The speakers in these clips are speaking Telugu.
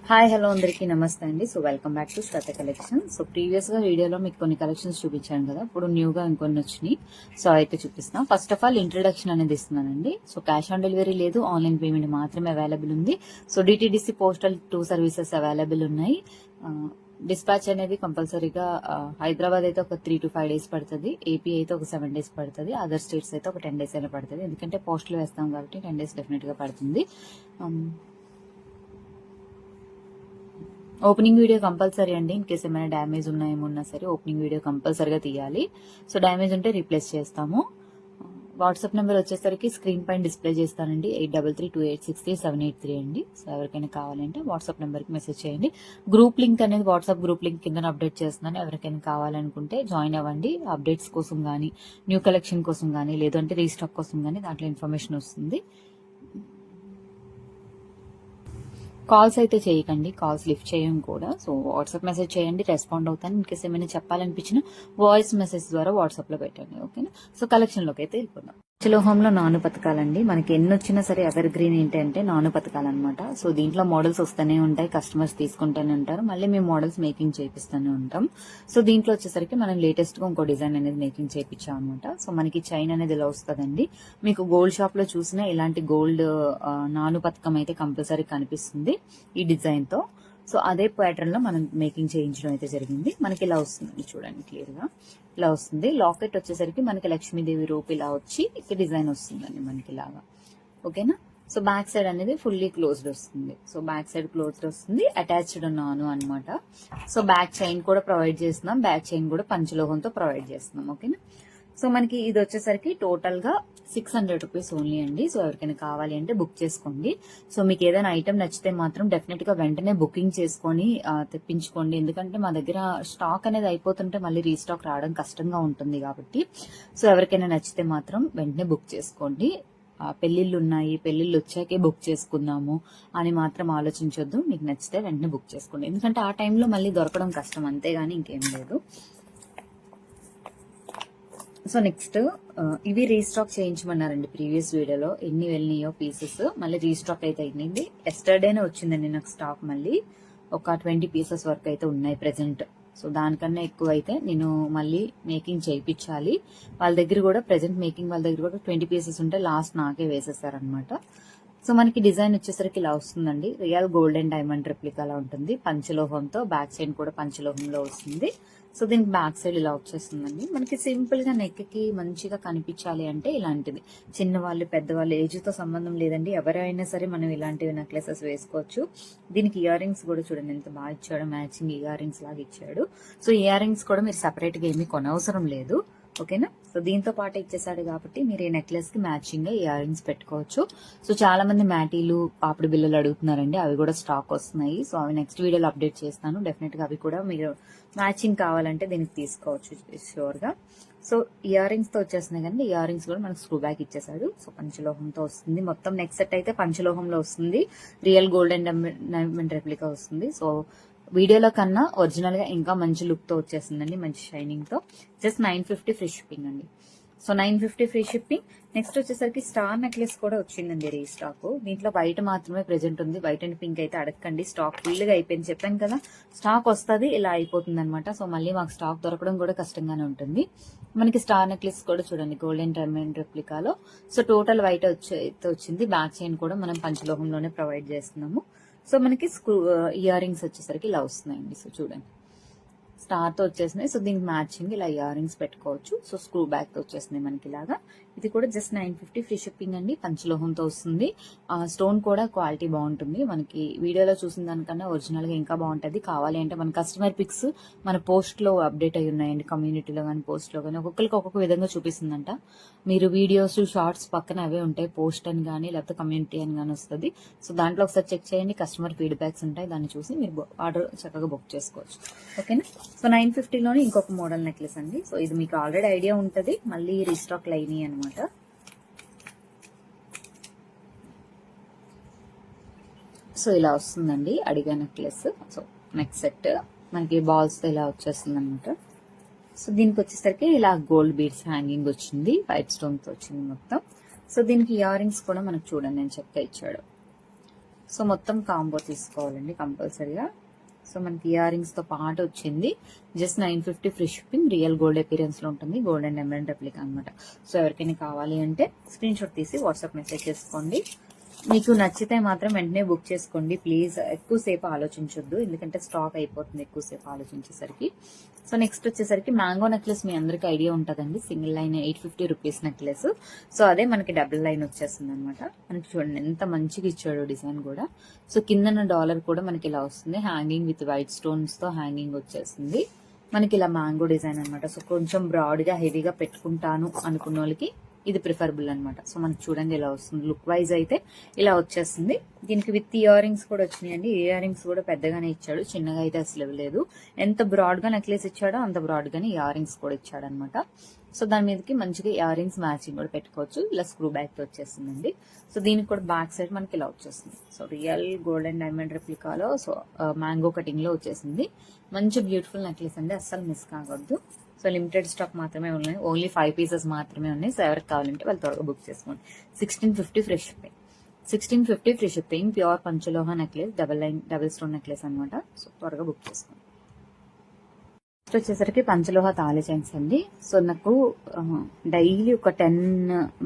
హాయ్ హలో అందరికీ నమస్తే అండి. So welcome back to Shweta collection. So previous గా వీడియోలో మీకు కొన్ని కలెక్షన్స్ చూపించాను కదా, ఇప్పుడు న్యూగా ఇంకొన్ని వచ్చినాయి. సో అయితే చూపిస్తాను. ఫస్ట్ ఆఫ్ ఆల్ ఇంట్రడక్షన్ అనేది ఇస్తున్నానండి. సో క్యాష్ ఆన్ డెలివరీ లేదు, ఆన్లైన్ పేమెంట్ మాత్రమే అవైలబుల్ ఉంది. So DTDC postal 2 services available ఉన్నాయి. డిస్పాచ్ అనేది కంపల్సరీగా హైదరాబాద్ అయితే ఒక 3 to 5 days పడుతుంది, ఏపీ అయితే ఒక 7 days పడుతుంది, అదర్ స్టేట్స్ అయితే ఒక 10 days అయినా పడుతుంది. ఎందుకంటే పోస్టులు వేస్తాం కాబట్టి 10 days డెఫినెట్ గా పడుతుంది. ఓపెనింగ్ వీడియో కంపల్సరీ అండి. ఇన్ కేసు ఏమైనా డ్యామేజ్ ఏమున్నా సరే ఓపెనింగ్ వీడియో కంపల్సరీగా తీయాలి. సో డ్యామేజ్ ఉంటే రీప్లేస్ చేస్తాము. వాట్సాప్ నెంబర్ వచ్చేసరికి స్క్రీన్ పైన డిస్ప్లే చేస్తానండి, 8332863783 అండి. సో ఎవరికైనా కావాలంటే వాట్సాప్ నెంబర్కి మెసేజ్ చేయండి. గ్రూప్ లింక్ అనేది వాట్సాప్ గ్రూప్ లింక్ కింద అప్డేట్ చేస్తున్నాను. ఎవరికైనా కావాలనుకుంటే జాయిన్ అవ్వండి. అప్డేట్స్ కోసం కానీ, న్యూ కలెక్షన్ కోసం కానీ, లేదంటే రీస్టాక్ కోసం కానీ దాంట్లో ఇన్ఫర్మేషన్ వస్తుంది. కాల్స్ అయితే చేయకండి, కాల్స్ లిఫ్ట్ చేయం కూడా. సో వాట్సాప్ మెసేజ్ చేయండి, రెస్పాండ్ అవుతాను. ఇన్కేస్ ఏమైనా చెప్పాలనిపించిన వాయిస్ మెసేజ్ ద్వారా వాట్సాప్ లో పెట్టండి, ఓకేనా. సో కలెక్షన్ లోకి అయితే వెళ్ళిపోదాం. పంచలోహంలో నాను పథకాలండి. మనకి ఎన్ని వచ్చినా సరే ఎవర్ గ్రీన్ ఏంటంటే నాను పథకాలు అనమాట. సో దీంట్లో మోడల్స్ వస్తూనే ఉంటాయి, కస్టమర్స్ తీసుకుంటూనే ఉంటారు, మళ్ళీ మేము మోడల్స్ మేకింగ్ చేపిస్తూనే ఉంటాం. సో దీంట్లో వచ్చేసరికి మనం లేటెస్ట్ గా ఇంకో డిజైన్ అనేది మేకింగ్ చేయించాం అనమాట. సో మనకి చైన్ అనేది ఇలా వస్తుందండి. మీకు గోల్డ్ షాప్ లో చూసినా ఇలాంటి గోల్డ్ నాను పథకం అయితే కంపల్సరీ కనిపిస్తుంది ఈ డిజైన్ తో. సో అదే ప్యాటర్న్ లో మనం మేకింగ్ చేయించడం అయితే జరిగింది. మనకి ఇలా వస్తుందండి, చూడండి క్లియర్ గా ఇలా వస్తుంది. లాకెట్ వచ్చేసరికి మనకి లక్ష్మీదేవి రూప్ ఇలా వచ్చి ఇక్కడ డిజైన్ వస్తుందండి మనకి ఇలాగా, ఓకేనా. సో బ్యాక్ సైడ్ అనేది ఫుల్లీ క్లోజ్డ్ వస్తుంది. సో బ్యాక్ సైడ్ క్లోజ్డ్ వస్తుంది, అటాచ్డ్ నాను అనమాట. సో బ్యాక్ చైన్ కూడా ప్రొవైడ్ చేస్తున్నాం, బ్యాక్ చైన్ కూడా పంచలోహంతో ప్రొవైడ్ చేస్తున్నాం, ఓకేనా. సో మనకి ఇది వచ్చేసరికి టోటల్ గా 600 రూపీస్ ఓన్లీ అండి. సో ఎవరికైనా కావాలి అంటే బుక్ చేసుకోండి. సో మీకు ఏదైనా ఐటమ్ నచ్చితే మాత్రం డెఫినెట్ గా వెంటనే బుకింగ్ చేసుకొని తెప్పించుకోండి. ఎందుకంటే మా దగ్గర స్టాక్ అనేది అయిపోతుంటే మళ్ళీ రీస్టాక్ రావడం కష్టంగా ఉంటుంది కాబట్టి. సో ఎవరికైనా నచ్చితే మాత్రం వెంటనే బుక్ చేసుకోండి. పెళ్లిళ్ళు ఉన్నాయి, పెళ్లిళ్ళు వచ్చాకే బుక్ చేసుకుందాము అని మాత్రం ఆలోచించొద్దు. మీకు నచ్చితే వెంటనే బుక్ చేసుకోండి, ఎందుకంటే ఆ టైంలో మళ్ళీ దొరకడం కష్టం, అంతేగాని ఇంకేం లేదు. సో నెక్స్ట్ ఇవి రీస్టాక్ చేయించమన్నారండి ప్రీవియస్ వీడియోలో. ఎన్ని వెళ్ళినాయో పీసెస్ మళ్ళీ రీస్టాక్ అయితే అయింది. ఎస్టర్డేనే వచ్చిందండి నాకు స్టాక్. మళ్ళీ ఒక 20 పీసెస్ వరకు అయితే ఉన్నాయి ప్రెసెంట్. సో దానికన్నా ఎక్కువ అయితే నేను మళ్ళీ మేకింగ్ చేయించాలి. వాళ్ళ దగ్గర కూడా ప్రెసెంట్ మేకింగ్ వాళ్ళ దగ్గర కూడా 20 పీసెస్ ఉంటే లాస్ట్ నాకే వేసేసారనమాట. సో మనకి డిజైన్ వచ్చేసరికి ఇలా వస్తుందండి. రియల్ గోల్డ్ అండ్ డైమండ్ రెప్లికాలా ఉంటుంది, పంచలోహంతో. బ్యాక్ సైడ్ కూడా పంచలోహంలో వస్తుంది. సో దీనికి బ్యాక్ సైడ్ ఇలా వచ్చేస్తుందండి. మనకి సింపుల్ గా నెక్ కి మంచిగా కనిపించాలి అంటే ఇలాంటిది. చిన్నవాళ్ళు పెద్దవాళ్ళు ఏజ్ తో సంబంధం లేదండి, ఎవరైనా సరే మనం ఇలాంటివి నెక్లెసెస్ వేసుకోవచ్చు. దీనికి ఇయర్ రింగ్స్ కూడా చూడండి ఎంత బాగా ఇచ్చాడు, మ్యాచింగ్ ఇయర్ రింగ్స్ లాగా ఇచ్చాడు. సో ఇయర్ రింగ్స్ కూడా మీరు సపరేట్ గా ఏమీ కొనవసరం లేదు, ఓకేనా. సో దీంతో పాటు ఇచ్చేసాడు కాబట్టి మీరు ఈ నెక్లెస్ కి మ్యాచింగ్ గా ఇయర్ రింగ్స్ పెట్టుకోవచ్చు. సో చాలా మంది మ్యాటీలు, పాపిడి బిల్లలు అడుగుతున్నారండి, అవి కూడా స్టాక్ వస్తున్నాయి. సో అవి నెక్స్ట్ వీడియోలో అప్డేట్ చేస్తాను. డెఫినెట్ గా అవి కూడా మీరు మ్యాచింగ్ కావాలంటే దీనికి తీసుకోవచ్చు షూర్ గా. సో ఇయర్ రింగ్స్ తో వచ్చేస్తున్నాయి కానీ ఇయర్ రింగ్స్ కూడా మనకు స్క్రూ బ్యాక్ ఇచ్చేసాడు. సో పంచలోహంతో వస్తుంది. మొత్తం నెక్ సెట్ అయితే పంచలోహంలో వస్తుంది, real gold and diamond replica వస్తుంది. సో వీడియోలో కన్నా ఒరిజినల్ గా ఇంకా మంచి లుక్ తో వచ్చేసిందండి, మంచి షైనింగ్ తో. జస్ట్ 950 ఫ్రీ షిప్పింగ్ అండి. So 950 free shipping. నెక్స్ట్ వచ్చేసరికి స్టార్ నెక్లెస్ కూడా వచ్చిందండి రీస్టాక్. దీంట్లో వైట్ మాత్రమే ప్రెజెంట్ ఉంది, వైట్ అండ్ పింక్ అయితే అడగండి, స్టాక్ ఫుల్ గా అయిపోయింది. చెప్పాను కదా, స్టాక్ వస్తుంది ఇలా అయిపోతుంది అనమాట. సో మళ్ళీ మాకు స్టాక్ దొరకడం కూడా కష్టంగానే ఉంటుంది. మనకి స్టార్ నెక్లెస్ కూడా చూడండి గోల్డెన్ డైమండ్ రెప్లికాలో. సో టోటల్ వైట్ వచ్చింది. బ్యాక్ చైన్ కూడా మనం పంచలోహంలోనే ప్రొవైడ్ చేస్తున్నాము. సో మనకి ఇయర్ రింగ్స్ వచ్చేసరికి ఇలా వస్తున్నాయండి. సో చూడండి స్టార్ తో వచ్చేసినాయి. సో దీనికి మ్యాచింగ్ ఇలా ఇయర్ రింగ్స్ పెట్టుకోవచ్చు. సో స్క్రూ బ్యాక్ తో వచ్చేసినాయి మనకి ఇలాగా. ఇది కూడా జస్ట్ 950 ఫ్రీ షిప్పింగ్ అండి. పంచలోహంతో వస్తుంది. స్టోన్ కూడా క్వాలిటీ బాగుంటుంది. మనకి వీడియోలో చూసిన దానికన్నా ఒరిజినల్ గా ఇంకా బాగుంటది. కావాలి అంటే మన కస్టమర్ పిక్స్ మన పోస్ట్ లో అప్డేట్ అయి ఉన్నాయండి, కమ్యూనిటీలో కానీ పోస్ట్ లో కానీ. ఒక్కొక్కరికి ఒక్కొక్క విధంగా చూపిస్తుందంట. మీరు వీడియోస్ షార్ట్స్ పక్కన అవే ఉంటాయి, పోస్ట్ అని కానీ లేకపోతే కమ్యూనిటీ అని కానీ వస్తుంది. సో దాంట్లో ఒకసారి చెక్ చేయండి, కస్టమర్ ఫీడ్బ్యాక్స్ ఉంటాయి, దాన్ని చూసి మీరు ఆర్డర్ చక్కగా బుక్ చేసుకోవచ్చు, ఓకేనా. సో 950లోనే ఇంకొక మోడల్ నెక్లెస్ అండి. సో ఇది మీకు ఆల్రెడీ ఐడియా ఉంటుంది, మళ్ళీ రీస్టాక్ లైన్ అనమాట. సో ఇలా వస్తుందండి అడిగా నెక్లెస్. సో నెక్ సెట్ మనకి బాల్స్ తో ఇలా వచ్చేస్తుంది అనమాట. సో దీనికి వచ్చేసరికి ఇలా గోల్డ్ బీడ్స్ హ్యాంగింగ్ వచ్చింది, వైట్ స్టోన్ తో వచ్చింది మొత్తం. సో దీనికి ఇయర్ రింగ్స్ కూడా మనకు చూడండి నేను చెక్క ఇచ్చాడు. సో మొత్తం కాంబో తీసుకోవాలండి కంపల్సరీగా. సో మనకి ఇయర్ రింగ్స్ తో పాటు వచ్చింది. Just 950 free shipping. Real gold appearance లో ఉంటుంది. గోల్డ్ అండ్ ఎమరాల్డ్ రెప్లికా అనమాట. సో ఎవరికైనా కావాలి అంటే స్క్రీన్ షాట్ తీసి వాట్సాప్ మెసేజ్ చేసుకోండి. మీకు నచ్చితే మాత్రం వెంటనే బుక్ చేసుకోండి ప్లీజ్. ఎక్కువసేపు ఆలోచించొద్దు, ఎందుకంటే స్టాక్ అయిపోతుంది ఎక్కువసేపు ఆలోచించేసరికి. సో నెక్స్ట్ వచ్చేసరికి మ్యాంగో నెక్లెస్ మీ అందరికి ఐడియా ఉంటుందండి. Single line 850 rupees necklace. So అదే మనకి డబుల్ లైన్ వచ్చేస్తుంది అనమాట. మనకి చూడండి ఎంత మంచిగా ఇచ్చాడు డిజైన్ కూడా. సో కిందన డాలర్ కూడా మనకి ఇలా వస్తుంది. హ్యాంగింగ్ విత్ వైట్ స్టోన్స్ తో హ్యాంగింగ్ వచ్చేస్తుంది. మనకి ఇలా మ్యాంగో డిజైన్ అనమాట. సో కొంచెం బ్రాడ్ గా హెవీగా పెట్టుకుంటాను అనుకున్న వాళ్ళకి ఇది ప్రిఫరబుల్ అనమాట. సో మనకి చూడండి ఇలా వస్తుంది. లుక్ వైజ్ అయితే ఇలా వచ్చేస్తుంది. దీనికి విత్ ఇయర్ రింగ్స్ కూడా వచ్చినాయండి. ఇయర్ రింగ్స్ కూడా పెద్దగానే ఇచ్చాడు, చిన్నగా అయితే అసలు ఇవ్వలేదు. ఎంత బ్రాడ్ గా నెక్లెస్ ఇచ్చాడో అంత బ్రాడ్ గానే ఇయర్ రింగ్స్ కూడా ఇచ్చాడు అనమాట. సో దాని మీదకి మంచిగా ఇయర్ రింగ్స్ మ్యాచింగ్ కూడా పెట్టుకోవచ్చు. ఇలా స్క్రూ బ్యాక్ తో వచ్చేస్తుందండి. సో దీనికి కూడా బ్యాక్ సైడ్ మనకి ఇలా వచ్చేస్తుంది. So real gold and diamond రెప్లికాలో సో మ్యాంగో కటింగ్ లో వచ్చేసింది. మంచి బ్యూటిఫుల్ నెక్లెస్ అండి, అస్సలు మిస్ కాకూడదు. సో లిమిటెడ్ స్టాక్ మాత్రమే ఉన్నాయి. ఓన్లీ 5 పీసెస్ మాత్రమే ఉన్నాయి. సో ఎవరికి కావాలంటే వాళ్ళు త్వరగా బుక్ చేసుకోండి. 1650 free shipping. 1650 free shipping. Pure పంచలోహ నెక్లెస్, డబుల్ స్టోన్ నెక్లెస్ అనమాట. సో త్వరగా బుక్ చేసుకోండి. నెక్స్ట్ వచ్చేసరికి పంచలోహ తాళి చైన్స్ అండి. సో నాకు డైలీ ఒక 10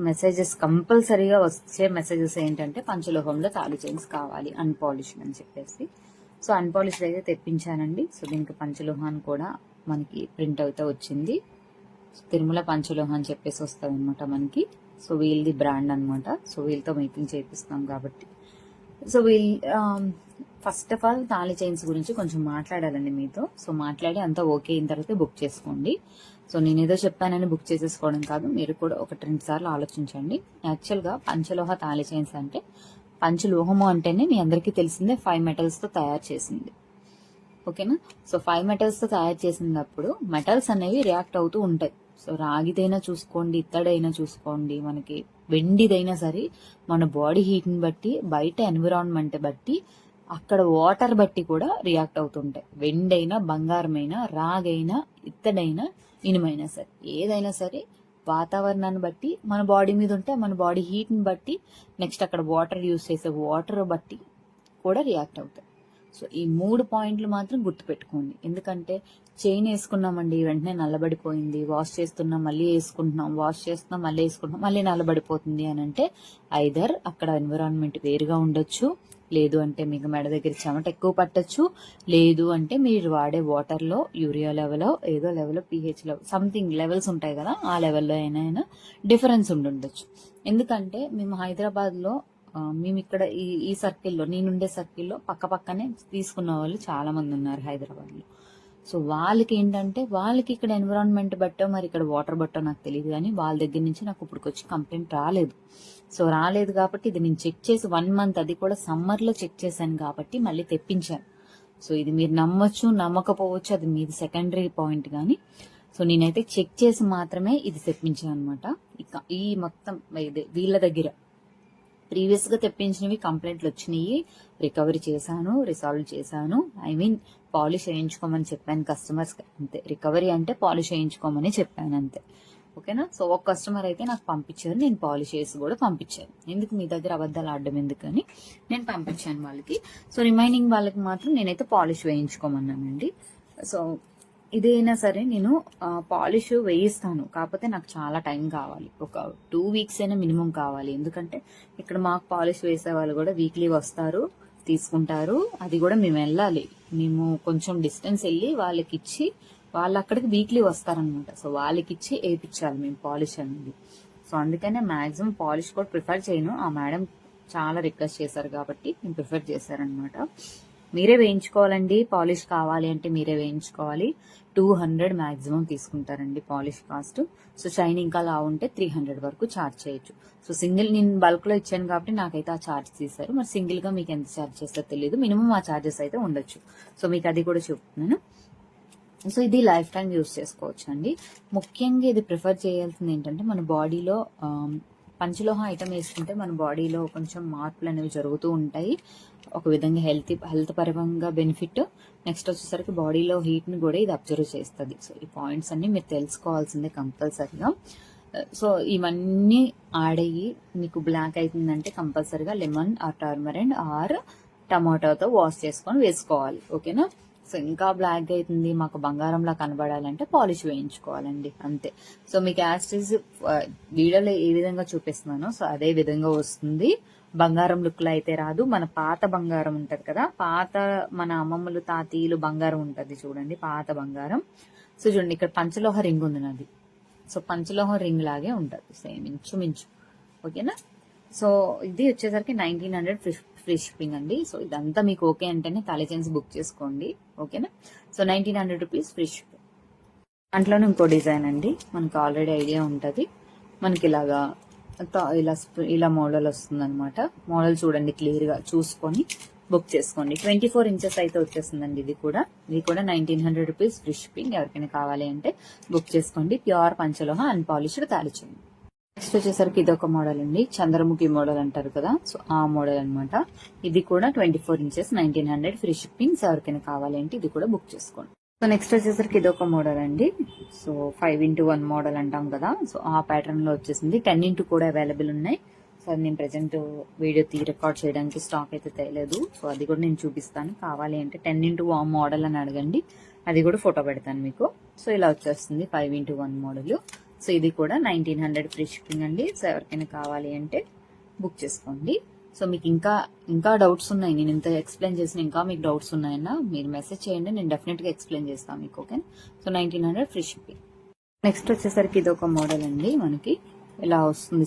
మెసేజెస్ కంపల్సరీగా వచ్చే మెసేజెస్ ఏంటంటే పంచలోహంలో తాళి చైన్స్ కావాలి అన్పాలిష్డ్ అని చెప్పేసి. సో అన్పాలిష్డ్ అయితే తెప్పించానండి. సో దీనికి పంచలోహాన్ కూడా మనకి ప్రింట్ అయితే వచ్చింది. తిరుమల పంచలోహ అని చెప్పేసి వస్తుంది అనమాట మనకి. సో వీళ్ళది బ్రాండ్ అనమాట. సో వీళ్ళతో మేకింగ్ చేపిస్తున్నాం కాబట్టి. సో ఫస్ట్ ఆఫ్ ఆల్ తాళి చైన్స్ గురించి కొంచెం మాట్లాడాలండి మీతో. సో మాట్లాడి అంతా ఓకే అయిన తర్వాత బుక్ చేసుకోండి. సో నేను ఏదో చెప్పానని బుక్ చేసేసుకోవడం కాదు, మీరు కూడా 1-2 సార్లు ఆలోచించండి. యాక్చువల్గా పంచలోహ తాళి చైన్స్ అంటే పంచలోహము అంటేనే మీ అందరికీ తెలిసిందే 5 మెటల్స్ తో తయారు చేసింది. ఓకేనా. సో 5 మెటల్స్ తో తయారు చేసినప్పుడు మెటల్స్ అనేవి రియాక్ట్ అవుతూ ఉంటాయి. సో రాగిదైనా చూసుకోండి, ఇత్తడైనా చూసుకోండి, మనకి వెండిదైనా సరే మన బాడీ హీట్ ని బట్టి, బయట ఎన్విరాన్మెంట్ బట్టి, అక్కడ వాటర్ బట్టి కూడా రియాక్ట్ అవుతుంటాయి. వెండైనా, బంగారమైనా, రాగైనా, ఇత్తడైనా, ఇనుమైనా సరే ఏదైనా సరే వాతావరణాన్ని బట్టి మన బాడీ మీద ఉంటే మన బాడీ హీట్ ని బట్టి, నెక్స్ట్ అక్కడ వాటర్ యూస్ చేసే వాటర్ బట్టి కూడా రియాక్ట్ అవుతాయి. సో ఈ 3 పాయింట్లు మాత్రం గుర్తుపెట్టుకోండి. ఎందుకంటే చైన్ వేసుకున్నామండి వెంటనే నల్లబడిపోయింది, వాష్ చేస్తున్నాం మళ్ళీ వేసుకుంటున్నాం, వాష్ చేస్తున్నాం మళ్ళీ వేసుకుంటున్నాం, మళ్ళీ నల్లబడిపోతుంది అని అంటే ఐదర్ అక్కడ ఎన్విరాన్మెంట్ వేరుగా ఉండొచ్చు, లేదు అంటే మీకు మెడ దగ్గర చెమట ఎక్కువ పట్టచ్చు, లేదు అంటే మీరు వాడే వాటర్లో యూరియా లెవెల్ ఏదో level pH level something levels ఉంటాయి కదా, ఆ లెవెల్లో అయినా డిఫరెన్స్ ఉండుండొచ్చు. ఎందుకంటే మేము హైదరాబాద్లో మేము ఇక్కడ ఈ సర్కిల్లో, నేనుండే సర్కిల్లో పక్కనే తీసుకున్న వాళ్ళు చాలా మంది ఉన్నారు హైదరాబాద్లో. సో వాళ్ళకి ఏంటంటే వాళ్ళకి ఇక్కడ ఎన్విరాన్మెంట్ బట్టో మరి ఇక్కడ వాటర్ బట్టో నాకు తెలియదు, కానీ వాళ్ళ దగ్గర నుంచి నాకు ఇప్పటికొచ్చి కంప్లైంట్ రాలేదు. సో రాలేదు కాబట్టి ఇది నేను చెక్ చేసి 1 మంత్, అది కూడా సమ్మర్లో చెక్ చేశాను కాబట్టి మళ్ళీ తెప్పించాను. సో ఇది మీరు నమ్మొచ్చు నమ్మకపోవచ్చు, అది మీది సెకండరీ పాయింట్. కానీ సో నేనైతే చెక్ చేసి మాత్రమే ఇది తెప్పించాను అనమాట. ఇక ఈ మొత్తం వీళ్ళ దగ్గర ప్రీవియస్ గా తెప్పించినవి కంప్లైంట్లు వచ్చినాయి, రికవరీ చేశాను, రిసాల్వ్ చేశాను. ఐ మీన్ పాలిష్ వేయించుకోమని చెప్పాను కస్టమర్స్ అంతే. రికవరీ అంటే పాలిష్ వేయించుకోమని చెప్పాను అంతే. ఓకేనా. సో ఒక కస్టమర్ అయితే నాకు పంపించారు, నేను పాలిష్ చేసి కూడా పంపించాను. ఎందుకు మీ దగ్గర అబద్ధాలు ఆడడం ఎందుకని నేను పంపించాను వాళ్ళకి. సో రిమైనింగ్ వాళ్ళకి మాత్రం నేనైతే పాలిష్ వేయించుకోమన్నానండి. సో ఇదైనా సరే నేను పాలిష్ వేయిస్తాను, కాకపోతే నాకు చాలా టైం కావాలి, ఒక 2 వీక్స్ అయినా మినిమం కావాలి. ఎందుకంటే ఇక్కడ మాకు పాలిష్ వేసే వాళ్ళు కూడా వీక్లీ వస్తారు, తీసుకుంటారు. అది కూడా మేము వెళ్ళాలి, మేము కొంచెం డిస్టెన్స్ వెళ్ళి వాళ్ళకి ఇచ్చి వాళ్ళు అక్కడికి వీక్లీ వస్తారనమాట. సో వాళ్ళకి ఇచ్చి వేయించాలి మేము పాలిష్ అనేది. సో అందుకనే మాక్సిమం పాలిష్ కూడా ప్రిఫర్ చేయను. ఆ మేడం చాలా రిక్వెస్ట్ చేశారు కాబట్టి నేను ప్రిఫర్ చేశారనమాట. మీరే వేయించుకోవాలండి, పాలిష్ కావాలి అంటే మీరే వేయించుకోవాలి. 200 మాక్సిమం తీసుకుంటారండి పాలిష్ కాస్ట్. సో షైనింగ్ ఇంకా లా ఉంటే 300 వరకు ఛార్జ్ చేయొచ్చు. సో సింగిల్ నేను బల్క్ లో ఇచ్చాను కాబట్టి నాకైతే ఆ ఛార్జ్ తీశారు. మరి సింగిల్ గా మీకు ఎంత ఛార్జ్ చేస్తారో తెలియదు, మినిమం ఆ ఛార్జెస్ అయితే ఉండొచ్చు. సో మీకు అది కూడా చెప్తున్నాను. సో ఇది లైఫ్ టైం యూస్ చేసుకోవచ్చు అండి. ముఖ్యంగా ఇది ప్రిఫర్ చేయాల్సింది ఏంటంటే మన బాడీలో పంచలోహ ఐటమ్ వేసుకుంటే మన బాడీలో కొంచెం మార్పులు అనేవి జరుగుతూ ఉంటాయి. ఒక విధంగా హెల్త్ పరంగా బెనిఫిట్. నెక్స్ట్ వచ్చేసరికి బాడీలో హీట్ ని కూడా ఇది అబ్జర్వ్ చేస్తుంది. సో ఈ పాయింట్స్ అన్ని మీరు తెలుసుకోవాల్సిందే కంపల్సరీగా. సో ఇవన్నీ యాడ్ అయ్యి మీకు బ్లాక్ అవుతుందంటే కంపల్సరీగా లెమన్ ఆర్ టర్మరిన్ ఆర్ టమాటోతో వాష్ చేసుకొని వేసుకోవాలి. ఓకేనా. సో ఇంకా బ్లాక్ అవుతుంది మాకు బంగారంలా కనబడాలంటే పాలిష్ వేయించుకోవాలండి, అంతే. సో మీకు యాస్టీస్ వీడియోలో ఏ విధంగా చూపిస్తున్నానో సో అదే విధంగా వస్తుంది. బంగారం లుక్ లో అయితే రాదు. మన పాత బంగారం ఉంటది కదా, పాత మన అమ్మమ్మలు తాతీయులు బంగారం ఉంటది చూడండి, పాత బంగారం. సో చూడండి ఇక్కడ పంచలోహ రింగ్ ఉంది నాది. సో పంచలోహ రింగ్ లాగే ఉంటది సేమ్ ఇంచుమించు. ఓకేనా. సో ఇది వచ్చేసరికి 1900 ఫ్రీ షిప్పింగ్ అండి. సో ఇదంతా మీకు ఓకే అంటేనే తాళిచెన్స్ బుక్ చేసుకోండి. ఓకేనా. So 1900 rupees free shipping. దాంట్లోనే ఇంకో డిజైన్ అండి, మనకి ఆల్రెడీ ఐడియా ఉంటుంది. మనకి ఇలాగా ఇలా మోడల్ వస్తుంది అనమాట. మోడల్ చూడండి క్లియర్ గా చూసుకొని బుక్ చేసుకోండి. 24 ఇంచెస్ అయితే వచ్చేస్తుందండి. ఇది కూడా 1900 రూపీస్ ఫ్రీ షిప్పింగ్. ఎవరికైనా కావాలి అంటే బుక్ చేసుకోండి. ప్యూర్ పంచలోహ అన్పాలిష్డ్ తాళిచెన్. నెక్స్ట్ వచ్చేసరికి ఇది ఒక మోడల్ అండి, చంద్రముఖి మోడల్ అంటారు కదా, సో ఆ మోడల్ అనమాట. ఇది కూడా 24 ఇంచెస్ 1900 ఫ్రీ షిప్పింగ్. ఎవరికైనా కావాలి అంటే ఇది కూడా బుక్ చేసుకోండి. సో నెక్స్ట్ వచ్చేసరికి ఇది ఒక మోడల్ అండి. సో 5x1 మోడల్ అంటాం కదా, సో ఆ ప్యాటర్న్ లో వచ్చేసింది. 10x కూడా అవైలబుల్ ఉన్నాయి. సో నేను ప్రెసెంట్ వీడియో రికార్డ్ చేయడానికి స్టాక్ అయితే తేలేదు. సో అది కూడా నేను చూపిస్తాను. కావాలి అంటే 10x మోడల్ అని అడగండి, అది కూడా ఫోటో పెడతాను మీకు. సో ఇలా వచ్చేస్తుంది 5x1 మోడల్. సో ఇది కూడా 1900 ఫ్రీ షిప్పింగ్ అండి. సో ఎవరికైనా కావాలి అంటే బుక్ చేసుకోండి. సో మీకు ఇంకా డౌట్స్ ఉన్నాయి, నేను ఇంత ఎక్స్ప్లెయిన్ చేసిన ఇంకా మీకు డౌట్స్ ఉన్నాయన్నా మీరు మెసేజ్ చేయండి, నేను డెఫినెట్ గా ఎక్స్ప్లెయిన్ చేస్తాను మీకు. Okay. So 1900 free shipping. Next వచ్చేసరికి ఇది ఒక మోడల్ అండి, మనకి ఇలా వస్తుంది.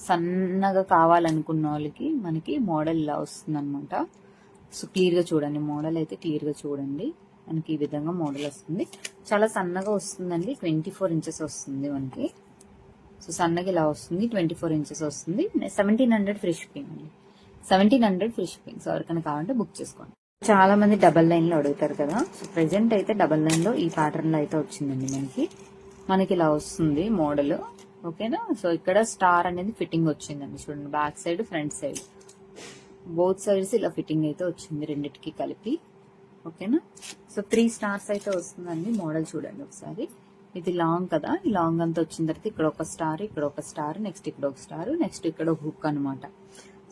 సన్నగా కావాలనుకున్న వాళ్ళకి మనకి మోడల్ ఇలా వస్తుంది అనమాట. సో క్లియర్ గా చూడండి, మోడల్ అయితే క్లియర్ గా చూడండి. మనకి ఈ విధంగా మోడల్ వస్తుంది. చాలా సన్నగా వస్తుందండి, 24 ఇంచెస్ వస్తుంది మనకి. సో సన్నగా ఇలా వస్తుంది, 24 ఇంచెస్ వస్తుంది. 1700 ఫ్రీ షిప్పింగ్ అండి. 1700 ఫ్రీ షిప్పింగ్. సో ఎవరికైనా కావాలంటే బుక్ చేసుకోండి. చాలా మంది డబల్ లైన్ లో అడుగుతారు కదా, సో ప్రెసెంట్ అయితే డబల్ లైన్ లో ఈ ప్యాటర్న్ లో అయితే వచ్చిందండి మనకి ఇలా వస్తుంది మోడల్. ఓకేనా. సో ఇక్కడ స్టార్ అనేది ఫిట్టింగ్ వచ్చిందండి చూడండి, back side front side both sides ఇలా ఫిట్టింగ్ అయితే వచ్చింది రెండిటికి కలిపి. ఓకేనా. సో 3 స్టార్స్ అయితే వస్తుందండి మోడల్ చూడండి ఒకసారి. ఇది లాంగ్ కదా, ఈ లాంగ్ అంతా వచ్చిన తర్వాత ఇక్కడ ఒక స్టార్, ఇక్కడ ఒక స్టార్, నెక్స్ట్ ఇక్కడ ఒక స్టార్, నెక్స్ట్ ఇక్కడ ఒక హుక్ అనమాట.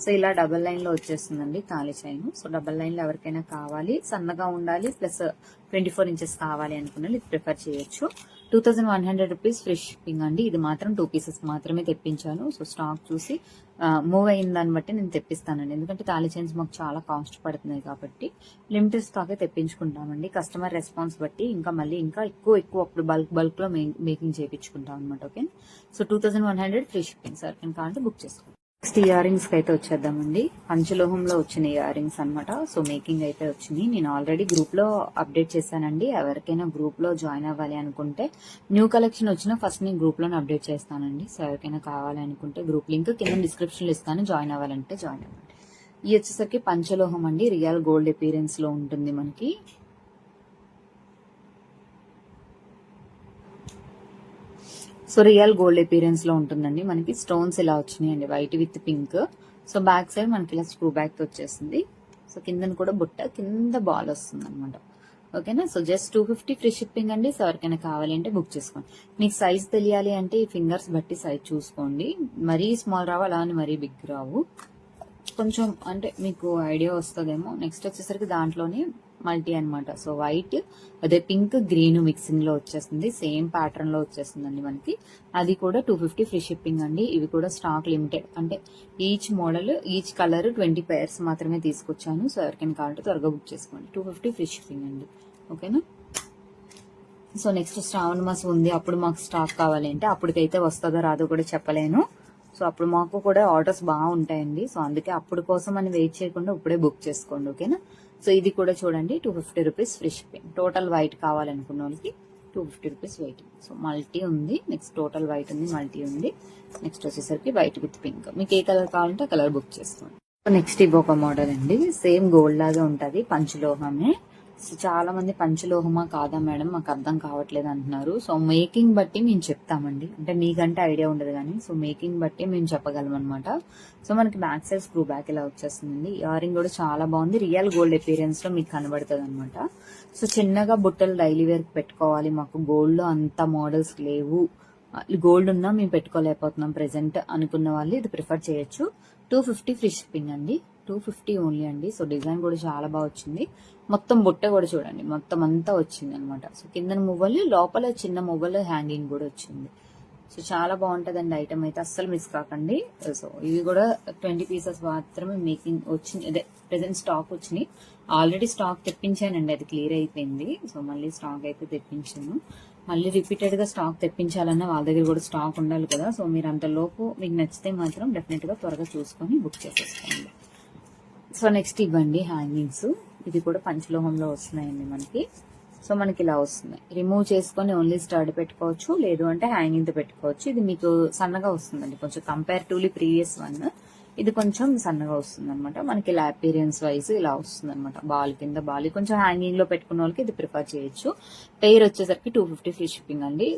సో ఇలా డబల్ లైన్ లో వచ్చేస్తుందండి తాళి చైన్. సో డబల్ లైన్ లో ఎవరికైనా కావాలి, సన్నగా ఉండాలి, ప్లస్ 24 ఇంచెస్ కావాలి అనుకున్న ఇది ప్రిఫర్ చేయొచ్చు. 2100 రూపీస్ ఫ్రీ షిప్పింగ్ అండి. ఇది మాత్రం 2 పీసెస్ మాత్రమే తెప్పించాను. సో స్టాక్ చూసి మూవ్ అయిన దాన్ని బట్టి నేను తెప్పిస్తానండి, ఎందుకంటే తాళి చైన్స్ మాకు చాలా కాస్ట్ పడుతున్నాయి కాబట్టి లిమిటెడ్ స్టాక్ తెప్పించుకుంటామండి. కస్టమర్ రెస్పాన్స్ బట్టి ఇంకా ఎక్కువ అప్పుడు బల్క్ లో మేకింగ్ చేయించుకుంటాం అనమాట. Okay. So 2100 free shipping. Sir కావాలంటే బుక్ చేసుకోండి. నెక్స్ట్ ఇయర్ రింగ్స్ కి అయితే వచ్చేద్దామండి. పంచలోహంలో వచ్చిన ఇయర్ రింగ్స్ అనమాట. సో మేకింగ్ అయితే వచ్చినాయి. నేను ఆల్రెడీ గ్రూప్ లో అప్డేట్ చేశానండి. ఎవరికైనా గ్రూప్ లో జాయిన్ అవ్వాలి అనుకుంటే, న్యూ కలెక్షన్ వచ్చినా ఫస్ట్ నేను గ్రూప్ లో అప్డేట్ చేస్తానండి. సో ఎవరికైనా కావాలి అనుకుంటే గ్రూప్ లింక్ కింద డిస్క్రిప్షన్ లో ఇస్తాను, జాయిన్ అవ్వాలంటే జాయిన్ అవ్వండి. ఇది వచ్చేసరికి పంచలోహం అండి, రియల్ గోల్డ్ అపీరెన్స్ లో ఉంటుంది మనకి. సో రియల్ గోల్డ్ అపీరెన్స్ లో ఉంటుందండి. మనకి స్టోన్స్ ఇలా వచ్చినాయండి, white with pink. So back side మనకి ఇలా స్క్రూ బ్యాక్ తో వచ్చేసింది. సో కింద కూడా బుట్ట, కింద బాల్ వస్తుంది అనమాట. ఓకేనా. సో జస్ట్ 250 ఫ్రీ షిప్పింగ్ అండి. సో ఎవరికైనా కావాలి అంటే బుక్ చేసుకోండి. మీకు సైజ్ తెలియాలి అంటే ఈ ఫింగర్స్ బట్టి సైజ్ చూసుకోండి. మరీ స్మాల్ రావు, అలా అని మరీ బిగ్ రావు, కొంచెం అంటే మీకు ఐడియా వస్తుందేమో. నెక్స్ట్ వచ్చేసరికి దాంట్లోనే మల్టీ అనమాట. సో వైట్ అదే పింక్ గ్రీన్ మిక్సింగ్ లో వచ్చేస్తుంది, సేమ్ ప్యాటర్న్ లో వచ్చేస్తుందండి మనకి. అది కూడా 250 ఫ్రీ షిప్పింగ్ అండి. ఇవి కూడా స్టాక్ లిమిటెడ్, అంటే each model each colour 20 pairs మాత్రమే తీసుకొచ్చాను. సో ఎవరికైనా కావాలంటే త్వరగా బుక్ చేసుకోండి. 250 ఫ్రీ షిప్పింగ్ అండి. ఓకేనా. సో నెక్స్ట్ శ్రావణ మాసం ఉంది, అప్పుడు మాకు స్టాక్ కావాలి అంటే అప్పటికైతే వస్తుందో రాదో కూడా చెప్పలేను. సో అప్పుడు మాకు కూడా ఆర్డర్స్ బాగుంటాయండి. సో అందుకే అప్పుడు కోసం అని వెయిట్ చేయకుండా ఇప్పుడే బుక్ చేసుకోండి. ఓకేనా. సో ఇది కూడా చూడండి 250 rupees free shipping. Total white కావాలనుకున్న వాళ్ళకి 250 రూపీస్ వెయిటింగ్. సో మల్టీ ఉంది, నెక్స్ట్ టోటల్ వైట్ ఉంది, మల్టీ ఉంది. నెక్స్ట్ వచ్చేసరికి వైట్ విత్ పింక్. మీకు ఏ కలర్ కావాలంటే ఆ కలర్ బుక్ చేసుకోండి. నెక్స్ట్ ఇవి ఒక మోడల్ అండి, సేమ్ గోల్డ్ లాగా ఉంటది, పంచలోహమే. సో చాలా మంది పంచలోహమా కాదా మేడం మాకు అర్థం కావట్లేదు అంటున్నారు. సో మేకింగ్ బట్టి మేము చెప్తామండి, అంటే మీకంటే ఐడియా ఉండదు కానీ సో మేకింగ్ బట్టి మేము చెప్పగలం అనమాట. సో మనకి బ్యాక్ సైడ్ స్క్రూ బ్యాక్ ఇలా వచ్చేస్తుంది. ఇయర్ రింగ్ కూడా చాలా బాగుంది, రియల్ గోల్డ్ అపీరియన్స్ లో మీకు కనబడుతుంది అనమాట. సో చిన్నగా బుట్టలు డైలీ వేర్ పెట్టుకోవాలి, మాకు గోల్డ్ లో అంత మోడల్స్ లేవు గోల్డ్ ఉన్నా మేము పెట్టుకోలేకపోతున్నాం ప్రెసెంట్ అనుకున్న వాళ్ళు ఇది ప్రిఫర్ చేయొచ్చు. 250 ఫ్రీ షిప్పింగ్ అండి, 250 ఓన్లీ అండి. సో డిజైన్ కూడా చాలా బాగా వచ్చింది. మొత్తం బుట్ట కూడా చూడండి, మొత్తం అంతా వచ్చింది అనమాట. సో కింద మువ్వలు, లోపల చిన్న మువ్వలు హ్యాంగింగ్ కూడా వచ్చింది. సో చాలా బాగుంటదండి ఐటమ్ అయితే, అస్సలు మిస్ కాకండి. సో ఇవి కూడా 20 పీసెస్ మాత్రమే మేకింగ్ వచ్చింది, అదే ప్రెసెంట్ స్టాక్ వచ్చినాయి. ఆల్రెడీ స్టాక్ తెప్పించానండి, అది క్లియర్ అయిపోయింది. సో మళ్ళీ స్టాక్ అయితే తెప్పించాను. మళ్ళీ రిపీటెడ్ గా స్టాక్ తెప్పించాలన్నా వాళ్ళ దగ్గర కూడా స్టాక్ ఉండాలి కదా. సో మీరు అంతలోపు మీకు నచ్చితే మాత్రం డెఫినెట్ గా త్వరగా చూసుకొని బుక్ చేసేసుకోండి. సో నెక్స్ట్ ఇవ్వండి హ్యాంగింగ్స్, ఇది కూడా పంచలోహంలో వస్తున్నాయండి మనకి. సో మనకి ఇలా వస్తుంది, రిమూవ్ చేసుకొని ఓన్లీ స్టడ్ పెట్టుకోవచ్చు, లేదు అంటే హ్యాంగింగ్ తో పెట్టుకోవచ్చు. ఇది మీకు సన్నగా వస్తుందండి కొంచెం, కంపారిటివ్లీ ప్రీవియస్ వన్ ఇది కొంచెం సన్నగా వస్తుంది అనమాట. మనకి ఇలా అపీరియన్స్ వైజ్ ఇలా వస్తుంది అనమాట. బాల్ కింద బాల్ కొంచెం హ్యాంగింగ్ లో పెట్టుకున్న వాళ్ళకి ఇది ప్రిఫర్ చేయొచ్చు. పెయిర్ వచ్చేసరికి 250 ఫ్రీ షిప్పింగ్ అండి.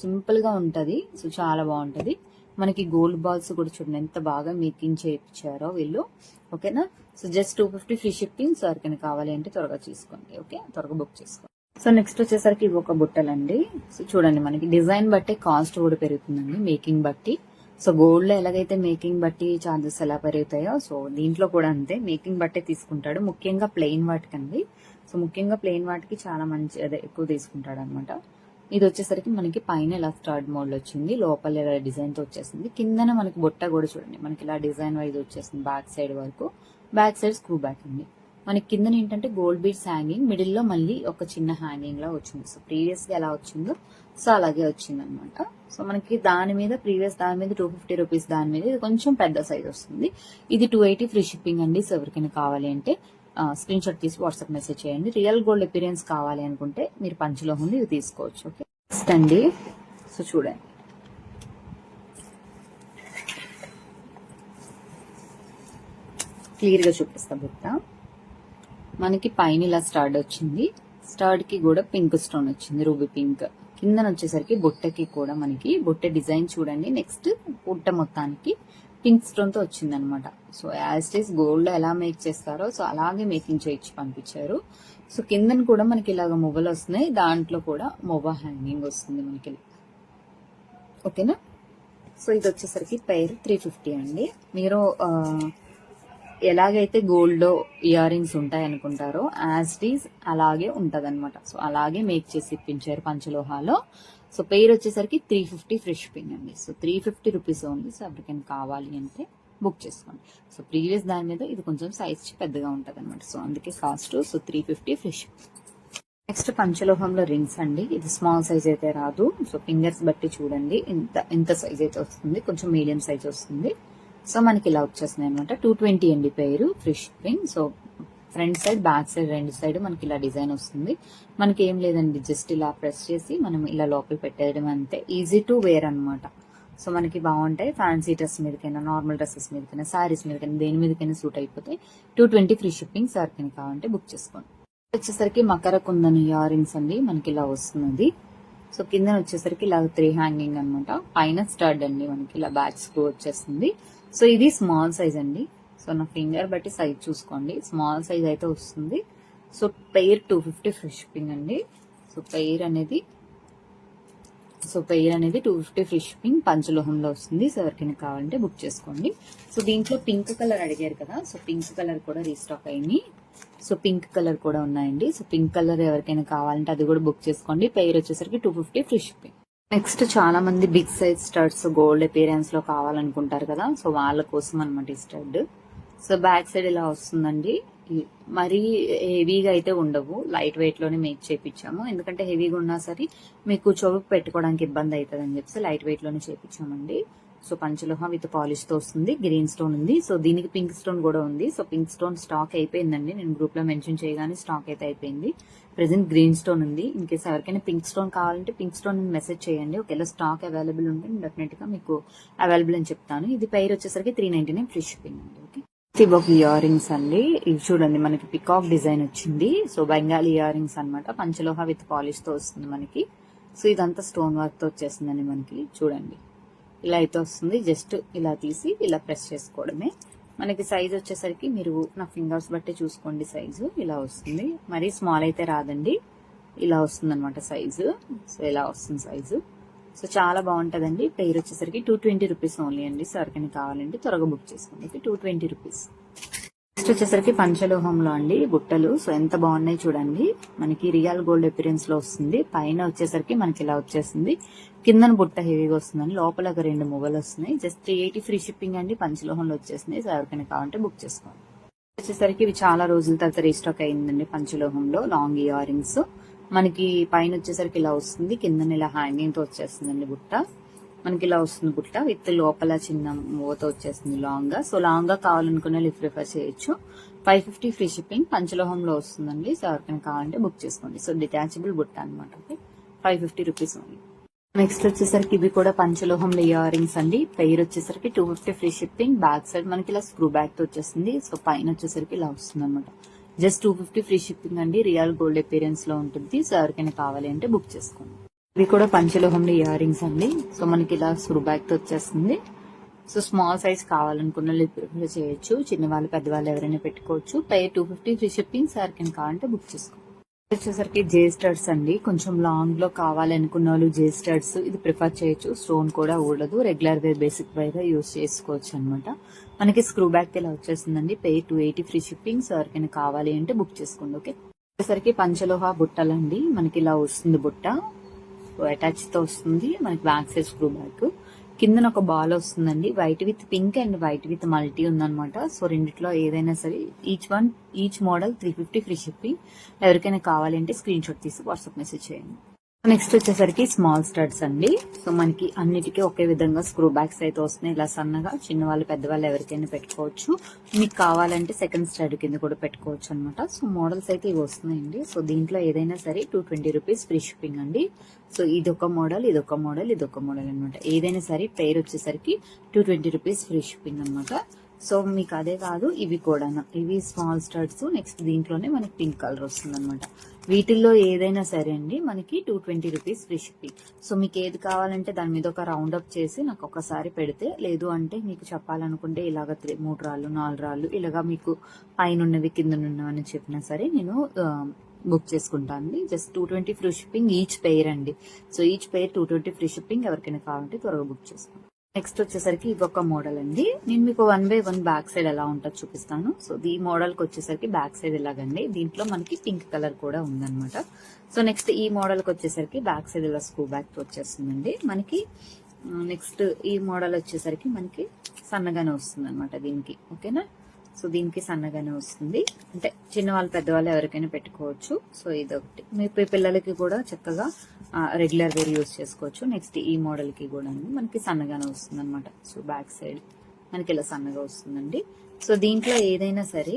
సింపుల్ గా ఉంటది. సో చాలా బాగుంటది. మనకి గోల్డ్ బాల్స్ కూడా చూడండి ఎంత బాగా మేకింగ్ చేయించారో వీళ్ళు. ఓకేనా, so just 250 free shipping. So ఎవరికైనా కావాలి అంటే త్వరగా తీసుకోండి. ఓకే, త్వరగా బుక్ చేసుకోండి. సో నెక్స్ట్ వచ్చేసరికి ఇవి ఒక బుట్టలండి. సో చూడండి మనకి డిజైన్ బట్టి కాస్ట్ కూడా పెరుగుతుందండి, మేకింగ్ బట్టి. సో గోల్డ్ లో ఎలాగైతే మేకింగ్ బట్టి ఛార్జెస్ ఎలా పెరుగుతాయో, సో దీంట్లో కూడా అంతే, మేకింగ్ బట్టే తీసుకుంటాడు. ముఖ్యంగా ప్లెయిన్ వాటికండి. సో ముఖ్యంగా ప్లెయిన్ వాటికి చాలా మంచి అదే ఎక్కువ తీసుకుంటాడు అనమాట. ఇది వచ్చేసరికి మనకి పైన ఇలా స్టడ్ మోడ్ వచ్చింది, లోపల ఇలా డిజైన్ తో వచ్చేసింది. కిందన మనకి బుట్ట కూడా చూడండి మనకి ఇలా డిజైన్ వైజ్ వచ్చేసింది బ్యాక్ సైడ్ వరకు. బ్యాక్ సైడ్ స్క్రూ బ్యాక్ అండి. మనకి కింద ఏంటంటే గోల్డ్ బీడ్స్ హ్యాంగింగ్, మిడిల్ లో మళ్ళీ ఒక చిన్న హ్యాంగింగ్ లా వచ్చింది. సో ప్రీవియస్ గా ఎలా వచ్చిందో సో అలాగే వచ్చింది అనమాట. సో మనకి దాని మీద ప్రీవియస్ దాని మీద 250 రూపీస్, దాని మీద ఇది కొంచెం పెద్ద సైజ్ వస్తుంది. ఇది 280 ఫ్రీ షిప్పింగ్ అండి. సో ఎవరికైనా కావాలి అంటే స్క్రీన్ షాట్ తీసి వాట్సాప్ మెసేజ్ చేయండి. రియల్ గోల్డ్ అపీరియన్స్ కావాలి అనుకుంటే మీరు పంచలోహం ఇది తీసుకోవచ్చు. ఓకే నెక్స్ట్ అండి, సో చూడండి క్లియర్ గా చూపిస్తా బుట్ట. మనకి పైన ఇలా స్టార్డ్ వచ్చింది, స్టార్డ్ కి కూడా పింక్ స్టోన్ వచ్చింది, రూబీ పింక్. కిందన వచ్చేసరికి బుట్టకి కూడా మనకి బుట్ట డిజైన్ చూడండి. నెక్స్ట్ బుట్ట మొత్తానికి పింక్ స్టోన్ తో వచ్చింది అనమాట. So as it is gold ఎలా మేక్ చేస్తారో సో అలాగే మేకింగ్ చేయించి పంపించారు. సో కిందన కూడా మనకి ఇలాగ మువ్వలు వస్తున్నాయి, దాంట్లో కూడా మువ్వ హ్యాంగింగ్ వస్తుంది మనకి. ఓకేనా, సో ఇది వచ్చేసరికి పెయిర్ 350 అండి. మీరు ఎలాగైతే గోల్డ్ లో ఇయర్ రింగ్స్ ఉంటాయి అనుకుంటారో యాజ్ ఇట్ ఈస్ అలాగే ఉంటది అనమాట. సో అలాగే మేక్ చేసి ఇప్పించారు పంచలోహాలో. సో పెయిర్ వచ్చేసరికి 350 ఫ్రీ షిప్పింగ్ అండి. So 350 rupees only. సో ఎవరికైనా కావాలి అంటే బుక్ చేసుకోండి. సో ప్రీవియస్ దాని మీద ఇది కొంచెం సైజ్ పెద్దగా ఉంటది అనమాట. సో అందుకే cost. So 350 free shipping. Next పంచలోహంలో రింగ్స్ అండి. ఇది స్మాల్ సైజ్ అయితే రాదు. సో ఫింగర్స్ బట్టి చూడండి ఇంత సైజ్ అయితే వస్తుంది, కొంచెం మీడియం సైజ్ వస్తుంది. సో మనకి ఇలా వచ్చేస్తున్నాయి అనమాట. 220 అండి పేరు, free shipping. So front side back side రెండు సైడ్ మనకి ఇలా డిజైన్ వస్తుంది. మనకి ఏం లేదండి, జస్ట్ ఇలా ప్రెస్ చేసి మనం ఇలా లోపల పెట్టేయడం అంతే. ఈజీ టు వేర్ అనమాట. సో మనకి బాగుంటాయి. ఫ్యాన్సీ డ్రెస్ మీదకైనా, నార్మల్ డ్రెస్సెస్ మీదకైనా, శారీస్ మీదకైనా, దేని మీదకైనా సూట్ అయిపోతాయి. 220 ఫ్రీ షిప్పింగ్. సార్కి కావాలంటే బుక్ చేసుకోండి. వచ్చేసరికి మకర కుందన్ ఇయర్ రింగ్స్ అండి. మనకి ఇలా వస్తుంది. సో కింద వచ్చేసరికి ఇలా 3 హ్యాంగింగ్ అనమాట. పైన స్టడ్ అండి, మనకి ఇలా బ్యాక్ స్క్రూ వచ్చేస్తుంది. సో ఇది స్మాల్ సైజ్ అండి. సో నా ఫింగర్ బట్టి సైజ్ చూసుకోండి, స్మాల్ సైజ్ అయితే వస్తుంది. సో పెయిర్ 250 ఫ్రీ షిప్పింగ్ అండి. సో పెయిర్ అనేది 250 ఫ్రీ షిప్పింగ్ పంచలోహంలో వస్తుంది. సో ఎవరికైనా కావాలంటే బుక్ చేసుకోండి. సో దీంట్లో పింక్ కలర్ అడిగారు కదా, సో పింక్ కలర్ కూడా రీస్టాక్ అయింది. సో పింక్ కలర్ కూడా ఉన్నాయండి. సో పింక్ కలర్ ఎవరికైనా కావాలంటే అది కూడా బుక్ చేసుకోండి. పెయిర్ వచ్చేసరికి 250 ఫ్రీ షిప్పింగ్. నెక్స్ట్ చాలా మంది big size studs gold appearance లో కావాలనుకుంటారు కదా, సో వాళ్ళ కోసం అనమాట ఈ స్టడ్. సో బ్యాక్ సైడ్ ఇలా వస్తుందండి. మరీ హెవీగా అయితే ఉండవు, లైట్ వెయిట్ లోనే మేక్ చేయించాము. ఎందుకంటే హెవీగా ఉన్నా సరే మీకు చెవుకు పెట్టుకోవడానికి ఇబ్బంది అవుతుంది అని చెప్పి లైట్ వెయిట్ లోనే చేయించామండి. సో పంచలోహం విత్ పాలిష్ తో వస్తుంది. గ్రీన్ స్టోన్ ఉంది. సో దీనికి పింక్ స్టోన్ కూడా ఉంది. సో పింక్ స్టోన్ స్టాక్ అయిపోయిందండి, నేను గ్రూప్ లో మెన్షన్ చేయగానే స్టాక్ అయితే అయిపోయింది. ప్రెసెంట్ గ్రీన్ స్టోన్ ఉంది. ఇన్ కేసు ఎవరికైనా పింక్ స్టోన్ కావాలంటే పింక్ స్టోన్ మెసేజ్ చేయండి. ఒకవేళ స్టాక్ అవైలబుల్ ఉంటే డెఫినెట్ గా మీకు అవైలబుల్ అని చెప్తాను. ఇది పైర్ వచ్చేసరికి 399 ఫ్రీ షిప్పింగ్ అండి. ఓకే, ఇవి ఒక ఇయర్ రింగ్స్ అండి. ఇవి చూడండి మనకి పికాక్ డిజైన్ వచ్చింది. సో బెంగాలీ ఇయర్ రింగ్స్ అనమాట. పంచలోహ విత్ పాలిష్ తో వస్తుంది మనకి. సో ఇదంతా స్టోన్ వర్క్ తో వచ్చేస్తుందండి మనకి. చూడండి ఇలా అయితే వస్తుంది. జస్ట్ ఇలా తీసి ఇలా ప్రెస్ చేసుకోవడమే. మనకి సైజ్ వచ్చేసరికి మీరు నా ఫింగర్స్ బట్టి చూసుకోండి. సైజు ఇలా వస్తుంది, మరీ స్మాల్ అయితే రాదండి, ఇలా వస్తుంది అనమాట సైజు. సో ఇలా వస్తుంది సైజు. సో చాలా బాగుంటుందండి. పెయిర్ వచ్చేసరికి 220 రూపీస్ ఓన్లీ అండి. సో ఎవరికైనా కావాలంటే త్వరగా బుక్ చేసుకోండి. 220 రూపీస్. నెక్స్ట్ వచ్చేసరికి పంచలోహంలో అండి బుట్టలు. సో ఎంత బాగున్నాయి చూడండి. మనకి రియల్ గోల్డ్ అపిరియన్స్ లో వస్తుంది. పైన వచ్చేసరికి మనకి ఇలా వచ్చేస్తుంది. కిందన బుట్ట హెవీగా వస్తుందండి. లోపల ఒక 2 మువ్వలు వస్తున్నాయి. జస్ట్ 380 ఫ్రీ షిప్పింగ్ అండి. పంచలోహంలో వచ్చేసింది. సో ఎవరికైనా కావాలంటే బుక్ చేసుకోండి. వచ్చేసరికి ఇవి చాలా రోజుల తర్వాత రీస్టాక్ అయిందండి. పంచలోహంలో లాంగ్ ఇయర్ రింగ్స్ మనకి పైన వచ్చేసరికి ఇలా వస్తుంది. కిందన ఇలా హ్యాంగింగ్ తో వచ్చేస్తుందండి బుట్ట. మనకి ఇలా వస్తుంది బుట్ట విత్ లోపల చిన్న మూవతో వచ్చేస్తుంది లాంగ్ గా. సో లాంగ్ గా కావాలనుకునే లిఫ్ట్ ప్రిఫర్ చేయొచ్చు. 550 ఫ్రీ షిప్పింగ్ పంచలోహంలో వస్తుందండి. సో ఎవరికైనా కావాలంటే బుక్ చేసుకోండి. సో డిటాచబుల్ బుట్ట అనమాట. 550 రూపీస్ ఓన్లీ. నెక్స్ట్ వచ్చేసరికి ఇవి కూడా పంచలోహంలో ఇయర్ రింగ్స్ అండి. పెయిర్ వచ్చేసరికి 250 ఫ్రీ షిప్పింగ్. బ్యాక్ సైడ్ మనకి ఇలా స్క్రూ బ్యాక్ తో వచ్చేస్తుంది. సో పైన వచ్చేసరికి ఇలా వస్తుంది అనమాట. జస్ట్ 250 ఫ్రీ షిప్పింగ్ అండి. రియల్ గోల్డ్ అపిరియన్స్ లో ఉంటుంది. సో ఎవరికైనా కావాలి అంటే బుక్ చేసుకోండి. ఇవి కూడా పంచలోహంలో ఇయర్ రింగ్స్ అండి. సో మనకి ఇలా స్క్రూ బ్యాక్ తో వచ్చేస్తుంది. సో స్మాల్ సైజ్ కావాలనుకున్న ప్రిఫర్ చేయొచ్చు. చిన్నవాళ్ళు పెద్దవాళ్ళు ఎవరైనా పెట్టుకోవచ్చు. Pair 250 free shipping. సో ఎవరికైనా కావాలంటే బుక్ చేసుకోండి. వచ్చేసరికి జే స్టడ్స్ అండి. కొంచెం లాంగ్ లో కావాలనుకున్న వాళ్ళు జే స్టడ్స్ ఇది ప్రిఫర్ చేయొచ్చు. స్టోన్ కూడా ఊడదు. రెగ్యులర్ వేర్ బేసిక్ వేర్ గా యూజ్ చేసుకోవచ్చు అనమాట. మనకి స్క్రూ బ్యాక్ ఇలా వచ్చేస్తుందండి. Pair 280 free shipping. సో ఎవరికైనా కావాలి అంటే బుక్ చేసుకోండి. ఓకే. వచ్చేసరికి పంచలోహ బుట్టలండి. మనకి ఇలా వస్తుంది బుట్ట. అటాచ్ తో వస్తుంది. మనకి బ్యాక్ సైడ్ స్క్రూ బ్యాక్. కిందన ఒక బాల్ వస్తుందండి. White with pink and white with multi ఉందన్నమాట. సో రెండిట్లో ఏదైనా సరే ఈచ్ మోడల్ 350 ఫ్రీ షిప్పింగ్. ఎవరికైనా కావాలంటే స్క్రీన్ షాట్ తీసి వాట్సాప్ మెసేజ్ చేయండి. నెక్స్ట్ వచ్చేసరికి స్మాల్ స్టడ్స్ అండి. సో మనకి అన్నిటికీ ఒకే విధంగా స్క్రూ బ్యాక్స్ అయితే వస్తున్నాయి. ఇలా సన్నగా చిన్నవాళ్ళు పెద్దవాళ్ళు ఎవరికైనా పెట్టుకోవచ్చు. మీకు కావాలంటే సెకండ్ స్టడ్ కింద కూడా పెట్టుకోవచ్చు అనమాట. సో మోడల్స్ అయితే ఇవి వస్తున్నాయండి. సో దీంట్లో ఏదైనా సరే 220 రూపీస్ ఫ్రీ షిప్పింగ్ అండి. సో ఇదొక మోడల్, ఇదొక మోడల్, ఇదొక మోడల్ అనమాట. ఏదైనా సరే పెయిర్ వచ్చేసరికి 220 రూపీస్ ఫ్రీ షిప్పింగ్ అనమాట. సో మీకు అదే కాదు ఇవి కూడా. ఇవి స్మాల్ స్టడ్స్. నెక్స్ట్ దీంట్లోనే మనకి పింక్ కలర్ వస్తుంది అనమాట. వీటిల్లో ఏదైనా సరే అండి మనకి 220 రూపీస్ ఫ్రీ షిప్పింగ్. సో మీకు ఏది కావాలంటే దాని మీద ఒక రౌండ్ అప్ చేసి నాకు ఒకసారి పెడితే, లేదు అంటే మీకు చెప్పాలనుకుంటే ఇలాగ 3 రాళ్ళు 4 రాళ్ళు ఇలాగా మీకు పైన ఉన్నవి కింద ఉన్నవని చెప్పినా సరే నేను బుక్ చేసుకుంటాను. Just 220 free shipping each pair అండి. So each pair 220 free shipping. ఎవరికైనా కావాలంటే త్వరగా బుక్ చేసుకోండి. నెక్స్ట్ వచ్చేసరికి ఇవొక మోడల్ అండి. నేను మీకు 1 by 1 బ్యాక్ సైడ్ ఎలా ఉంటుందో చూపిస్తాను. సో ఈ మోడల్ కి వచ్చేసరికి బ్యాక్ సైడ్ ఇలాగండి. దీంట్లో మనకి పింక్ కలర్ కూడా ఉందన్నమాట. సో నెక్స్ట్ ఈ మోడల్ కి వచ్చేసరికి బ్యాక్ సైడ్ ఇలా స్క్రూ బ్యాక్ తో వచ్చేస్తుందండి మనకి. నెక్స్ట్ ఈ మోడల్ వచ్చేసరికి మనకి సన్నగానే వస్తుంది అనమాట దీనికి. ఓకేనా. సో దీనికి సన్నగానే వస్తుంది. అంటే చిన్నవాళ్ళు పెద్దవాళ్ళు ఎవరికైనా పెట్టుకోవచ్చు. సో ఇదొకటి. మీ పిల్లలకి కూడా చక్కగా రెగ్యులర్ వేర్ యూజ్ చేసుకోవచ్చు. నెక్స్ట్ ఈ మోడల్ కి కూడా మనకి సన్నగానే వస్తుంది అనమాట. సో బ్యాక్ సైడ్ మనకి ఇలా సన్నగా వస్తుందండి. సో దీంట్లో ఏదైనా సరే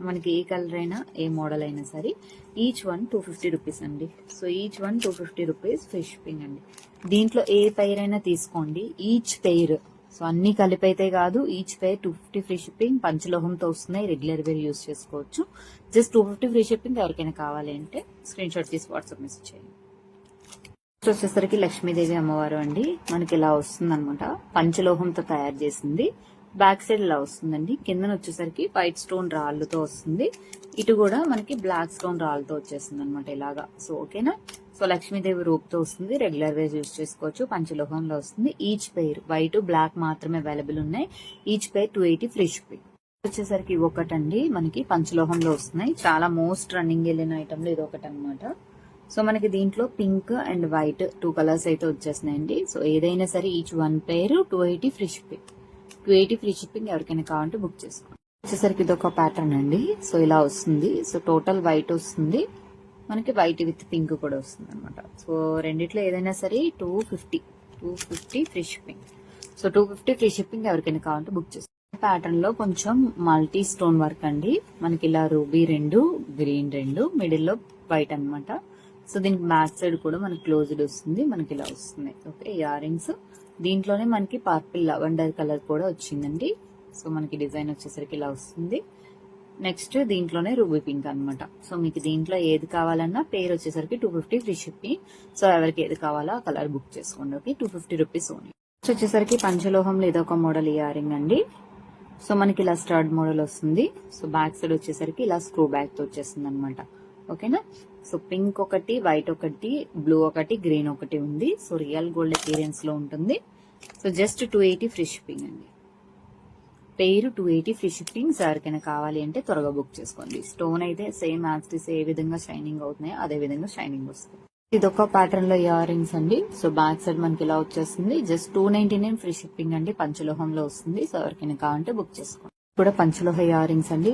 మనకి ఏ కలర్ అయినా ఏ మోడల్ అయినా సరే ఈచ్ వన్ 250 రూపీస్ అండి. So each one 250 rupees free shipping అండి. దీంట్లో ఏ పెయిర్ అయినా తీసుకోండి. ఈచ్ పెయిర్, సో అన్ని కలిపి అయితే కాదు, ఈచ్ పెయిర్ 250 ఫ్రీ షిప్పింగ్. పంచలోహంతో వస్తున్నాయి. రెగ్యులర్ వేర్ యూజ్ చేసుకోవచ్చు. Just 250 free shipping. ఎవరికైనా కావాలి అంటే స్క్రీన్ షాట్ తీసి వాట్సాప్ మెసేజ్ చేయండి. వచ్చేసరికి లక్ష్మీదేవి అమ్మవారు అండి. మనకి ఇలా వస్తుంది అనమాట. పంచలోహంతో తయారు చేసింది. బ్యాక్ సైడ్ ఇలా వస్తుందండి. కిందన వచ్చేసరికి వైట్ స్టోన్ రాళ్ళతో వస్తుంది. ఇటు కూడా మనకి బ్లాక్ స్టోన్ రాళ్ళతో వచ్చేస్తుంది అనమాట ఇలాగా. సో ఓకేనా. సో లక్ష్మీదేవి రూపుతో వస్తుంది. రెగ్యులర్ వేర్ యూజ్ చేసుకోవచ్చు. పంచలోహంలో వస్తుంది. ఈచ్ పెయిర్ వైట్ బ్లాక్ మాత్రమే అవైలబుల్ ఉన్నాయి. Each pair 280 free shipping. వచ్చేసరికి ఒకటండి మనకి పంచలోహంలో వస్తున్నాయి. చాలా మోస్ట్ రన్నింగ్ వెళ్ళిన ఐటమ్ లో ఇది ఒకటి అనమాట. సో మనకి దీంట్లో పింక్ అండ్ వైట్ 2 కలర్స్ అయితే వచ్చేస్తున్నాయండి. సో ఏదైనా సరే each 1 pair 280 free shipping. 280 free shipping. ఎవరికైనా కావాలంటే బుక్ చేసుకోండి. వచ్చేసరికి ఇది ఒక ప్యాటర్న్ అండి. సో ఇలా వస్తుంది. సో టోటల్ వైట్ వస్తుంది. మనకి వైట్ విత్ పింక్ కూడా వస్తుంది అనమాట. సో రెండిట్లో ఏదైనా సరే 250 free shipping. So 250 free shipping. ఎవరికైనా కావాలంటే బుక్ చేసుకోండి. ప్యాటర్న్ లో కొంచెం మల్టీ స్టోన్ వర్క్ అండి. మనకి ఇలా రూబీ 2, గ్రీన్ 2, మిడిల్ లో వైట్ అనమాట. సో దీనికి బ్యాక్ సైడ్ కూడా మనకి క్లోజ్డ్ వస్తుంది. మనకి ఇలా వస్తుంది. ఓకే. ఇయర్ రింగ్స్ దీంట్లోనే మనకి పర్పుల్ లవెండర్ కలర్ కూడా వచ్చిందండి. సో మనకి డిజైన్ వచ్చేసరికి ఇలా వస్తుంది. నెక్స్ట్ దీంట్లోనే రూబీ పింక్ అనమాట. సో మీకు దీంట్లో ఏది కావాలన్నా పేరు వచ్చేసరికి 250 ఫ్రీ షిప్పింగ్. సో ఎవరికి ఏది కావాలో ఆ కలర్ బుక్ చేసుకోండి. ఓకే. 250 rupees only. వచ్చేసరికి పంచలోహంలో ఇది ఒక మోడల్ ఇయర్ రింగ్ అండి. సో మనకి ఇలా స్టడ్ మోడల్ వస్తుంది. సో బ్యాక్ సైడ్ వచ్చేసరికి ఇలా స్క్రూ బ్యాక్ తో వచ్చేస్తుంది అనమాట. ఓకేనా. సో పింక్ ఒకటి, వైట్ ఒకటి, బ్లూ ఒకటి, గ్రీన్ ఒకటి ఉంది. సో రియల్ గోల్డ్ అపీరియన్స్ లో ఉంటుంది. సో జస్ట్ 280 ఫ్రీ షిప్పింగ్ అండి. పేరు 280 ఫ్రీ షిప్పింగ్. ఎవరికైనా కావాలి అంటే త్వరగా బుక్ చేసుకోండి. స్టోన్ అయితే సేమ్ యాజ్ ఏ విధంగా షైనింగ్ అవుతున్నాయో అదే విధంగా షైనింగ్ వస్తుంది. ఇదొక ప్యాటర్న్ లో ఇయర్ రింగ్స్ అండి. సో బ్యాక్ సైడ్ మనకి ఇలా వచ్చేస్తుంది. జస్ట్ 299 ఫ్రీ షిప్పింగ్ అండి. పంచలోహంలో వస్తుంది. సో ఎవరికైనా కావాలంటే బుక్ చేసుకోండి. కూడా పంచలోహ ఇయర్ రింగ్స్ అండి.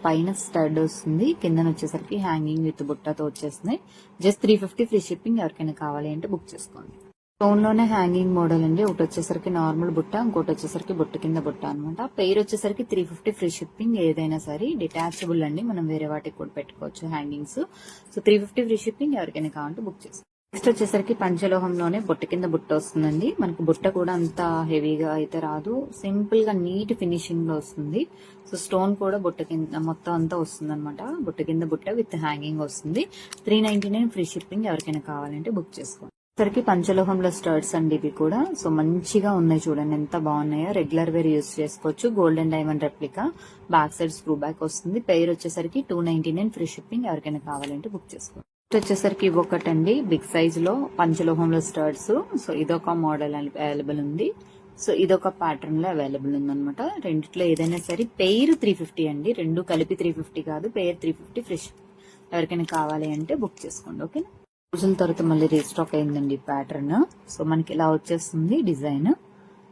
పైన స్టడ్ వస్తుంది, కింద వచ్చేసరికి హ్యాంగింగ్ విత్ బుట్టతో వచ్చేస్తున్నాయి. Just 350 free shipping. ఎవరికైనా కావాలి అంటే బుక్ చేసుకోండి. స్టోన్ లోనే హ్యాంగింగ్ మోడల్ అండి. ఒకటి వచ్చేసరికి నార్మల్ బుట్ట, ఇంకోటి వచ్చేసరికి బుట్ట కింద బుట్ట అనమాట. పెయిర్ వచ్చేసరికి 350 ఫ్రీ షిప్పింగ్. ఏదైనా సరే డిటాచబుల్ అండి, మనం వేరే వాటికి కూడా పెట్టుకోవచ్చు హ్యాంగింగ్స్. So 350 free shipping. ఎవరికైనా కావాలంటే బుక్ చేసుకోండి. నెక్స్ట్ వచ్చేసరికి పంచలోహంలోనే బుట్ట కింద బుట్ట వస్తుందండి. మనకి బుట్ట కూడా అంత హెవీగా అయితే రాదు, సింపుల్ గా నీట్ ఫినిషింగ్ లో వస్తుంది. సో స్టోన్ కూడా బుట్ట కింద మొత్తం అంతా వస్తుంది అనమాట. బుట్ట కింద బుట్ట విత్ హ్యాంగింగ్ వస్తుంది. 399 ఫ్రీ షిప్పింగ్. ఎవరికైనా కావాలంటే బుక్ చేసుకోండి. సరికి పంచలోహంలో స్టర్ట్స్ అండి ఇవి కూడా. సో మంచిగా ఉన్నాయి, చూడండి ఎంత బాగున్నాయో. రెగ్యులర్ వేర్ యూస్ చేసుకోవచ్చు. Golden diamond replica. Back side screw back వస్తుంది. పెయిర్ వచ్చేసరికి 299 ఫ్రీ షిప్పింగ్. ఎవరికైనా కావాలంటే బుక్ చేసుకోండి. వచ్చేసరికి ఇవ్వకటండి బిగ్ సైజ్ లో పంచలోహంలో స్టర్ట్స్. సో ఇదొక మోడల్ అవైలబుల్ ఉంది. సో ఇదొక ప్యాటర్న్ లో అవైలబుల్ ఉంది అనమాట. రెండిట్లో ఏదైనా సరే. పెయిర్ 350 అండి. రెండు కలిపి 350 కాదు, పెయిర్ 350 ఫ్రీ షిప్పింగ్. ఎవరికైనా కావాలి అంటే బుక్ చేసుకోండి. ఓకేనా. రోజుల తర్వాత మళ్ళీ రీస్టాక్ అయిందండి ప్యాటర్న్. సో మనకి ఇలా వచ్చేస్తుంది design.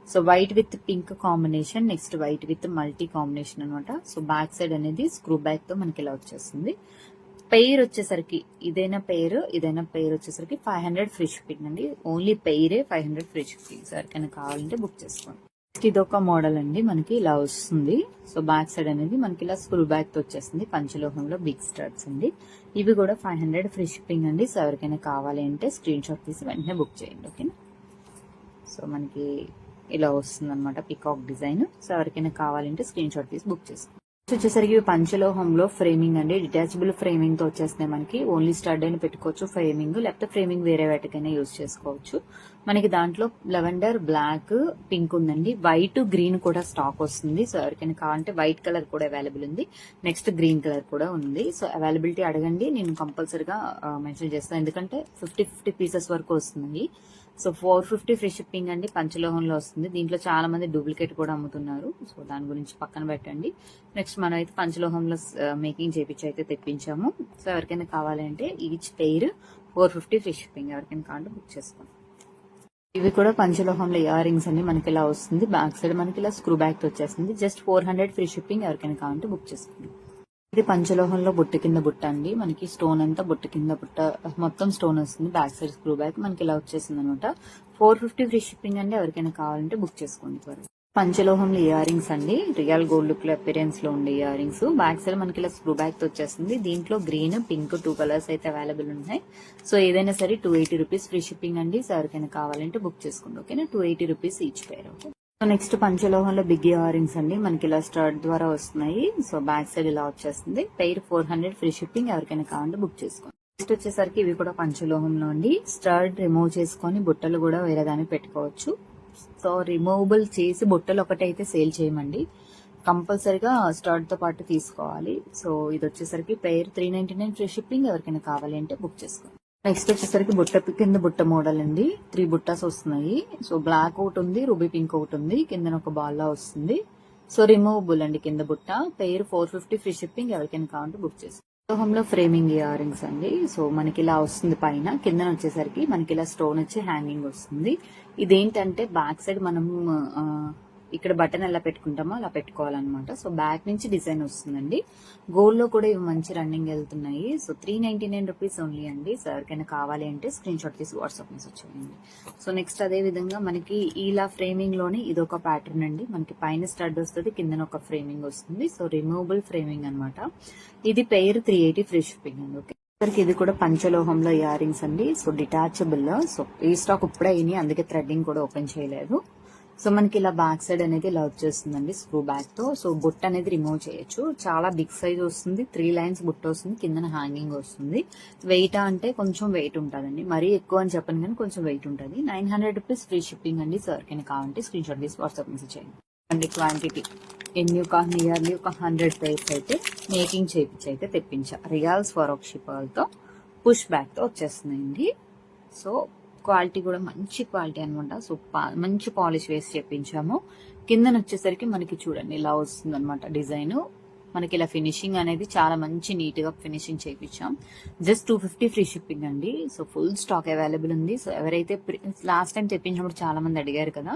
So white with pink combination, next white with multi combination అనమాట. సో బ్యాక్ సైడ్ అనేది స్క్రూ బ్యాక్ తో మనకి ఇలా వచ్చేస్తుంది. పెయిర్ వచ్చేసరికి ఇదైనా పెయిర్ వచ్చేసరికి 500 ఫ్రీ షిప్పింగ్ అండి. ఓన్లీ పెయిరే 500 ఫ్రీ షిప్పింగ్. ఎవరికైనా కావాలంటే బుక్ చేసుకోండి. ఇదొక మోడల్ అండి, మనకి ఇలా వస్తుంది. సో బ్యాక్ సైడ్ అనేది మనకి ఇలా స్క్రూ బ్యాక్ తో వచ్చేస్తుంది. పంచలోహంలో బిగ్ స్టర్ట్స్ అండి. ఇవి కూడా 500 ఫ్రీ షిప్పింగ్ అండి. సో ఎవరికైనా కావాలి అంటే స్క్రీన్ షాట్ తీసి వెంటనే బుక్ చేయండి. ఓకేనా. సో మనకి ఇలా వస్తుంది అనమాట పికాక్ డిజైన్. సో ఎవరికైనా కావాలంటే స్క్రీన్ షాట్ తీసి బుక్ చేసుకోండి. వచ్చేసరికి పంచలోహంలో ఫ్రేమింగ్ అండి. డిటాచబుల్ ఫ్రేమింగ్ తో వచ్చేస్తున్నాయి మనకి. ఓన్లీ స్టడ్ అని పెట్టుకోవచ్చు ఫ్రేమింగ్, లేకపోతే ఫ్రేమింగ్ వేరే వాటికైనా యూజ్ చేసుకోవచ్చు. మనకి దాంట్లో లెవెండర్, బ్లాక్, పింక్ ఉందండి. వైట్, గ్రీన్ కూడా స్టాక్ వస్తుంది. సో ఎవరికైనా కావాలంటే వైట్ కలర్ కూడా అవైలబుల్ ఉంది. నెక్స్ట్ గ్రీన్ కలర్ కూడా ఉంది. సో అవైలబిలిటీ అడగండి, నేను కంపల్సరీగా మెన్షన్ చేస్తాను. ఎందుకంటే 50 పీసెస్ వరకు వస్తుంది. సో 450 ఫ్రీ షిప్పింగ్ అండి. పంచలోహంలో వస్తుంది. దీంట్లో చాలా మంది డూప్లికేట్ కూడా అమ్ముతున్నారు. సో దాని గురించి పక్కన పెట్టండి. నెక్స్ట్ మనం అయితే పంచలోహంలో మేకింగ్ చేపించి అయితే తెప్పించాము. సో ఎవరికైనా కావాలంటే ఈచ్ పెయిర్ 450 ఫ్రీ షిప్పింగ్. ఎవరికైనా కావాలంటే బుక్ చేసుకోండి. ఇవి కూడా పంచలోహంలో ఇయర్ రింగ్స్ అండి. మనకి ఇలా వస్తుంది. బ్యాక్ సైడ్ మనకి ఇలా స్క్రూ బ్యాక్ వచ్చేస్తుంది. Just 400 free shipping. ఎవరికైనా కావాలంటే బుక్ చేసుకోండి. ఇది పంచలోహంలో బుట్ట కింద బుట్ట అండి. మనకి స్టోన్ అంతా బుట్ట కింద బుట్ట మొత్తం స్టోన్ వస్తుంది. బ్యాక్ సైడ్ స్క్రూ బ్యాక్ మనకి ఇలా వచ్చేసింది అనమాట. 450 ఫ్రీ షిప్పింగ్ అండి. ఎవరికైనా కావాలంటే బుక్ చేసుకోండి. పంచలోహంలో ఇయర్ రింగ్స్ అండి. రియల్ గోల్డ్ లుక్ అపిరియన్స్ లో ఉండే ఇయర్ రింగ్స్. బ్యాక్ సైడ్ మనకి ఇలా స్క్రూ బ్యాక్ తో వచ్చేస్తుంది. దీంట్లో గ్రీన్, పింక్ 2 కలర్స్ అయితే అవైలబుల్ ఉన్నాయి. సో ఏదైనా సరే 280 రూపీస్ ఫ్రీ షిప్పింగ్ అండి. సో ఎవరికైనా కావాలంటే బుక్ చేసుకోండి. ఓకేనా. 280 rupees each pair. Okay. So next పంచలోహంలో బిగ్ ఇయర్ రింగ్స్ అండి. మనకి ఇలా స్టర్ట్ ద్వారా వస్తున్నాయి. సో బ్యాక్ సైడ్ ఇలా వచ్చేస్తుంది. Pair 400 free shipping. ఎవరికైనా కావాలంటే బుక్ చేసుకోండి. నెక్స్ట్ వచ్చేసరికి ఇవి కూడా పంచలోహంలో అండి. స్టర్ట్ రిమూవ్ చేసుకొని బుట్టలు కూడా వేరే దానికి పెట్టుకోవచ్చు. సో రిమూవబుల్ చేసి బుట్టలు ఒకటైతే సేల్ చేయమండి, కంపల్సరీగా స్టర్ట్ తో పాటు తీసుకోవాలి. సో ఇది వచ్చేసరికి పెయిర్ 399 ఫ్రీ షిప్పింగ్. ఎవరికైనా కావాలి అంటే బుక్ చేసుకోండి. నెక్స్ట్ వచ్చేసరికి బుట్ట కింద బుట్ట మోడల్ అండి. 3 బుట్టాస్ వస్తున్నాయి. సో బ్లాక్ ఒకటి ఉంది, రూబీ పింక్ ఒకటి ఉంది, కింద ఒక బాల్ లా వస్తుంది. సో రిమూవబుల్ అండి కింద బుట్ట. Pair 450 free shipping. ఎవరికైనా కావాలంటే బుక్ చేసుకోండి. లోహంలో ఫ్రేమింగ్ ఇయర్ రింగ్స్ అండి. సో మనకి ఇలా వస్తుంది. పైన కింద వచ్చేసరికి మనకి ఇలా స్టోన్ వచ్చి హ్యాంగింగ్ వస్తుంది. ఇదేంటంటే బ్యాక్ సైడ్ మనం ఇక్కడ బటన్ ఎలా పెట్టుకుంటామో అలా పెట్టుకోవాలన్నమాట. సో బ్యాక్ నుంచి డిజైన్ వస్తుందండి. గోల్డ్ లో కూడా ఇవి మంచి రన్నింగ్ వెళ్తున్నాయి. సో 399 రూపీస్ ఓన్లీ అండి. సో ఎవరికైనా కావాలి అంటే స్క్రీన్ షాట్ తీసి వాట్సాప్ మెసేజ్ చేయండి. సో నెక్స్ట్ అదే విధంగా మనకి ఇలా ఫ్రేమింగ్ లోనే ఇదొక ప్యాటర్న్ అండి. మనకి పైన స్టడ్ వస్తుంది, కింద ఒక ఫ్రేమింగ్ వస్తుంది. సో రిమూవబుల్ ఫ్రేమింగ్ అనమాట. ఇది పెయిర్ 380 ఫ్రీ షిప్పింగ్ అండి. ఓకే. ఇది కూడా పంచలోహంలో ఇయర్ రింగ్స్ అండి. So detachable. సో ఈ స్టాక్ ఇప్పుడే అయినాయి, అందుకే థ్రెడ్డింగ్ కూడా ఓపెన్ చేయలేదు. సో మనకి ఇలా బ్యాక్ సైడ్ అనేది ఇలా వచ్చేస్తుందండి స్క్రూ బ్యాక్ తో. సో బుట్ట అనేది రిమూవ్ చేయొచ్చు. చాలా బిగ్ సైజ్ వస్తుంది. 3 లైన్స్ బుట్ట వస్తుంది, కింద హ్యాంగింగ్ వస్తుంది. వెయిట్ అంటే కొంచెం వెయిట్ ఉంటుందండి, మరీ ఎక్కువ అని చెప్పను కానీ కొంచెం వెయిట్ ఉంటుంది. 900 రూపీస్ ఫ్రీ షిప్పింగ్ అండి. సో ఎవరికైనా కావాలంటే స్క్రీన్ షాట్ తీసి వాట్సాప్ మెసేజ్ చేయండి. అండి క్వాంటిటీ ఎన్ని ఒక నియర్లీ ఒక 100 పైర్స్ అయితే మేకింగ్ చేయించి అయితే తెప్పించా. రియాల్ స్వరోక్షి పర్ల్తో పుష్ బ్యాక్ తో వచ్చేస్తున్నాయండి. సో క్వాలిటీ కూడా మంచి క్వాలిటీ అనమాట. సో మంచి పాలిష్ వేసి చెప్పించాము. కిందన వచ్చేసరికి మనకి చూడండి ఇలా వస్తుంది అనమాట డిజైన్. మనకి ఇలా ఫినిషింగ్ అనేది చాలా మంచి నీట్ గా ఫినిషింగ్ చేయించాం. జస్ట్ 250 ఫ్రీ షిప్పింగ్ అండి. సో ఫుల్ స్టాక్ అవైలబుల్ ఉంది. సో ఎవరైతే లాస్ట్ టైం తెప్పించినప్పుడు చాలా మంది అడిగారు కదా,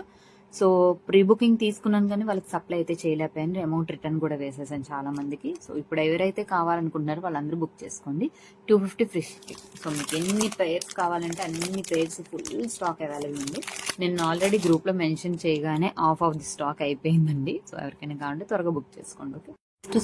సో ప్రీ బుకింగ్ తీసుకున్నాను కానీ వాళ్ళకి సప్లై అయితే చేయలేకపోయాను. అమౌంట్ రిటర్న్ కూడా వేసేసాను చాలా మందికి. సో ఇప్పుడు ఎవరైతే కావాలనుకుంటున్నారో వాళ్ళందరూ బుక్ చేసుకోండి. 250 ఫ్రీ షిప్పింగ్. సో మీకు ఎన్ని పేర్స్ కావాలంటే అన్ని పేర్స్ ఫుల్ స్టాక్ అవైలబుల్ ఉంది. నేను ఆల్రెడీ గ్రూప్ లో మెన్షన్ చేయగానే ఆఫ్ ది స్టాక్ అయిపోయిందండి. సో ఎవరికైనా కావాలంటే త్వరగా బుక్ చేసుకోండి. ఓకే,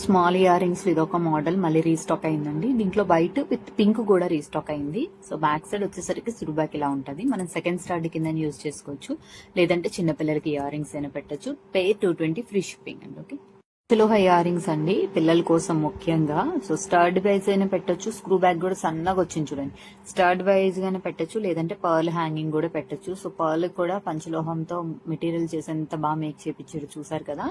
స్మాల్ ఇయర్ రింగ్స్ ఇది ఒక మోడల్ మళ్ళీ రీస్టాక్ అయిందండి. దీంట్లో వైట్ విత్ పింక్ కూడా రీస్టాక్ అయింది. సో బ్యాక్ సైడ్ వచ్చేసరికి సురు బ్యాక్ ఇలా ఉంటది. మనం సెకండ్ స్టార్ట్ కింద యూజ్ చేసుకోవచ్చు, లేదంటే చిన్నపిల్లలకి ఇయర్ రింగ్స్ అయినా పెట్టచ్చు. పేర్ 220 ఫ్రీ షిప్పింగ్ అండి. ఓకే, లోహ ఇయర్ రింగ్స్ అండి పిల్లల కోసం ముఖ్యంగా. సో స్టర్డ్ వైజ్ అయినా పెట్టచ్చు, స్క్రూ బ్యాక్ కూడా సన్నగా వచ్చింది చూడండి. స్టర్డ్ వైజ్ గానే పెట్టచ్చు, లేదంటే పర్ల్ హ్యాంగింగ్ కూడా పెట్టచ్చు. సో పర్ల్ కూడా పంచలోహంతో మెటీరియల్ చేసి ఎంత బాగా మేక్ చేపించారు చూసారు కదా.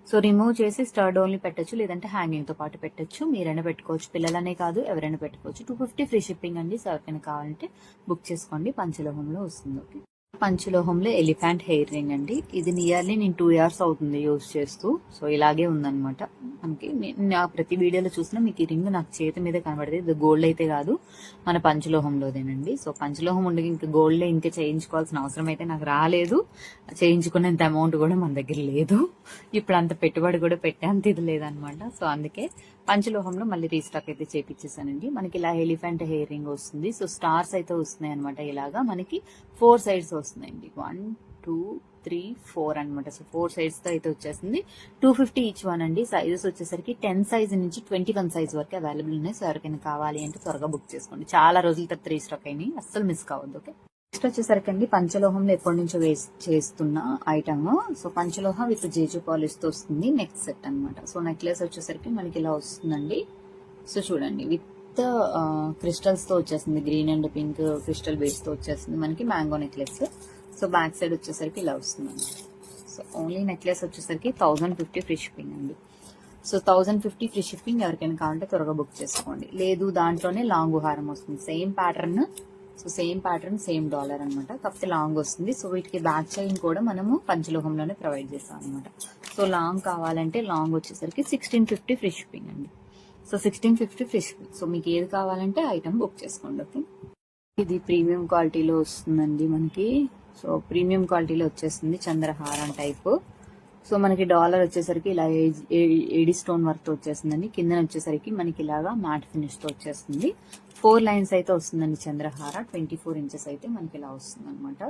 సో రిమూవ్ చేసి స్టర్డ్ ఓన్లీ పెట్టచ్చు, లేదంటే హ్యాంగింగ్ తో పాటు పెట్టచ్చు. మీరైనా పెట్టుకోవచ్చు, పిల్లలనే కాదు ఎవరైనా పెట్టుకోవచ్చు. 250 ఫ్రీ షిప్పింగ్ అండి. సో ఎవరికైనా కావాలంటే బుక్ చేసుకోండి. పంచలోహంలో వస్తుంది. ఓకే, పంచలోహంలో ఎలిఫెంట్ హెయిర్ రింగ్ అండి. ఇది నియర్లీ నేను 2 ఇయర్స్ అవుతుంది యూజ్ చేస్తూ. సో ఇలాగే ఉందన్నమాట. మనకి నా ప్రతి వీడియోలో చూసినా మీకు ఈ రింగ్ నాకు చేతి మీద కనబడుతుంది. ఇది గోల్డ్ అయితే కాదు, మన పంచలోహంలోదేనండి. సో పంచలోహం ఉండి ఇంకా గోల్డ్ ఇంకా చేయించుకోవాల్సిన అవసరం అయితే నాకు రాలేదు. చేయించుకునేంత అమౌంట్ కూడా మన దగ్గర లేదు. ఇప్పుడు అంత పెట్టుబడి కూడా పెట్టేంత ఇది లేదనమాట. సో అందుకే పంచలోహంలో మళ్ళీ రీస్టాక్ అయితే చేపించేసానండి. మనకి ఇలా ఎలిఫెంట్ హెయిర్ రింగ్ వస్తుంది. సో స్టార్స్ అయితే వస్తున్నాయి అనమాట. ఇలాగా మనకి 4 సైడ్స్ వస్తున్నాయండి. 1 2 3 4 అనమాట. సో 4 సైడ్స్ తో అయితే వచ్చేసింది. 250 ఈచ్ వన్ అండి. సైజెస్ వచ్చేసరికి 10 సైజ్ నుంచి 21 సైజ్ వరకు అవైలబుల్ ఉన్నాయి. సో ఎవరికైనా కావాలి అంటే త్వరగా బుక్ చేసుకోండి. చాలా రోజుల తర్వాత రీస్టాక్ అయినాయి, అస్సలు మిస్ కావద్దు. ఓకే, నెక్స్ట్ వచ్చేసరికి అండి పంచలోహంలో ఎప్పటి నుంచో చేస్తున్న ఐటమ్. సో పంచలోహం విత్ జేజు పాలిష్ తో వస్తుంది నెక్స్ట్ సెట్ అనమాట. సో నెక్లెస్ వచ్చేసరికి మనకి ఇలా వస్తుందండి. సో చూడండి విత్ క్రిస్టల్స్ తో వచ్చేస్తుంది. Green and pink crystal base తో వచ్చేస్తుంది మనకి mango necklace. So back side వచ్చేసరికి ఇలా వస్తుంది. సో ఓన్లీ నెక్లెస్ వచ్చేసరికి 1050 ఫ్రీ షిప్పింగ్ అండి. So 1050 free shipping. ఎవరికైనా కావాలంటే త్వరగా బుక్ చేసుకోండి. లేదు దాంట్లోనే లాంగ్ హారం వస్తుంది. Same pattern. So same pattern same dollar అనమాట, కాకపోతే లాంగ్ వస్తుంది. సో వీటికి బ్యాక్ చైన్ కూడా మనము పంచలోహంలోనే ప్రొవైడ్ చేస్తాం అనమాట. సో లాంగ్ కావాలంటే లాంగ్ వచ్చేసరికి 1650 ఫ్రీ షిప్పింగ్ అండి. So 1650 free shipping. సో మీకు ఏది కావాలంటే ఐటమ్ బుక్ చేసుకోండి. ఓకే, ఇది ప్రీమియం క్వాలిటీలో వస్తుందండి మనకి. సో ప్రీమియం క్వాలిటీలో వచ్చేస్తుంది చంద్రహారం టైప్. సో మనకి డాలర్ వచ్చేసరికి ఇలా ఏడి స్టోన్ వర్క్ తో వచ్చేస్తుందండి. కింద వచ్చేసరికి మనకి ఇలాగా మ్యాట్ ఫినిష్ తో వచ్చేస్తుంది. 4 లైన్స్ అయితే వస్తుందండి చంద్రహార. 24 ఇంచెస్ అయితే మనకి ఇలా వస్తుంది అనమాట.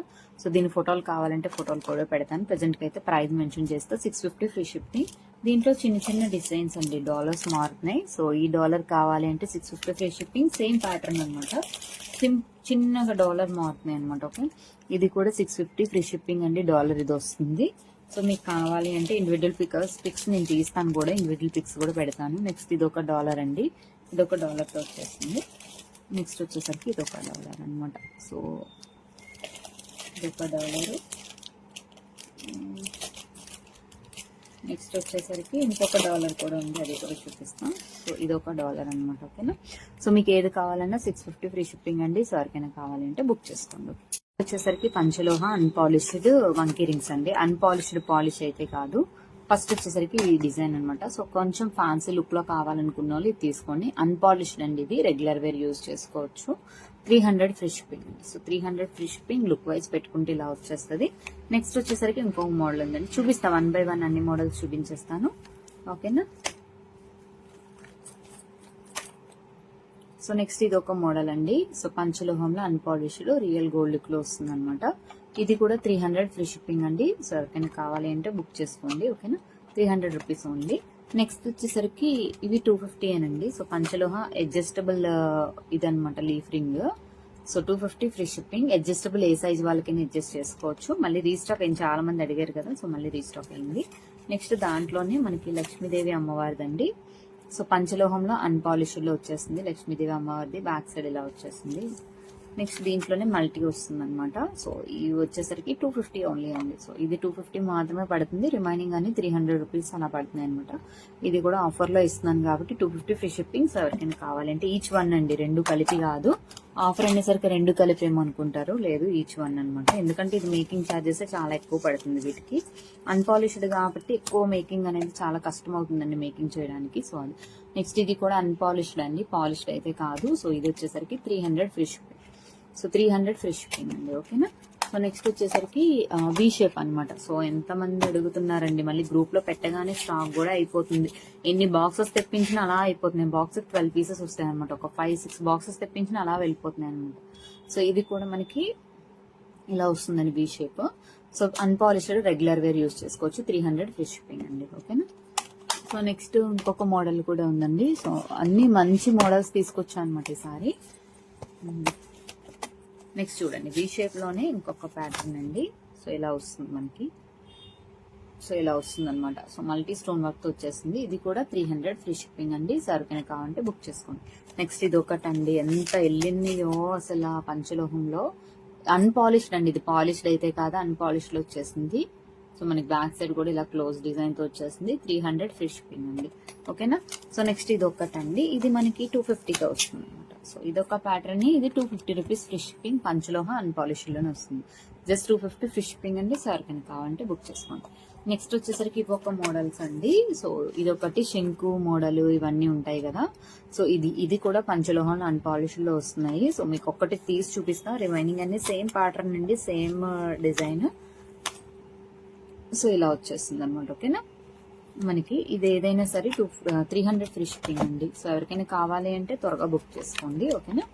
సో దీని ఫోటోలు కావాలంటే ఫోటోలు కూడా పెడతాను. ప్రెసెంట్ కి అయితే ప్రైస్ మెన్షన్ చేస్తే 650 ఫ్రీ షిప్పింగ్. దీంట్లో చిన్న చిన్న డిజైన్స్ అండి, డాలర్స్ మారుతున్నాయి. సో ఈ డాలర్ కావాలి అంటే 650 ఫ్రీ షిప్పింగ్. సేమ్ ప్యాటర్న్ అనమాట, చిన్నగా డాలర్ మారుతున్నాయి అనమాట. ఓకే, ఇది కూడా 650 ఫ్రీ షిప్పింగ్ అండి. డాలర్ ఇది వస్తుంది. సో మీకు కావాలి అంటే ఇండివిజువల్ పిక్స్ నేను తీస్తాను కూడా, ఇండివిజువల్ పిక్స్ కూడా పెడతాను. నెక్స్ట్ ఇది ఒక డాలర్ అండి. ఇది ఒక డాలర్తో వచ్చేస్తుంది. నెక్స్ట్ వచ్చేసరికి ఇది ఒక డాలర్ అనమాట. సో ఇది ఒక డాలరు. నెక్స్ట్ వచ్చేసరికి ఇంకొక డాలర్ కూడా ఉంది, అది కూడా చూపిస్తాం. సో ఇది ఒక డాలర్ అనమాట. ఓకేనా, సో మీకు ఏది కావాలన్నా 650 ఫ్రీ షిప్పింగ్ అండి. సో ఎవరికైనా కావాలంటే బుక్ చేసుకోండి. వచ్చేసరికి పంచలోహ అన్పాలిష్డ్ వంకీ రింగ్స్ అండి. అన్పాలిష్డ్ పాలిష్ అయితే కాదు. ఫస్ట్ వచ్చేసరికి ఈ డిజైన్ అనమాట. సో కొంచెం ఫ్యాన్సీ లుక్ లో కావాలనుకున్న వాళ్ళు ఇది తీసుకోండి. అన్పాలిష్డ్ అండి, ఇది రెగ్యులర్ వేర్ యూజ్ చేసుకోవచ్చు. 300 ఫ్రీ షిప్పింగ్ అండి. So 300 free shipping. Look wise పెట్టుకుంటే ఇలా వచ్చేస్తుంది. నెక్స్ట్ వచ్చేసరికి ఇంకొక మోడల్ ఉందండి, చూపిస్తా 1 by 1 అన్ని మోడల్స్ చూపించేస్తాను. ఓకేనా, సో నెక్స్ట్ ఇది ఒక మోడల్ అండి. సో పంచలోహంలో అన్పాలిష్డ్ రియల్ గోల్డ్ లుక్ లో వస్తుంది అనమాట. ఇది కూడా 300 ఫ్రీ షిప్పింగ్ అండి. సో ఎవరికైనా కావాలి అంటే బుక్ చేసుకోండి. ఓకేనా, 300 రూపీస్ ఓన్లీ. నెక్స్ట్ వచ్చేసరికి ఇవి 250 అనండి. సో పంచలోహ అడ్జస్టబుల్ ఇదనమాట leaf ring. So 250 free shipping. Adjustable ఏ సైజ్ వాళ్ళకైనా అడ్జస్ట్ చేసుకోవచ్చు. మళ్ళీ రీస్టాక్ అయింది, చాలా మంది అడిగారు కదా, సో మళ్ళీ రీస్టాక్ అయింది. నెక్స్ట్ దాంట్లోనే మనకి లక్ష్మీదేవి అమ్మవారిదండి. సో పంచలోహంలో అన్పాలిష్డ్ లో వచ్చేస్తుంది లక్ష్మీదేవి అమ్మవారిది. బ్యాక్ సైడ్ ఇలా వచ్చేస్తుంది. నెక్స్ట్ దీంట్లోనే మల్టీ వస్తుంది అనమాట. సో ఇవి వచ్చేసరికి 250 ఓన్లీ అండి. సో ఇది 250 మాత్రమే పడుతుంది, రిమైనింగ్ అని 300 రూపీస్ అలా పడుతుంది అనమాట. ఇది కూడా ఆఫర్లో ఇస్తున్నాను కాబట్టి 250 ఫ్రీ షిప్పింగ్. సో ఎవరికైనా కావాలంటే ఈచ్ వన్ అండి, రెండు కలిపి కాదు. ఆఫర్ అనేసరికి రెండు కలిపి ఏమనుకుంటారు, లేదు ఈచ్ వన్ అనమాట. ఎందుకంటే ఇది మేకింగ్ ఛార్జెస్ చాలా ఎక్కువ పడుతుంది వీటికి. అన్పాలిష్డ్ కాబట్టి ఎక్కువ మేకింగ్ అనేది చాలా కష్టం అవుతుందండి మేకింగ్ చేయడానికి. సో అది నెక్స్ట్ ఇది కూడా అన్పాలిష్డ్ అండి, పాలిష్డ్ అయితే కాదు. సో ఇది వచ్చేసరికి 300 free shipping. So 300 free shipping అండి, ఓకేనా. సో నెక్స్ట్ వచ్చేసరికి వి షేప్ అనమాట. సో ఎంతమంది అడుగుతున్నారండి, మళ్ళీ గ్రూప్ లో పెట్టగానే స్టాక్ కూడా అయిపోతుంది. ఎన్ని బాక్సెస్ తెప్పించినా అలా అయిపోతున్నాయి. బాక్స్ 12 పీసెస్ వస్తాయి అనమాట. ఒక 5-6 బాక్సెస్ తెప్పించినా అలా వెళ్ళిపోతున్నాయి అనమాట. సో ఇది కూడా మనకి ఇలా వస్తుందండి V shape. So unpolished regular wear use చేసుకోవచ్చు. 300 ఫ్రీ షిప్పింగ్ అండి, ఓకేనా. సో నెక్స్ట్ ఇంకొక మోడల్ కూడా ఉందండి. సో అన్ని మంచి మోడల్స్ తీసుకొచ్చా అనమాట ఈసారి. నెక్స్ట్ చూడండి వి షేప్ లోనే ఇంకొక ప్యాటర్న్ అండి. సో ఇలా వస్తుంది మనకి. సో ఇలా వస్తుంది అనమాట. సో మల్టీ స్టోన్ వర్క్ తో వచ్చేసింది. ఇది కూడా 300 ఫ్రీ షిప్పింగ్ అండి. సరుకైనా కావాలంటే బుక్ చేసుకోండి. నెక్స్ట్ ఇది ఒకటండి, ఎంత వెళ్ళిందియో అసలు పంచలోహంలో. అన్పాలిష్డ్ అండి, ఇది పాలిష్డ్ అయితే కాదా, అన్పాలిష్డ్ లో వచ్చేసింది. సో మనకి బ్యాక్ సైడ్ కూడా ఇలా క్లోజ్ డిజైన్ తో వచ్చేసింది. 300 ఫ్రీ షిప్పింగ్ అండి, ఓకేనా. సో నెక్స్ట్ ఇది ఒకటండి, ఇది మనకి 250గా వస్తుంది అనమాట. సో ఇదొక ప్యాటర్న్, ఇది 250 రూపీస్ ఫ్రీ షిప్పింగ్. పంచలోహ అన్పాలిష్డ్ లోనే వస్తుంది. జస్ట్ 250 ఫ్రీ షిప్పింగ్ అండి. ఎవరికైనా కావాలంటే బుక్ చేసుకోండి. నెక్స్ట్ వచ్చేసరికి ఇవి ఒక మోడల్స్ అండి. సో ఇదొకటి శంకు మోడల్ ఇవన్నీ ఉంటాయి కదా. సో ఇది కూడా పంచలోహం అన్పాలిష్డ్ లో వస్తున్నాయి. సో మీకు ఒక్కటి తీసి చూపిస్తా, రిమైనింగ్ అన్ని సేమ్ ప్యాటర్న్ అండి, సేమ్ డిజైన్. సో ఇలా వచ్చేస్తుంది అనమాట, ఓకేనా. మనకి ఇది ఏదైనా సరే 300 ఫ్రీ షిప్పింగ్ అండి. సో ఎవరికైనా కావాలి అంటే త్వరగా బుక్ చేసుకోండి, ఓకేనా.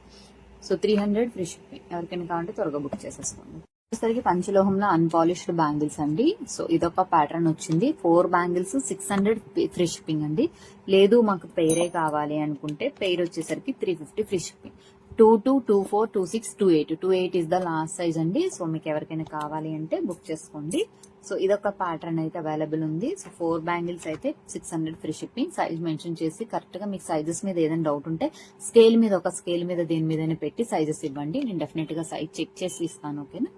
సో 300 ఫ్రీ షిప్పింగ్, ఎవరికైనా కావాలంటే త్వరగా బుక్ చేసేసుకోండి. వచ్చేసరికి పంచలోహంలో అన్పాలిష్డ్ బ్యాంగిల్స్ అండి. సో ఇదొక ప్యాటర్న్ వచ్చింది. 4 బ్యాంగిల్స్ 600 ఫ్రీ షిప్పింగ్ అండి. లేదు మాకు పెయిరే కావాలి అనుకుంటే పెయిర్ వచ్చేసరికి 350 free shipping. 22, 24, 26, 28. 28 is the last size అండి. సో మీకు ఎవరికైనా కావాలి అంటే బుక్ చేసుకోండి. సో ఇదొక ప్యాటర్న్ అయితే అవైలబుల్ ఉంది. సో 4 బ్యాంగిల్స్ అయితే 600 ఫ్రీ షిప్పింగ్. సైజ్ మెన్షన్ చేసి కరెక్ట్ గా మీకు సైజెస్ మీద ఏదైనా డౌట్ ఉంటే స్కేల్ మీద దేని మీదనే పెట్టి సైజెస్ ఇవ్వండి. నేను డెఫినెట్ గా సైజ్ చెక్ చేసి ఇస్తాను, ఓకేనా.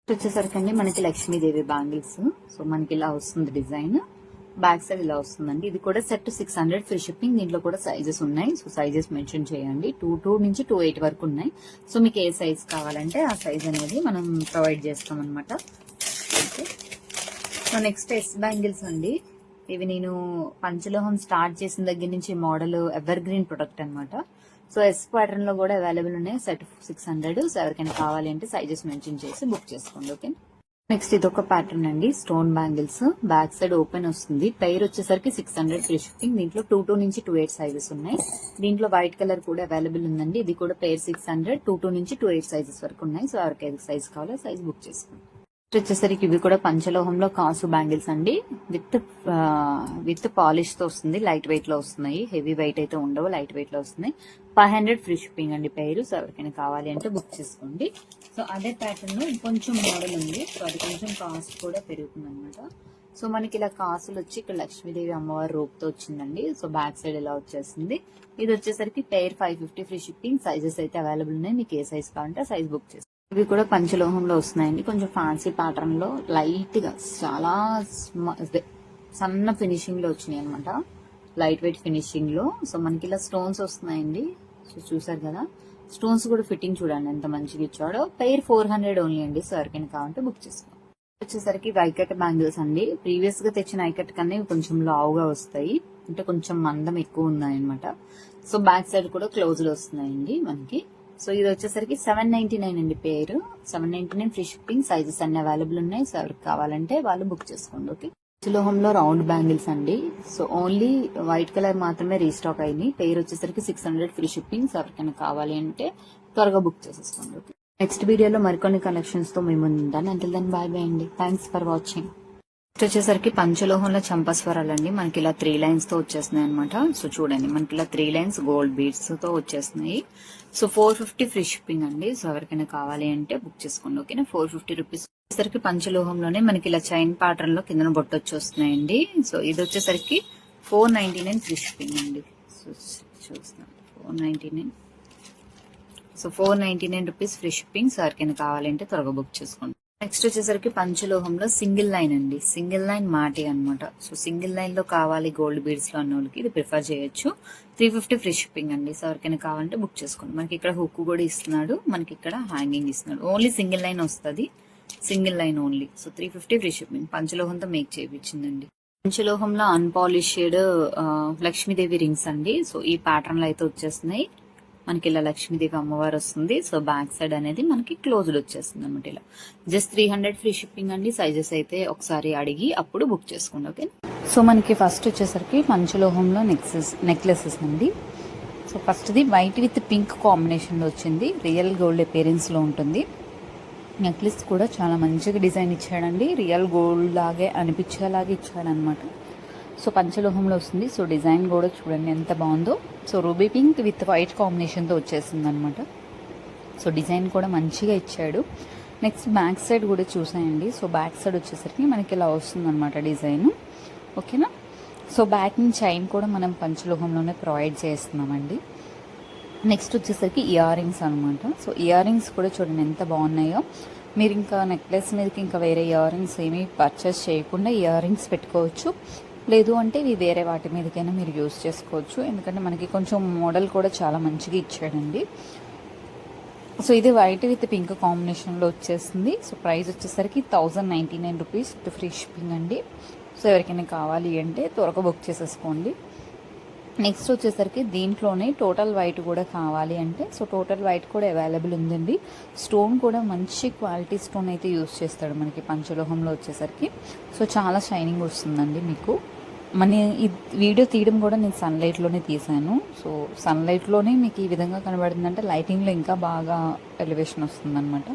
వచ్చేసరికి అండి మనకి లక్ష్మీదేవి బ్యాంగిల్స్. సో మనకి ఇలా వస్తుంది డిజైన్. బ్యాక్ సైడ్ ఇలా వస్తుందండి. ఇది కూడా సెట్ 600 ఫ్రీ షిప్పింగ్. దీంట్లో కూడా సైజెస్ ఉన్నాయి. సో సైజెస్ మెన్షన్ చేయండి. 22 నుంచి 28 వరకు ఉన్నాయి. సో మీకు ఏ సైజ్ కావాలంటే ఆ సైజ్ అనేది మనం ప్రొవైడ్ చేస్తాం అనమాట. సో నెక్స్ట్ ఎస్ బ్యాంగిల్స్ అండి. ఇవి నేను పంచలోహం స్టార్ట్ చేసిన దగ్గర నుంచి మోడల్ ఎవర్ గ్రీన్ ప్రొడక్ట్ అనమాట. సో ఎస్ ప్యాటర్న్ లో కూడా అవైలబుల్ ఉన్నాయి. సెట్ 600. సో ఎవరికైనా కావాలి అంటే సైజెస్ మెన్షన్ చేసి బుక్ చేసుకోండి, ఓకే. నెక్స్ట్ ఇదొక ప్యాటర్న్ అండి, stone bangles. Back side open వస్తుంది. పెయిర్ వచ్చేసరికి 600 ఫ్రీ షిప్పింగ్. దీంట్లో 22 నుంచి 28 సైజెస్ ఉన్నాయి. దీంట్లో వైట్ కలర్ కూడా అవైలబుల్ ఉందండి. ఇది కూడా పెయిర్ 600, 22 నుంచి 28 సైజెస్ వరకు ఉన్నాయి. సో ఎవరికి ఏది సైజ్ కావాలో సైజ్ బుక్ చేసుకోండి. వచ్చేసరికి ఇవి కూడా పంచలోహంలో కాసు బ్యాంగిల్స్ అండి. విత్ పాలిష్ తో వస్తుంది. లైట్ వెయిట్ లో వస్తున్నాయి. హెవీ వెయిట్ అయితే ఉండవు, లైట్ వెయిట్ లో వస్తున్నాయి. 500 ఫ్రీ షిప్పింగ్ అండి పేరు. సో ఎవరికైనా కావాలి అంటే బుక్ చేసుకోండి. సో అదే ప్యాటర్న్ లో ఇంకొంచెం మోడల్ ఉంది. సో అది కొంచెం కాస్ట్ కూడా పెరుగుతుంది అనమాట. సో మనకి ఇలా కాసులు వచ్చి ఇక్కడ లక్ష్మీదేవి అమ్మవారి రూప్ తో వచ్చిందండి. సో బ్యాక్ సైడ్ ఇలా వచ్చేసింది. ఇది వచ్చేసరికి పెయిర్ 550 ఫ్రీ షిప్పింగ్. సైజెస్ అయితే అవైలబుల్ ఉన్నాయి. మీకు ఏ సైజ్ కావాలంటే సైజ్ బుక్ చేసుకోండి. ఇవి కూడా పంచలోహంలో వస్తున్నాయండి. కొంచెం ఫ్యాన్సీ ప్యాటర్న్ లో లైట్ గా చాలా సన్న ఫినిషింగ్ లో వచ్చినాయి అనమాట. లైట్ వెయిట్ ఫినిషింగ్ లో. సో మనకి ఇలా స్టోన్స్ వస్తున్నాయండి. సో చూసారు కదా, స్టోన్స్ కూడా ఫిట్టింగ్ చూడండి ఎంత మంచిగా ఇచ్చాడో. పెయిర్ 400 ఓన్లీ అండి. సో ఎవరికైనా కావాలంటే బుక్ చేసుకోండి. వచ్చేసరికి ఐకట్ బ్యాంగిల్స్ అండి. ప్రీవియస్ గా తెచ్చిన ఐకట్ కన్నా కొంచెం లావుగా వస్తాయి, అంటే కొంచెం మందం ఎక్కువ ఉన్నాయి అనమాట. సో బ్యాక్ సైడ్ కూడా క్లోజ్ లో వస్తున్నాయండి మనకి. సో ఇది వచ్చేసరికి 799 అండి పేరు. 799 ఫ్రీ షిప్పింగ్. సైజెస్ అన్ని అవైలబుల్ ఉన్నాయి. సో ఎవరికి కావాలంటే వాళ్ళు బుక్ చేసుకోండి, ఓకే. పంచలోహంలో రౌండ్ బ్యాంగిల్స్ అండి. సో ఓన్లీ వైట్ కలర్ మాత్రమే రీస్టాక్ అయింది. పేరు వచ్చేసరికి 600 ఫ్రీ షిప్పింగ్. సో ఎవరికైనా కావాలి అంటే త్వరగా బుక్ చేసేసుకోండి, ఓకే. నెక్స్ట్ వీడియోలో మరికొన్ని కలెక్షన్స్ తో మేము ఉంటాను. అంటిల్ దెన్ బాయ్ బాయ్ అండి. Thanks for watching. నెక్స్ట్ వచ్చేసరికి పంచలోహంలో చంపస్వరాలండి. మనకి ఇలా 3 లైన్స్ తో వచ్చేస్తున్నాయి అనమాట. సో చూడండి మనకి ఇలా 3 లైన్స్ గోల్డ్ బీడ్స్ తో వచ్చేస్తున్నాయి. సో 450 ఫ్రీ షిప్పింగ్ అండి. సో ఎవరికైనా కావాలి అంటే బుక్ చేసుకోండి, ఓకేనా. 450 రూపీస్. వచ్చేసరికి పంచలోహంలోనే మనకి ఇలా చైన్ ప్యాటర్న్ లో కింద బొట్టు వచ్చేస్తున్నాయండి. సో ఇది వచ్చేసరికి 499 ఫ్రీ షిప్పింగ్ అండి. సో చూస్తాను 499 so 499 rupees free shipping. So ఎవరికైనా కావాలంటే త్వరగా బుక్ చేసుకోండి. నెక్స్ట్ వచ్చేసరికి పంచలోహంలో సింగిల్ లైన్ అండి, సింగిల్ లైన్ మాటి అనమాట. సో సింగిల్ లైన్ లో కావాలి గోల్డ్ బీడ్స్ లో అన్న వాళ్ళకి ఇది ప్రిఫర్ చేయొచ్చు. 350 ఫ్రీ షిప్పింగ్ అండి. సో ఎవరికైనా కావాలంటే బుక్ చేసుకోండి. మనకి ఇక్కడ హుక్ కూడా ఇస్తున్నాడు, మనకి ఇక్కడ హ్యాంగింగ్ ఇస్తున్నాడు. ఓన్లీ సింగిల్ లైన్ వస్తుంది, single line only. So 350 free shipping. పంచలోహంతో మేక్ చేయించిందండి. పంచలోహంలో అన్పాలిష్డ్ లక్ష్మీదేవి రింగ్స్ అండి. సో ఈ ప్యాటర్న్ లో అయితే వచ్చేస్తున్నాయి. మనకి ఇలా లక్ష్మీదేవి అమ్మవారు వస్తుంది. సో బ్యాక్ సైడ్ అనేది మనకి క్లోజ్డ్ వచ్చేస్తుంది అనమాట. ఇలా జస్ట్ 300 ఫ్రీ షిప్పింగ్ అండి. సైజెస్ అయితే ఒకసారి అడిగి అప్పుడు బుక్ చేసుకోండి. ఓకే. సో మనకి ఫస్ట్ వచ్చేసరికి పంచలోహంలో నెక్లెసెస్ అండి. సో ఫస్ట్ది వైట్ విత్ పింక్ కాంబినేషన్లో వచ్చింది. రియల్ గోల్డ్ అపీరెన్స్ లో ఉంటుంది. నెక్లెస్ కూడా చాలా మంచిగా డిజైన్ ఇచ్చాడండి. రియల్ గోల్డ్ లాగే అనిపించేలాగా ఇచ్చాడనమాట. సో పంచలోహంలో వస్తుంది. సో డిజైన్ కూడా చూడండి ఎంత బాగుందో. So ruby pink with white కాంబినేషన్తో వచ్చేసింది అనమాట. సో డిజైన్ కూడా మంచిగా ఇచ్చాడు. నెక్స్ట్ బ్యాక్ సైడ్ కూడా చూసాయండి. సో బ్యాక్ సైడ్ వచ్చేసరికి మనకి ఇలా వస్తుంది అనమాట డిజైన్. ఓకేనా. సో బ్యాక్ చైన్ కూడా మనం పంచలోహంలోనే ప్రొవైడ్ చేస్తున్నామండి. నెక్స్ట్ వచ్చేసరికి ఇయర్ రింగ్స్ అనమాట. సో ఇయర్ రింగ్స్ కూడా చూడండి ఎంత బాగున్నాయో. మీరు ఇంకా నెక్లెస్ మీదకి ఇంకా వేరే ఇయర్ రింగ్స్ ఏమీ పర్చేస్ చేయకుండా ఇయర్ రింగ్స్ పెట్టుకోవచ్చు. లేదు అంటే ఇవి వేరే వాటి మీదకైనా మీరు యూస్ చేసుకోవచ్చు. ఎందుకంటే మనకి కొంచెం మోడల్ కూడా చాలా మంచిగా ఇచ్చాడండి. సో ఇది వైట్ విత్ పింక్ కాంబినేషన్లో వచ్చేస్తుంది. సో ప్రైస్ వచ్చేసరికి 1099 రూపీస్ ఫ్రీ షిప్పింగ్ అండి. సో ఎవరికైనా కావాలి అంటే త్వరగా బుక్ చేసేసుకోండి. నెక్స్ట్ వచ్చేసరికి దీంట్లోనే టోటల్ వైట్ కూడా కావాలి అంటే సో టోటల్ వైట్ కూడా అవైలబుల్ ఉందండి. స్టోన్ కూడా మంచి క్వాలిటీ స్టోన్ అయితే యూస్ చేస్తాడు మనకి పంచలోహంలో వచ్చేసరికి. సో చాలా షైనింగ్ వస్తుందండి మీకు. మన ఈ వీడియో తీయడం కూడా నేను సన్లైట్లోనే తీసాను. సో సన్లైట్లోనే మీకు ఈ విధంగా కనబడుతుందంటే లైటింగ్లో ఇంకా బాగా ఎలివేషన్ వస్తుందన్నమాట.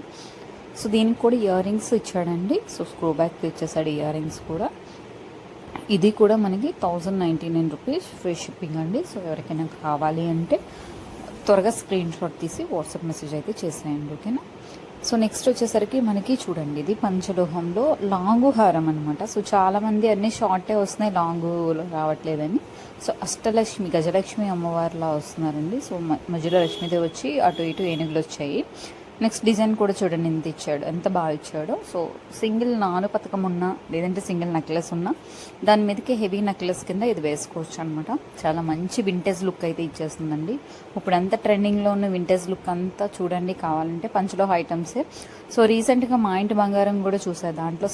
సో దీనికి కూడా ఇయర్ రింగ్స్ ఇచ్చాడండి. సో స్క్రూ బ్యాక్ ఇచ్చేసాడు ఇయర్ రింగ్స్ కూడా. ఇది కూడా మనకి 1099 రూపీస్ ఫ్రీ షిప్పింగ్ అండి. సో ఎవరికైనా కావాలి అంటే త్వరగా స్క్రీన్ షాట్ తీసి వాట్సాప్ మెసేజ్ అయితే చేసేయండి. ఓకేనా. సో నెక్స్ట్ వచ్చేసరికి మనకి చూడండి ఇది పంచలోహంలో లాంగు హారం అనమాట. సో చాలామంది అన్ని షార్టే వస్తున్నాయి, లాంగు రావట్లేదని. సో అష్టలక్ష్మి గజలక్ష్మి అమ్మవారిలా వస్తున్నారండి. సో మధ్యలో లక్ష్మీదేవి వచ్చి అటు ఇటు ఏనుగులు వచ్చాయి. నెక్స్ట్ డిజైన్ కూడా చూడండి ఎంత ఇచ్చాడు, ఎంత బాగా ఇచ్చాడో. సో సింగిల్ నాను పథకం ఉన్నా లేదంటే సింగిల్ నెక్లెస్ ఉన్నా దాని మీదకి హెవీ నెక్లెస్ కింద ఇది వేసుకోవచ్చు అనమాట. చాలా మంచి వింటేజ్ లుక్ అయితే ఇచ్చేస్తుందండి. ఇప్పుడు అంతా ట్రెండింగ్లో ఉన్న వింటేజ్ లుక్ అంతా చూడండి. కావాలంటే పంచలోహ ఐటమ్సే. సో రీసెంట్గా మా ఇంటి బంగారం కూడా చూసారు. దాంట్లో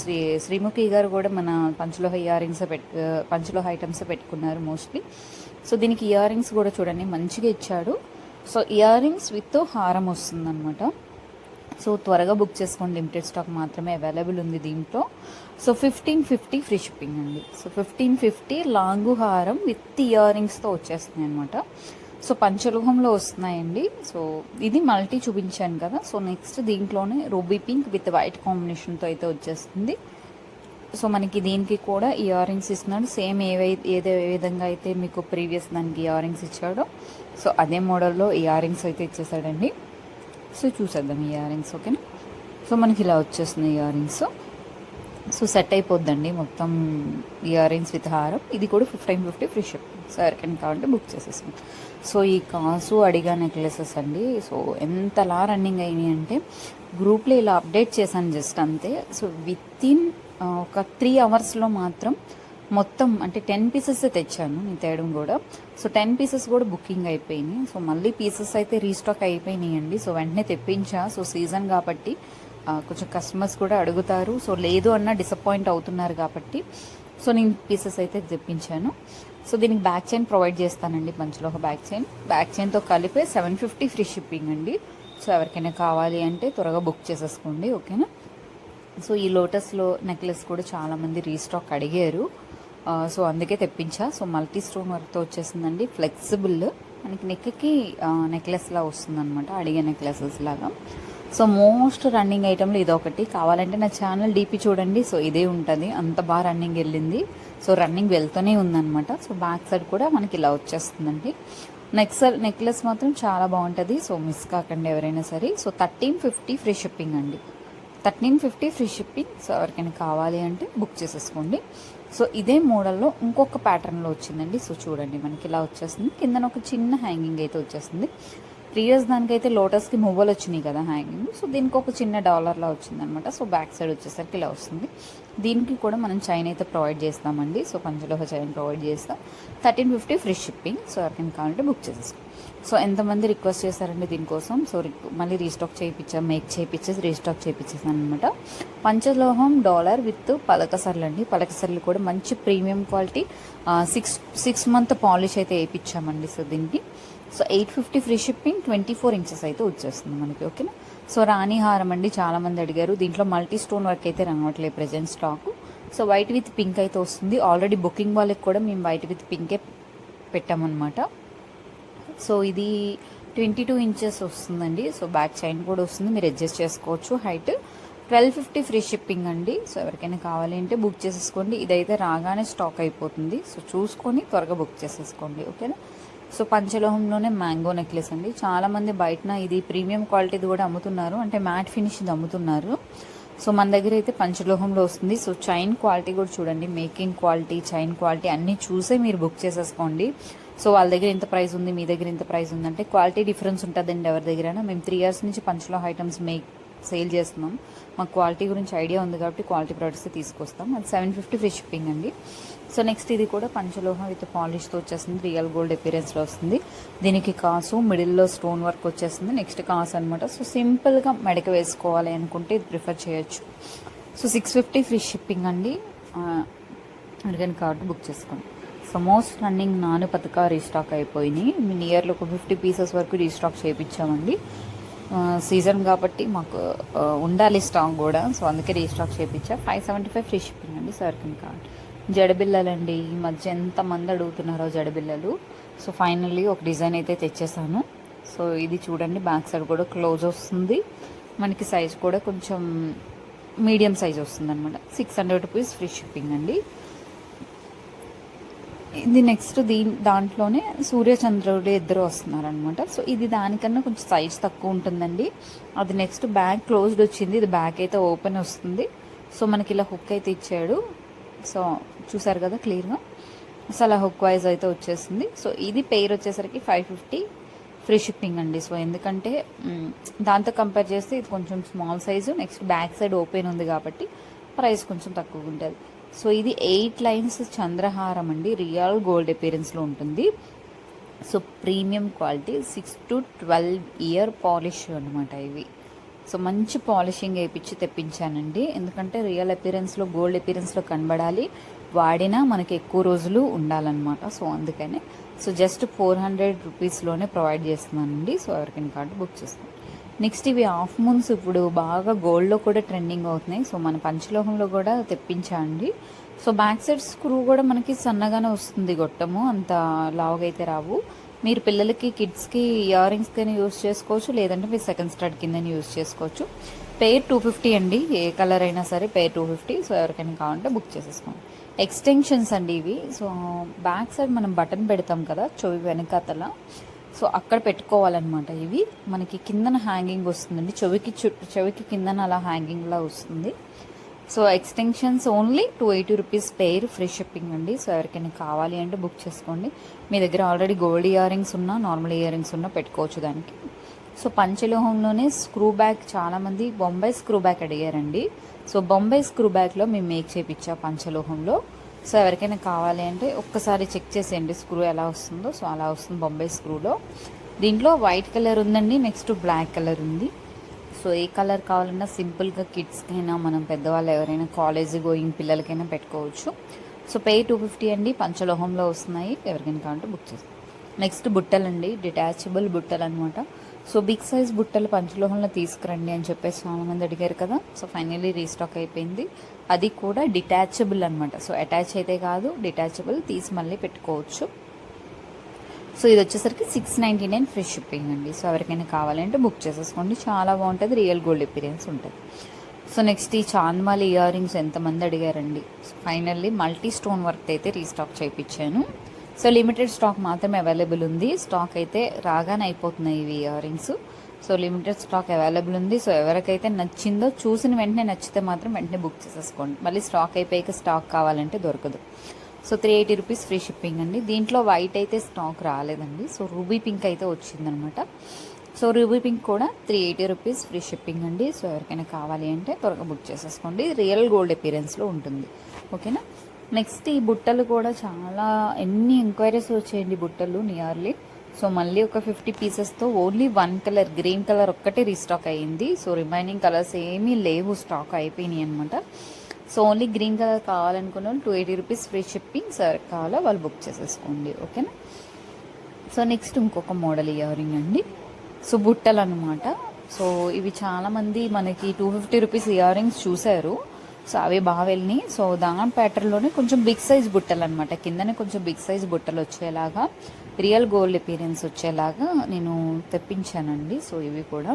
శ్రీముఖి గారు కూడా మన పంచలోహ ఇయర్ రింగ్స్ పంచలోహ ఐటమ్స్ పెట్టుకున్నారు మోస్ట్లీ. సో దీనికి ఇయర్ రింగ్స్ కూడా చూడండి మంచిగా ఇచ్చాడు. సో ఇయర్ రింగ్స్ విత్ హారం వస్తుందన్నమాట. సో త్వరగా బుక్ చేసుకోండి, లిమిటెడ్ స్టాక్ మాత్రమే అవైలబుల్ ఉంది దీంట్లో. సో 1550 ఫ్రీ షిప్పింగ్ అండి. సో 1550 లాంగు హారం విత్ ఇయర్ రింగ్స్తో వచ్చేస్తున్నాయి అనమాట. సో పంచలోహంలో వస్తున్నాయండి. సో ఇది మల్టీ చూపించాను కదా. సో నెక్స్ట్ దీంట్లోనే రూబీ పింక్ విత్ వైట్ కాంబినేషన్తో అయితే వచ్చేస్తుంది. సో మనకి దీనికి కూడా ఇయర్ రింగ్స్ ఇస్తున్నాడు. సేమ్ ఏ విధంగా అయితే మీకు ప్రీవియస్ దానికి ఇయర్ రింగ్స్ ఇచ్చాడో సో అదే మోడల్లో ఇయర్ రింగ్స్ అయితే ఇచ్చేసాడండి. సో చూసేద్దాం ఇయర్ రింగ్స్. ఓకేనా. సో మనకి ఇలా వచ్చేస్తుంది ఇయర్ రింగ్స్. సో సెట్ అయిపోద్దండి మొత్తం ఇయర్ రింగ్స్ విత్ హారం. ఇది కూడా 1550 ఫ్రీ షిప్పింగ్. సో ఎవరికైనా కావాలంటే బుక్ చేసేసాం. సో ఈ కాసు అడిగా నెక్లెసెస్ అండి. సో ఎంతలా రన్నింగ్ అయినాయి అంటే గ్రూప్లో ఇలా అప్డేట్ చేశాను జస్ట్ అంతే. సో వితిన్ ఒక 3 అవర్స్లో మాత్రం మొత్తం అంటే 10 పీసెస్ తెచ్చాను నేను తేయడం కూడా. సో 10 పీసెస్ కూడా బుకింగ్ అయిపోయినాయి. సో మళ్ళీ పీసెస్ అయితే రీస్టాక్ అయిపోయినాయండి. సో వెంటనే తెప్పించా. సో సీజన్ కాబట్టి కొంచెం కస్టమర్స్ కూడా అడుగుతారు. సో లేదు అన్న డిసప్పాయింట్ అవుతున్నారు కాబట్టి సో నేను పీసెస్ అయితే తెప్పించాను. సో దీనికి బ్యాక్ చైన్ ప్రొవైడ్ చేస్తానండి. పంచలోహ బ్యాక్ చైన్తో కలిపే 750 ఫ్రీ షిప్పింగ్ అండి. సో ఎవరికైనా కావాలి అంటే త్వరగా బుక్ చేసేసుకోండి. ఓకేనా. సో ఈ లోటస్లో నెక్లెస్ కూడా చాలామంది రీస్టాక్ అడిగారు. సో అందుకే తెప్పించా. సో మల్టీ స్టోన్ వర్క్తో వచ్చేసిందండి. ఫ్లెక్సిబుల్ మనకి నెక్కి నెక్లెస్లా వస్తుందన్నమాట, అడిగే నెక్లెసెస్ లాగా. సో మోస్ట్ రన్నింగ్ ఐటెంలో ఇది ఒకటి. కావాలంటే నా ఛానల్ డీపీ చూడండి. సో ఇదే ఉంటుంది, అంత బాగా రన్నింగ్ వెళ్ళింది. సో రన్నింగ్ వెళ్తూనే ఉందన్నమాట. సో బ్యాక్ సైడ్ కూడా మనకి ఇలా వచ్చేస్తుందండి. నెక్లెస్ మాత్రం చాలా బాగుంటుంది. సో మిస్ కాకండి ఎవరైనా సరే. సో 1350 ఫ్రీ షిప్పింగ్ అండి. 1350 ఫ్రీ షిప్పింగ్. సో ఎవరికైనా కావాలి అంటే బుక్ చేసేసుకోండి. సో ఇదే మోడల్లో ఇంకొక ప్యాటర్న్లో వచ్చిందండి. సో చూడండి మనకి ఇలా వచ్చేస్తుంది. కిందన ఒక చిన్న హ్యాంగింగ్ అయితే వచ్చేస్తుంది. ప్రీవియస్ దానికైతే లోటస్కి మువ్వలు వచ్చినాయి కదా హ్యాంగింగ్. సో దీనికి ఒక చిన్న డాలర్లా వచ్చిందనమాట. సో బ్యాక్ సైడ్ వచ్చేసరికి ఇలా వస్తుంది. దీనికి కూడా మనం చైన్ అయితే ప్రొవైడ్ చేస్తామండి. సో పంచలోహ చైన్ ప్రొవైడ్ చేస్తాం. 1350 ఫ్రీ షిప్పింగ్. సో ఎవరికైనా కావాలంటే బుక్ చేసేస్తాం. సో ఎంతమంది రిక్వెస్ట్ చేశారండి దీనికోసం. సో మళ్ళీ రీస్టాక్ చేయించాం, మేక్ చేయించేసి రీస్టాక్ చేయించేసాను అనమాట. పంచలోహం డాలర్ విత్ పలకసర్లు అండి. పలకసర్లు కూడా మంచి ప్రీమియం క్వాలిటీ 6 మంత్ పాలిష్ అయితే వేయించామండి. సో దీనికి సో 850 ఫ్రీ షిప్పింగ్, 24 ఇంచెస్ అయితే వచ్చేస్తుంది మనకి. ఓకేనా. సో రాణి హారం అండి, చాలామంది అడిగారు. దీంట్లో మల్టీ స్టోన్ వర్క్ అయితే రావట్లేదు present stock. So white with pink అయితే వస్తుంది. ఆల్రెడీ బుకింగ్ వాళ్ళకి కూడా మేము వైట్ విత్ పింకే పెట్టామన్నమాట. సో ఇది 22 ఇంచెస్ వస్తుందండి. సో బ్యాక్ చైన్ కూడా వస్తుంది, మీరు అడ్జస్ట్ చేసుకోవచ్చు. హైట్ 1250 ఫ్రీ షిప్పింగ్ అండి. సో ఎవరికైనా కావాలి అంటే బుక్ చేసేసుకోండి. ఇదైతే రాగానే స్టాక్ అయిపోతుంది. సో చూసుకొని త్వరగా బుక్ చేసేసుకోండి. ఓకేనా. సో పంచలోహంలోనే మ్యాంగో నెక్లెస్ అండి. చాలామంది బయటన ఇది ప్రీమియం క్వాలిటీది కూడా అమ్ముతున్నారు, అంటే మ్యాట్ ఫినిష్ది అమ్ముతున్నారు. సో మన దగ్గర అయితే పంచలోహంలో వస్తుంది. సో చైన్ క్వాలిటీ కూడా చూడండి, మేకింగ్ క్వాలిటీ, చైన్ క్వాలిటీ అన్నీ చూసే మీరు బుక్ చేసేసుకోండి. సో వాళ్ళ దగ్గర ఇంత ప్రైస్ ఉంది, మీ దగ్గర ఇంత ప్రైస్ ఉందంటే క్వాలిటీ డిఫరెన్స్ ఉంటుందండి ఎవరి దగ్గరైనా. మేము 3 years నుంచి పంచలోహ ఐటమ్స్ సేల్ చేస్తున్నాం. మాకు క్వాలిటీ గురించి ఐడియా ఉంది కాబట్టి క్వాలిటీ ప్రోడక్ట్స్ తీసుకొస్తాం. అది 750 ఫ్రీ షిప్పింగ్ అండి. సో నెక్స్ట్ ఇది కూడా పంచలోహం విత్ పాలిష్తో వచ్చేస్తుంది, రియల్ గోల్డ్ అపీరెన్స్లో వస్తుంది. దీనికి కాసు మిడిల్లో స్టోన్ వర్క్ వచ్చేస్తుంది. నెక్స్ట్ కాసు అనమాట. సో సింపుల్గా మెడక వేసుకోవాలి అనుకుంటే ఇది ప్రిఫర్ చేయొచ్చు. సో 650 ఫ్రీ షిప్పింగ్ అండి. అడిగిన కార్డు బుక్ చేసుకోండి. సో మోస్ట్ రన్నింగ్ నాను పథక రీస్టాక్ అయిపోయినాయి. నియర్లో ఒక 50 పీసెస్ వరకు రీస్టాక్ చేయించామండి. సీజన్ కాబట్టి మాకు ఉండాలి స్టాక్ కూడా. సో అందుకే రీస్టాక్ చేయించా. 575 ఫ్రీ షిప్పింగ్ అండి. సర్కిన్ కార్డ్ జడబిల్లలండి. ఈ మధ్య ఎంతమంది అడుగుతున్నారో జడబిల్లలు. సో ఫైనల్లీ ఒక డిజైన్ అయితే తెచ్చేసాను. సో ఇది చూడండి, బ్యాక్ సైడ్ కూడా క్లోజ్ వస్తుంది మనకి. సైజ్ కూడా కొంచెం మీడియం సైజ్ వస్తుంది అనమాట. 600 రూపీస్ ఫ్రీ షిప్పింగ్ అండి. ఇది నెక్స్ట్ దాంట్లోనే సూర్యచంద్రుడు ఇద్దరు వస్తున్నారనమాట. సో ఇది దానికన్నా కొంచెం సైజ్ తక్కువ ఉంటుందండి. అది నెక్స్ట్ బ్యాక్ క్లోజ్డ్ వచ్చింది, ఇది బ్యాక్ అయితే ఓపెన్ వస్తుంది. సో మనకి ఇలా హుక్ అయితే ఇచ్చాడు. సో చూసారు కదా క్లియర్గా. సో అలా హుక్ వైజ్ అయితే వచ్చేసింది. సో ఇది పెయిర్ వచ్చేసరికి 550 ఫ్రీ షిప్పింగ్ అండి. సో ఎందుకంటే దాంతో కంపేర్ చేస్తే ఇది కొంచెం small size, next back side open ఉంది కాబట్టి ప్రైస్ కొంచెం తక్కువగా ఉంటుంది. సో ఇది 8 లైన్స్ చంద్రహారం అండి, రియల్ గోల్డ్ అపీరెన్స్లో ఉంటుంది. So premium quality 6 to 12 year polish అనమాట ఇవి. సో మంచి పాలిషింగ్ వేయించి తెప్పించానండి, ఎందుకంటే రియల్ అపీరెన్స్లో గోల్డ్ అపీరెన్స్లో కనబడాలి, వాడినా మనకి ఎక్కువ రోజులు ఉండాలన్నమాట. సో అందుకనే సో జస్ట్ 400 రూపీస్లోనే ప్రొవైడ్ చేస్తున్నానండి. సో ఎవరికైనా కార్డు బుక్ చేసుకోండి. నెక్స్ట్ ఇవి హాఫ్ మూన్స్ ఇప్పుడు బాగా గోల్డ్లో కూడా ట్రెండింగ్ అవుతున్నాయి. సో మన పంచలోహంలో కూడా తెప్పించండి. సో బ్యాక్ సైడ్ స్క్రూ కూడా మనకి సన్నగానే వస్తుంది, గొట్టము అంత లావుగా అయితే రావు. మీరు పిల్లలకి కిడ్స్కి ఇయర్ రింగ్స్ కింద యూజ్ చేసుకోవచ్చు, లేదంటే మీరు సెకండ్ స్టార్ట్ కింద యూజ్ చేసుకోవచ్చు. పెయిర్ 250 అండి, ఏ కలర్ అయినా సరే పెయిర్ 250. సో ఎవరికైనా కావాలంటే బుక్ చేసేసుకోండి. ఎక్స్టెన్షన్స్ అండి ఇవి. సో బ్యాక్ సైడ్ మనం బటన్ పెడతాం కదా చెవి వెనకాతల, సో అక్కడ పెట్టుకోవాలన్నమాట. ఇవి మనకి కిందన హ్యాంగింగ్ వస్తుందండి, చెవికి కిందన అలా హ్యాంగింగ్లా వస్తుంది. So extensions only 280 rupees pair, free shipping అండి. సో ఎవరికైనా కావాలి అంటే బుక్ చేసుకోండి. మీ దగ్గర ఆల్రెడీ గోల్డ్ ఇయర్ రింగ్స్ ఉన్నా నార్మల్ ఇయర్ రింగ్స్ ఉన్నా పెట్టుకోవచ్చు దానికి. సో పంచలోహంలోనే స్క్రూ బ్యాగ్, చాలామంది బొంబాయి స్క్రూ బ్యాగ్ అడిగారండి. సో బొంబాయి స్క్రూ బ్యాగ్లో మేము మేక్ చేయించా పంచలోహంలో. సో ఎవరికైనా కావాలి అంటే ఒక్కసారి చెక్ చేసేయండి స్క్రూ ఎలా వస్తుందో. సో అలా వస్తుంది బొంబాయి స్క్రూలో. దీంట్లో వైట్ కలర్ ఉందండి, నెక్స్ట్ బ్లాక్ కలర్ ఉంది. సో ఏ కలర్ కావాలన్నా సింపుల్గా కిడ్స్కైనా మనం పెద్దవాళ్ళు ఎవరైనా కాలేజ్ గోయింగ్ పిల్లలకైనా పెట్టుకోవచ్చు. సో పెయిర్ 250 అండి, పంచలోహంలో వస్తున్నాయి. ఎవరికైనా కావాలంటే బుక్ చేస్తాం. నెక్స్ట్ బుట్టలండి, డిటాచబుల్ బుట్టలు అనమాట. సో బిగ్ సైజ్ బుట్టలు పంచలోహంలో తీసుకురండి అని చెప్పేసి చాలామంది అడిగారు కదా. సో ఫైనల్లీ రీస్టాక్ అయిపోయింది. అది కూడా డిటాచబుల్ అనమాట. సో అటాచ్ అయితే కాదు, డిటాచబుల్, తీసి మళ్ళీ పెట్టుకోవచ్చు. సో ఇది వచ్చేసరికి 699 ఫ్రీ షిప్పింగ్ అండి. సో ఎవరికైనా కావాలంటే బుక్ చేసేసుకోండి, చాలా బాగుంటుంది, రియల్ గోల్డ్ ఎపీరియన్స్ ఉంటుంది. సో నెక్స్ట్ ఈ చాంద్మాలి ఇయర్ రింగ్స్ ఎంతమంది అడిగారండి. So finally multi stone work అయితే రీస్టాక్ చేయించాను. సో లిమిటెడ్ స్టాక్ మాత్రమే అవైలబుల్ ఉంది. స్టాక్ అయితే రాగానే అయిపోతున్నాయి ఇవి ear rings. So limited stock available ఉంది. సో ఎవరికైతే నచ్చిందో చూసిన వెంటనే నచ్చితే మాత్రం వెంటనే బుక్ చేసేసుకోండి. మళ్ళీ స్టాక్ అయిపోయాక స్టాక్ కావాలంటే దొరకదు. సో 380 రూపీస్ ఫ్రీ షిప్పింగ్ అండి. దీంట్లో వైట్ అయితే స్టాక్ రాలేదండి. సో రూబీ పింక్ అయితే వచ్చిందనమాట. సో రూబీ పింక్ కూడా 380 రూపీస్ ఫ్రీ షిప్పింగ్ అండి. సో ఎవరికైనా కావాలి అంటే త్వరగా బుక్ చేసేసుకోండి. రియల్ గోల్డ్ అపీరెన్స్లో ఉంటుంది. ఓకేనా. నెక్స్ట్ ఈ బుట్టలు కూడా చాలా ఎన్ని ఎంక్వైరీస్ వచ్చాయండి బుట్టలు నియర్లీ. సో మళ్ళీ ఒక 50 పీసెస్తో ఓన్లీ 1 కలర్ గ్రీన్ కలర్ ఒక్కటే రీస్టాక్ అయ్యింది. సో రిమైనింగ్ కలర్స్ ఏమీ లేవు, స్టాక్ అయిపోయినాయి అనమాట. సో ఓన్లీ గ్రీన్ కలర్ కావాలనుకున్న వాళ్ళు 280 రూపీస్ ఫ్రీ షిప్పింగ్. సార్ కావాలో వాళ్ళు బుక్ చేసేసుకోండి. ఓకేనా. సో నెక్స్ట్ ఇంకొక మోడల్ ఇయర్ రింగ్ అండి. సో బుట్టలు అనమాట. సో ఇవి చాలామంది మనకి 250 రూపీస్ ఇయర్ రింగ్స్ చూశారు. సో అవి బాగా వెళ్ళినాయి. సో దాని ప్యాటర్న్లోనే కొంచెం బిగ్ సైజ్ బుట్టలు అనమాట. కిందనే కొంచెం బిగ్ సైజ్ బుట్టలు వచ్చేలాగా రియల్ గోల్డ్ అపీరెన్స్ వచ్చేలాగా నేను తెప్పించానండి. సో ఇవి కూడా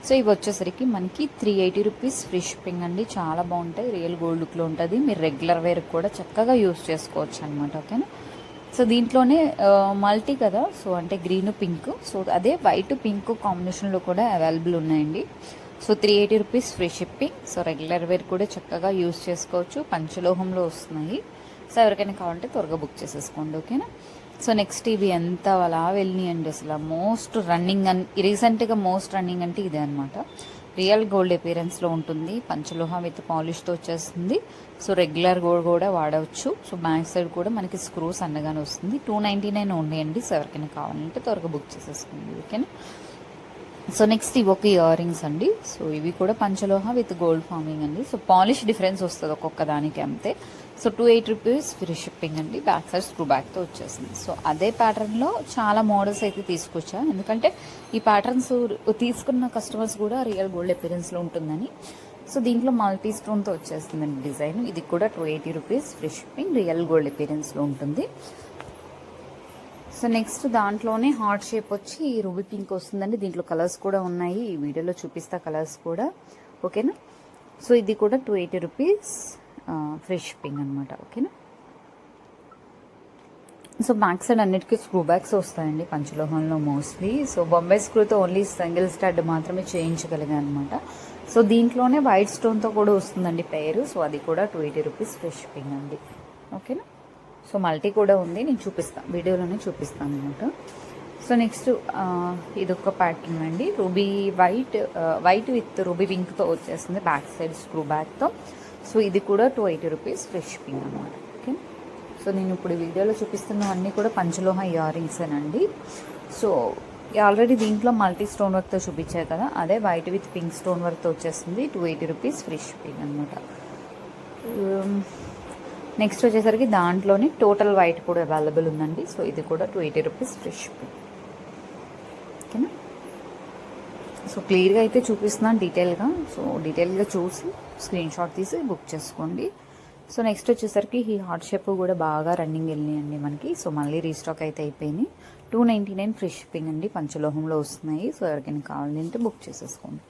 సో ఇవి వచ్చేసరికి మనకి 380 రూపీస్ ఫ్రీ షిప్పింగ్ అండి. చాలా బాగుంటాయి, రియల్ గోల్డ్ లుక్లో ఉంటుంది. మీరు రెగ్యులర్ వేర్ కూడా చక్కగా యూస్ చేసుకోవచ్చు అనమాట. ఓకేనా. సో దీంట్లోనే మల్టీ కదా, సో అంటే గ్రీన్ పింక్, సో అదే వైట్ పింక్ కాంబినేషన్లో కూడా అవైలబుల్ ఉన్నాయండి. So 380 rupees free shipping. So regular wear కూడా చక్కగా యూస్ చేసుకోవచ్చు. పంచలోహంలో వస్తున్నాయి. సో ఎవరికైనా కావాలంటే త్వరగా బుక్ చేసేసుకోండి. ఓకేనా. సో నెక్స్ట్ ఇవి ఎంత అలా వెళ్ళినాయండి అసలు. మోస్ట్ రన్నింగ్ రీసెంట్గా మోస్ట్ రన్నింగ్ అంటే ఇదే అనమాట. రియల్ గోల్డ్ అపీరెన్స్లో ఉంటుంది. పంచలోహ విత్ పాలిష్తో వచ్చేస్తుంది. సో రెగ్యులర్ గోల్డ్ కూడా వాడవచ్చు. సో బ్యాక్ సైడ్ కూడా మనకి స్క్రూస్ అన్నగానే వస్తుంది. 299 ఓన్లీ అండి. సో ఎవరికైనా కావాలంటే త్వరగా బుక్ చేసేసుకోండి. ఓకేనా. సో నెక్స్ట్ ఇవి ఒక ఇయర్ రింగ్స్ అండి. సో ఇవి కూడా పంచలోహ విత్ గోల్డ్ ఫార్మింగ్ అండి. సో పాలిష్ డిఫరెన్స్ వస్తుంది ఒక్కొక్క దానికి అంతే. సో 280 రూపీస్ ఫ్రీ షిప్పింగ్ అండి. బ్యాక్ సైడ్ స్క్రూ బ్యాక్తో వచ్చేసింది. సో అదే ప్యాటర్న్లో చాలా మోడల్స్ అయితే తీసుకొచ్చా, ఎందుకంటే ఈ ప్యాటర్న్స్ తీసుకున్న కస్టమర్స్ కూడా రియల్ గోల్డ్ అపీరెన్స్లో ఉంటుందని. సో దీంట్లో మల్టీ స్టోన్తో వచ్చేస్తుందండి డిజైన్. ఇది కూడా 280 rupees free shipping, real gold అపీరెన్స్లో ఉంటుంది. సో నెక్స్ట్ దాంట్లోనే హార్ట్ షేప్ వచ్చి రూబీ పింక్ వస్తుందండి. దీంట్లో కలర్స్ కూడా ఉన్నాయి, ఈ వీడియోలో చూపిస్తా కలర్స్ కూడా. ఓకేనా. సో ఇది కూడా 280 రూపీస్ ఫ్రీ షిప్పింగ్ అనమాట. ఓకేనా. సో బ్యాక్ సైడ్ అన్నిటికీ స్క్రూ బ్యాగ్స్ వస్తాయండి పంచలోహంలో మోస్ట్లీ. సో బొంబాయి స్క్రూతో ఓన్లీ సింగిల్ స్టాడ్ మాత్రమే చేయించగలిగా అనమాట. సో దీంట్లోనే వైట్ స్టోన్తో కూడా వస్తుందండి పేరు. సో అది కూడా 280 రూపీస్ ఫ్రీ షిప్పింగ్ అండి. ఓకేనా. సో మల్టీ కూడా ఉంది, నేను చూపిస్తాను వీడియోలోనే చూపిస్తాను అనమాట. సో నెక్స్ట్ ఇదొక ప్యాటర్న్ అండి. రూబీ వైట్ విత్ రూబీ పింక్తో వచ్చేస్తుంది బ్యాక్ సైడ్ స్క్రూ బ్యాగ్తో. సో ఇది కూడా 280 రూపీస్ ఫ్రీ షిప్పింగ్ అనమాట. ఓకే. సో నేను ఇప్పుడు వీడియోలో చూపిస్తున్నవన్నీ కూడా పంచలోహ ఇయర్ రింగ్సేనండి. సో ఆల్రెడీ దీంట్లో మల్టీ స్టోన్ వర్క్తో చూపించారు కదా, అదే వైట్ విత్ పింక్ స్టోన్ వర్క్తో వచ్చేస్తుంది. 280 రూపీస్ ఫ్రీ షిప్పింగ్ అనమాట. నెక్స్ట్ వచ్చేసరికి దాంట్లోనే టోటల్ వైట్ కూడా అవైలబుల్ ఉందండి. సో ఇది కూడా 280 రూపీస్ ఫ్రీ షిప్పింగ్. ఓకేనా. సో క్లియర్గా అయితే చూపిస్తున్నాను డీటెయిల్గా. సో డీటెయిల్గా చూసి స్క్రీన్ షాట్ తీసి బుక్ చేసుకోండి. సో నెక్స్ట్ వచ్చేసరికి ఈ హార్ట్ షేప్ కూడా బాగా రన్నింగ్ వెళ్ళినాయండి మనకి. సో మళ్ళీ రీస్టాక్ అయితే అయిపోయినాయి. 299 ఫ్రీ షిప్పింగ్ అండి. పంచలోహంలో వస్తున్నాయి. సో ఎవరికైనా కావాలంటే బుక్ చేసేసుకోండి.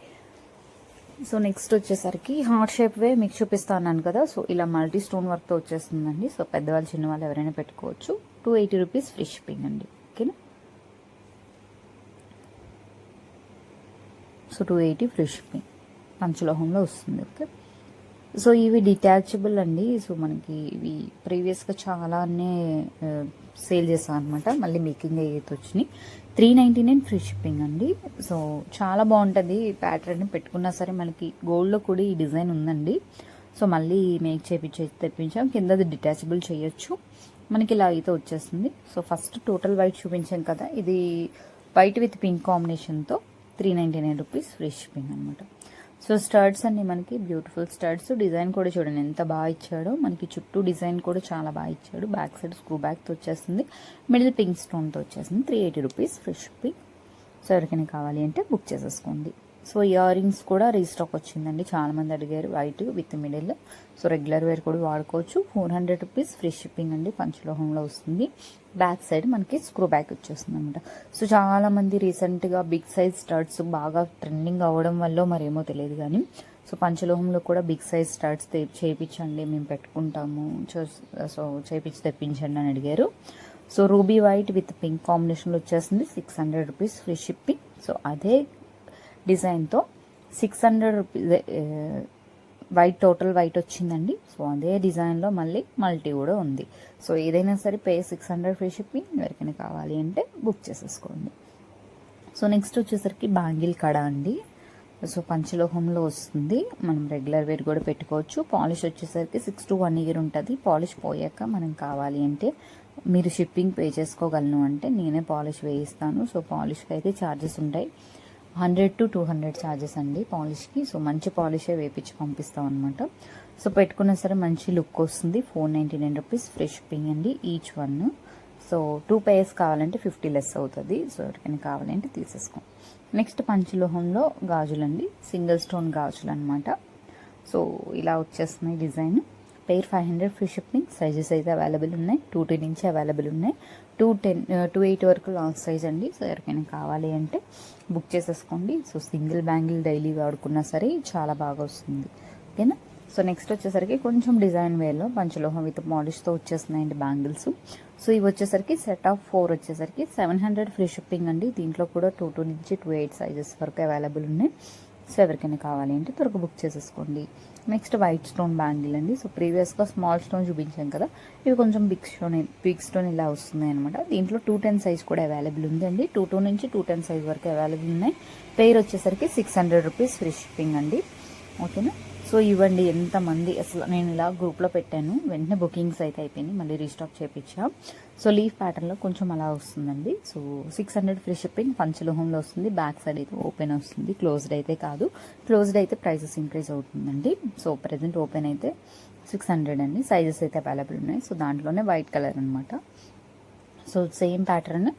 సో నెక్స్ట్ వచ్చేసరికి హార్ట్ షేప్ వే మీకు చూపిస్తాను కదా. సో ఇలా మల్టీ స్టోన్ వర్క్తో వచ్చేస్తుందండి. సో పెద్దవాళ్ళు చిన్నవాళ్ళు ఎవరైనా పెట్టుకోవచ్చు. 280 రూపీస్ ఫ్రీ షిప్పింగ్ అండి. ఓకేనా. సో 280 ఫ్రీ షిప్పింగ్ పంచలోహంలో వస్తుంది. ఓకే. సో ఇవి డిటాచబుల్ అండి. సో మనకి ఇవి ప్రీవియస్గా చాలానే సేల్ చేస్తాం అనమాట. మళ్ళీ మేకింగ్ అయితే వచ్చినాయి. 399 ఫ్రీ షిప్పింగ్ అండి. సో చాలా బాగుంటుంది ఈ ప్యాటర్న్. పెట్టుకున్నా సరే మనకి గోల్డ్లో కూడా ఈ డిజైన్ ఉందండి. సో మళ్ళీ మేక్ చేయించి తెప్పించాం. కిందది డిటాచబుల్ చేయొచ్చు. మనకి ఇలా అయితే వచ్చేస్తుంది. సో ఫస్ట్ టోటల్ వైట్ చూపించాం కదా, ఇది వైట్ విత్ పింక్ కాంబినేషన్తో 399 రూపీస్ ఫ్రీ షిప్పింగ్ అనమాట. సో స్టడ్స్ అన్ని మనకి బ్యూటిఫుల్ స్టడ్స్. డిజైన్ కూడా చూడండి ఎంత బాగా ఇచ్చాడో. మనకి చుట్టూ డిజైన్ కూడా చాలా బాగా ఇచ్చాడు. బ్యాక్ సైడ్ స్క్రూ బ్యాక్తో వచ్చేస్తుంది. మిడిల్ పింక్ స్టోన్తో వచ్చేస్తుంది. 380 రూపీస్ ఫ్రీ షిప్పింగ్. సో ఎవరికైనా కావాలి అంటే బుక్ చేసేసుకోండి. సో ఇయర్ రింగ్స్ కూడా రీస్టాక్ వచ్చిందండి. చాలామంది అడిగారు white with middle. So regular wear కూడా వాడుకోవచ్చు. 400 రూపీస్ ఫ్రీ షిప్పింగ్ అండి. పంచలోహంలో వస్తుంది. బ్యాక్ సైడ్ మనకి స్క్రూ బ్యాక్ వచ్చేస్తుంది అనమాట. సో చాలామంది రీసెంట్గా బిగ్ సైజ్ స్టడ్స్ బాగా ట్రెండింగ్ అవ్వడం వల్ల మరేమో తెలియదు కానీ, సో పంచలోహంలో కూడా బిగ్ సైజ్ స్టడ్స్ చేయించండి మేము పెట్టుకుంటాము, సో చేయించి తెప్పించండి అని అడిగారు. So ruby white with pink కాంబినేషన్లో వచ్చేస్తుంది. 600 రూపీస్ ఫ్రీ షిప్పింగ్. సో అదే డిజైన్తో 600 రూపీస్ వైట్ టోటల్ వైట్ వచ్చిందండి. సో అదే డిజైన్లో మళ్ళీ మల్టీ కూడా ఉంది. సో ఏదైనా సరే 600 ఫ్రీ షిప్పింగ్. ఎవరికైనా కావాలి అంటే బుక్ చేసేసుకోండి. సో నెక్స్ట్ వచ్చేసరికి బ్యాంగిల్ కడ అండి. సో పంచలోహంలో వస్తుంది, మనం రెగ్యులర్ వేర్ కూడా పెట్టుకోవచ్చు. పాలిష్ వచ్చేసరికి 6 to 1 year ఉంటుంది. పాలిష్ పోయాక మనం కావాలి అంటే మీరు షిప్పింగ్ పే చేసుకోగలను అంటే నేనే పాలిష్ వేయిస్తాను. సో పాలిష్కి అయితే ఛార్జెస్ ఉంటాయి, 100 to 200 ఛార్జెస్ అండి పాలిష్కి. సో మంచి పాలిషే వేయించి పంపిస్తాం అనమాట. సో పెట్టుకున్నా సరే మంచి లుక్ వస్తుంది. 499 రూపీస్ ఫ్రీ షిప్పింగ్ అండి ఈచ్ వన్. సో 2 pairs కావాలంటే 50 లెస్ అవుతుంది. సో ఎవరికైనా కావాలంటే తీసేసుకోండి. నెక్స్ట్ పంచలోహంలో గాజులండి, సింగిల్ స్టోన్ గాజులు అనమాట. సో ఇలా వచ్చేస్తున్నాయి design. Pair 500 free shipping. Sizes అయితే అవైలబుల్ ఉన్నాయి, 2 నుంచి అవైలబుల్ ఉన్నాయి. 2 8 వరకు లాంగ్ సైజ్ అండి. సో ఎవరికైనా కావాలి అంటే బుక్ చేసేసుకోండి. సో సింగిల్ బ్యాంగిల్ డైలీ వాడుకున్నా సరే చాలా బాగా వస్తుంది, ఓకేనా. సో నెక్స్ట్ వచ్చేసరికి కొంచెం డిజైన్ వేలో పంచలోహం విత్ పాలిష్తో వచ్చేస్తున్నాయండి బ్యాంగిల్స్. సో ఇవి వచ్చేసరికి సెట్ ఆఫ్ 4 వచ్చేసరికి 700 ఫ్రీ షిప్పింగ్ అండి. దీంట్లో కూడా 2 నుంచి 2 సైజెస్ వరకు అవైలబుల్ ఉన్నాయి. సో ఎవరికైనా కావాలి అంటే త్వరగా బుక్ చేసేసుకోండి. నెక్స్ట్ వైట్ స్టోన్ బ్యాంగిల్ అండి. సో ప్రీవియస్గా స్మాల్ స్టోన్ చూపించాం కదా, ఇవి కొంచెం బిగ్ స్టోన్ ఇలా వస్తున్నాయి అనమాట. దీంట్లో 210 సైజ్ కూడా అవైలబుల్ ఉందండి. 2 నుంచి 210 సైజ్ వరకు అవైలబుల్ ఉన్నాయి. పెయిర్ వచ్చేసరికి 600 రూపీస్ ఫ్రీ షిప్పింగ్ అండి, ఓకేనా. సో ఇవ్వండి ఎంతమంది అసలు నేను ఇలా గ్రూప్లో పెట్టాను, వెంటనే బుకింగ్స్ అయితే అయిపోయినాయి, మళ్ళీ రీస్టాక్ చేయించా. సో లీఫ్ ప్యాటర్న్లో కొంచెం అలా వస్తుందండి. So 600 free shipping. పంచలోహంలో వస్తుంది, బ్యాక్ సైడ్ అయితే ఓపెన్ వస్తుంది, క్లోజ్డ్ అయితే కాదు. క్లోజ్డ్ అయితే ప్రైసెస్ ఇంక్రీజ్ అవుతుందండి. సో ప్రెజెంట్ ఓపెన్ అయితే 600 అండి. సైజెస్ అయితే అవైలబుల్ ఉన్నాయి. సో దాంట్లోనే వైట్ కలర్ అనమాట. సో సేమ్ ప్యాటర్న్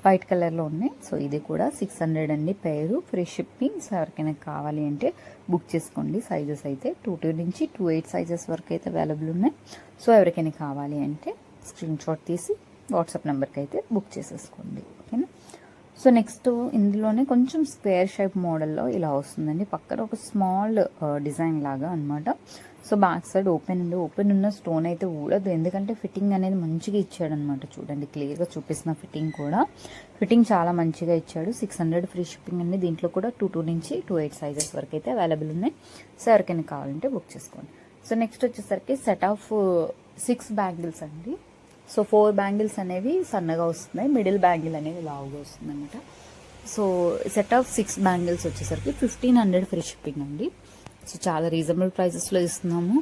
వైట్ కలర్లో ఉన్నాయి. సో ఇది కూడా 600 అండి పేరు, ఫ్రీ షిప్పింగ్. సో ఎవరికైనా కావాలి అంటే బుక్ చేసుకోండి. సైజెస్ అయితే 2 నుంచి 2 సైజెస్ వరకు అయితే అవైలబుల్ ఉన్నాయి. సో ఎవరికైనా కావాలి అంటే స్క్రీన్ షాట్ తీసి వాట్సాప్ నెంబర్కి అయితే బుక్ చేసేసుకోండి, ఓకేనా. సో నెక్స్ట్ ఇందులోనే కొంచెం స్క్వేర్ షేప్ మోడల్లో ఇలా వస్తుందండి. పక్కన ఒక స్మాల్ డిజైన్ లాగా అనమాట. సో బ్యాక్ సైడ్ ఓపెన్ ఉన్న స్టోన్ అయితే ఊడదు, ఎందుకంటే ఫిట్టింగ్ అనేది మంచిగా ఇచ్చాడు అనమాట. చూడండి క్లియర్గా చూపిస్తున్న ఫిట్టింగ్ చాలా మంచిగా ఇచ్చాడు. 600 ఫ్రీ షిప్పింగ్ అండి. దీంట్లో కూడా 2 నుంచి 2 సైజెస్ వరకు అయితే అవైలబుల్ ఉన్నాయి. సో ఎవరికైనా కావాలంటే బుక్ చేసుకోండి. సో నెక్స్ట్ వచ్చేసరికి సెట్ ఆఫ్ 6 బ్యాంగిల్స్ అండి. సో 4 బ్యాంగిల్స్ అనేవి సన్నగా వస్తున్నాయి, మిడిల్ బ్యాంగిల్ అనేది లావుగా వస్తుంది అనమాట. సో సెట్ ఆఫ్ 6 బ్యాంగిల్స్ వచ్చేసరికి 1500 ఫ్రీ షిప్పింగ్ అండి. సో చాలా రీజనబుల్ ప్రైజెస్లో ఇస్తున్నాము.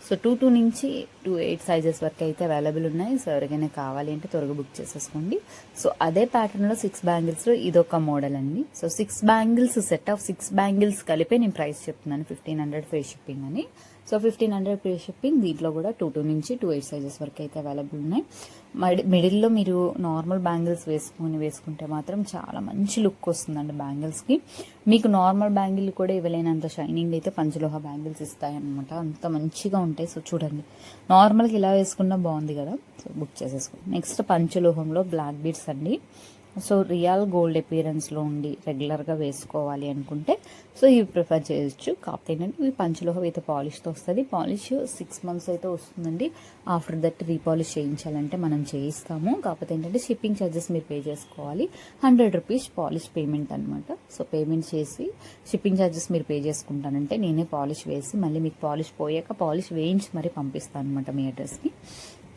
సో 2 నుంచి 2 సైజెస్ వరకు అయితే అవైలబుల్ ఉన్నాయి. సో ఎవరికైనా కావాలి అంటే త్వరగా బుక్ చేసేసుకోండి. సో అదే ప్యాటర్న్లో 6 బ్యాంగిల్స్లో ఇదొక మోడల్ అండి. So 6 bangles set of 6 bangles కలిపే నేను ప్రైస్ చెప్తున్నాను, 1500 ఫ్రీ షిప్పింగ్ అని. So 1500 free shipping. దీంట్లో కూడా 2 నుంచి 2 సైజెస్ వరకు అయితే అవైలబుల్ ఉన్నాయి. మిడిల్లో మీరు నార్మల్ బ్యాంగిల్స్ వేసుకుంటే మాత్రం చాలా మంచి లుక్ వస్తుందండి బ్యాంగిల్స్కి. మీకు నార్మల్ బ్యాంగిల్ కూడా ఇవ్వలేనంత షైనింగ్ అయితే పంచలోహ బ్యాంగిల్స్ ఇస్తాయన్నమాట, అంత మంచిగా ఉంటాయి. సో చూడండి నార్మల్గా ఇలా వేసుకున్నా బాగుంది కదా. సో బుక్ చేసేసుకోండి. నెక్స్ట్ పంచలోహంలో బ్లాక్ బీడ్స్ అండి. సో రియల్ గోల్డ్ అపియరెన్స్లో ఉండి రెగ్యులర్గా వేసుకోవాలి అనుకుంటే సో ఇవి ప్రిఫర్ చేయొచ్చు. కాకపోతే ఏంటంటే ఇవి పంచలోహ విత్ పాలిష్తో వస్తుంది. పాలిష్ 6 months అయితే వస్తుందండి. ఆఫ్టర్ దట్ రీపాలిష్ చేయించాలంటే మనం చేయిస్తాము. కాకపోతే ఏంటంటే షిప్పింగ్ ఛార్జెస్ మీరు పే చేసుకోవాలి, 100 రూపీస్ పాలిష్ పేమెంట్ అనమాట. సో పేమెంట్ చేసి షిప్పింగ్ ఛార్జెస్ మీరు పే చేసుకుంటానంటే నేనే పాలిష్ వేసి మళ్ళీ మీకు పాలిష్ పోయాక పాలిష్ వేయించి మరీ పంపిస్తాను అనమాట మీ అడ్రస్కి.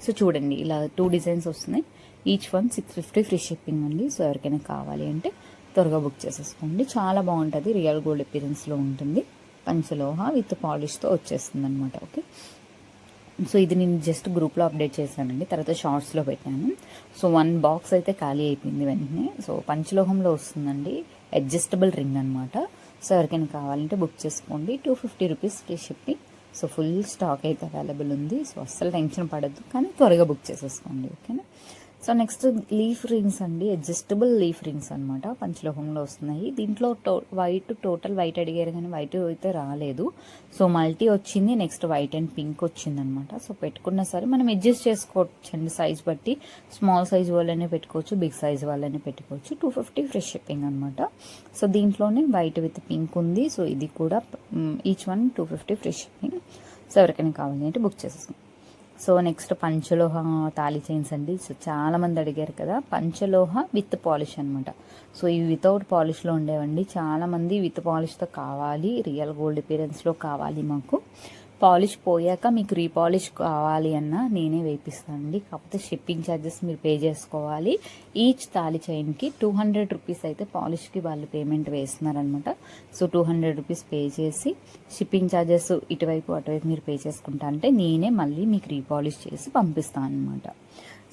సో చూడండి ఇలా 2 డిజైన్స్ వస్తున్నాయి, ఈచ్ వన్ 650 ఫ్రీ షిప్పింగ్ అండి. సో ఎవరికైనా కావాలి అంటే త్వరగా బుక్ చేసేసుకోండి. చాలా బాగుంటుంది, రియల్ గోల్డ్ అపియరెన్స్లో ఉంటుంది, పంచలోహ విత్ పాలిష్తో వచ్చేస్తుంది అనమాట, ఓకే. సో ఇది నేను జస్ట్ గ్రూప్లో అప్డేట్ చేశానండి, తర్వాత షార్ట్స్లో పెట్టాను. సో 1 బాక్స్ అయితే ఖాళీ అయిపోయింది వెంటనే. సో పంచలోహంలో వస్తుందండి, అడ్జస్టబుల్ రింగ్ అనమాట. సో ఎవరికైనా కావాలంటే బుక్ చేసుకోండి, 250 rupees free shipping. So full stock అయితే అవైలబుల్ ఉంది. సో అస్సలు టెన్షన్ పడద్దు, కానీ త్వరగా బుక్ చేసేసుకోండి, ఓకేనా. సో నెక్స్ట్ లీఫ్ రింగ్స్ అండి, అడ్జస్టబుల్ లీఫ్ రింగ్స్ అనమాట, పంచలోహంలో వస్తున్నాయి. దీంట్లో టోటల్ వైట్ అడిగారు కానీ వైట్ అయితే రాలేదు. సో మల్టీ వచ్చింది, నెక్స్ట్ వైట్ అండ్ పింక్ వచ్చింది అనమాట. సో పెట్టుకున్నా సరే మనం అడ్జస్ట్ చేసుకోవచ్చు అండి సైజ్ బట్టి. స్మాల్ సైజ్ వాళ్ళనే పెట్టుకోవచ్చు, బిగ్ సైజ్ వాళ్ళనే పెట్టుకోవచ్చు. 250 ఫ్రీ షిప్పింగ్ అనమాట. సో దీంట్లోనే వైట్ విత్ పింక్ ఉంది. సో ఇది కూడా each one 250 free shipping. So ఎవరికైనా కావాలి అంటే బుక్ చేసేస్తాం. సో నెక్స్ట్ పంచలోహ తాళీ చైన్స్ అండి. సో చాలామంది అడిగారు కదా, పంచలోహ విత్ పాలిష్ అనమాట. సో ఇవి వితౌట్ పాలిష్లో ఉండేవండి, చాలామంది విత్ పాలిష్తో కావాలి, రియల్ గోల్డ్ అపియరెన్స్లో కావాలి మాకు. పాలిష్ పోయాక మీకు రీపాలిష్ కావాలి అన్నా నేనే వేపిస్తానండి. కాకపోతే షిప్పింగ్ ఛార్జెస్ మీరు పే చేసుకోవాలి. ఈచ్ తాళి చైన్కి 200 రూపీస్ అయితే పాలిష్కి వాళ్ళు పేమెంట్ వేస్తున్నారనమాట. సో 200 రూపీస్ పే చేసి షిప్పింగ్ ఛార్జెస్ ఇటువైపు అటువైపు మీరు పే చేసుకుంటా అంటే నేనే మళ్ళీ మీకు రీపాలిష్ చేసి పంపిస్తాను అనమాట.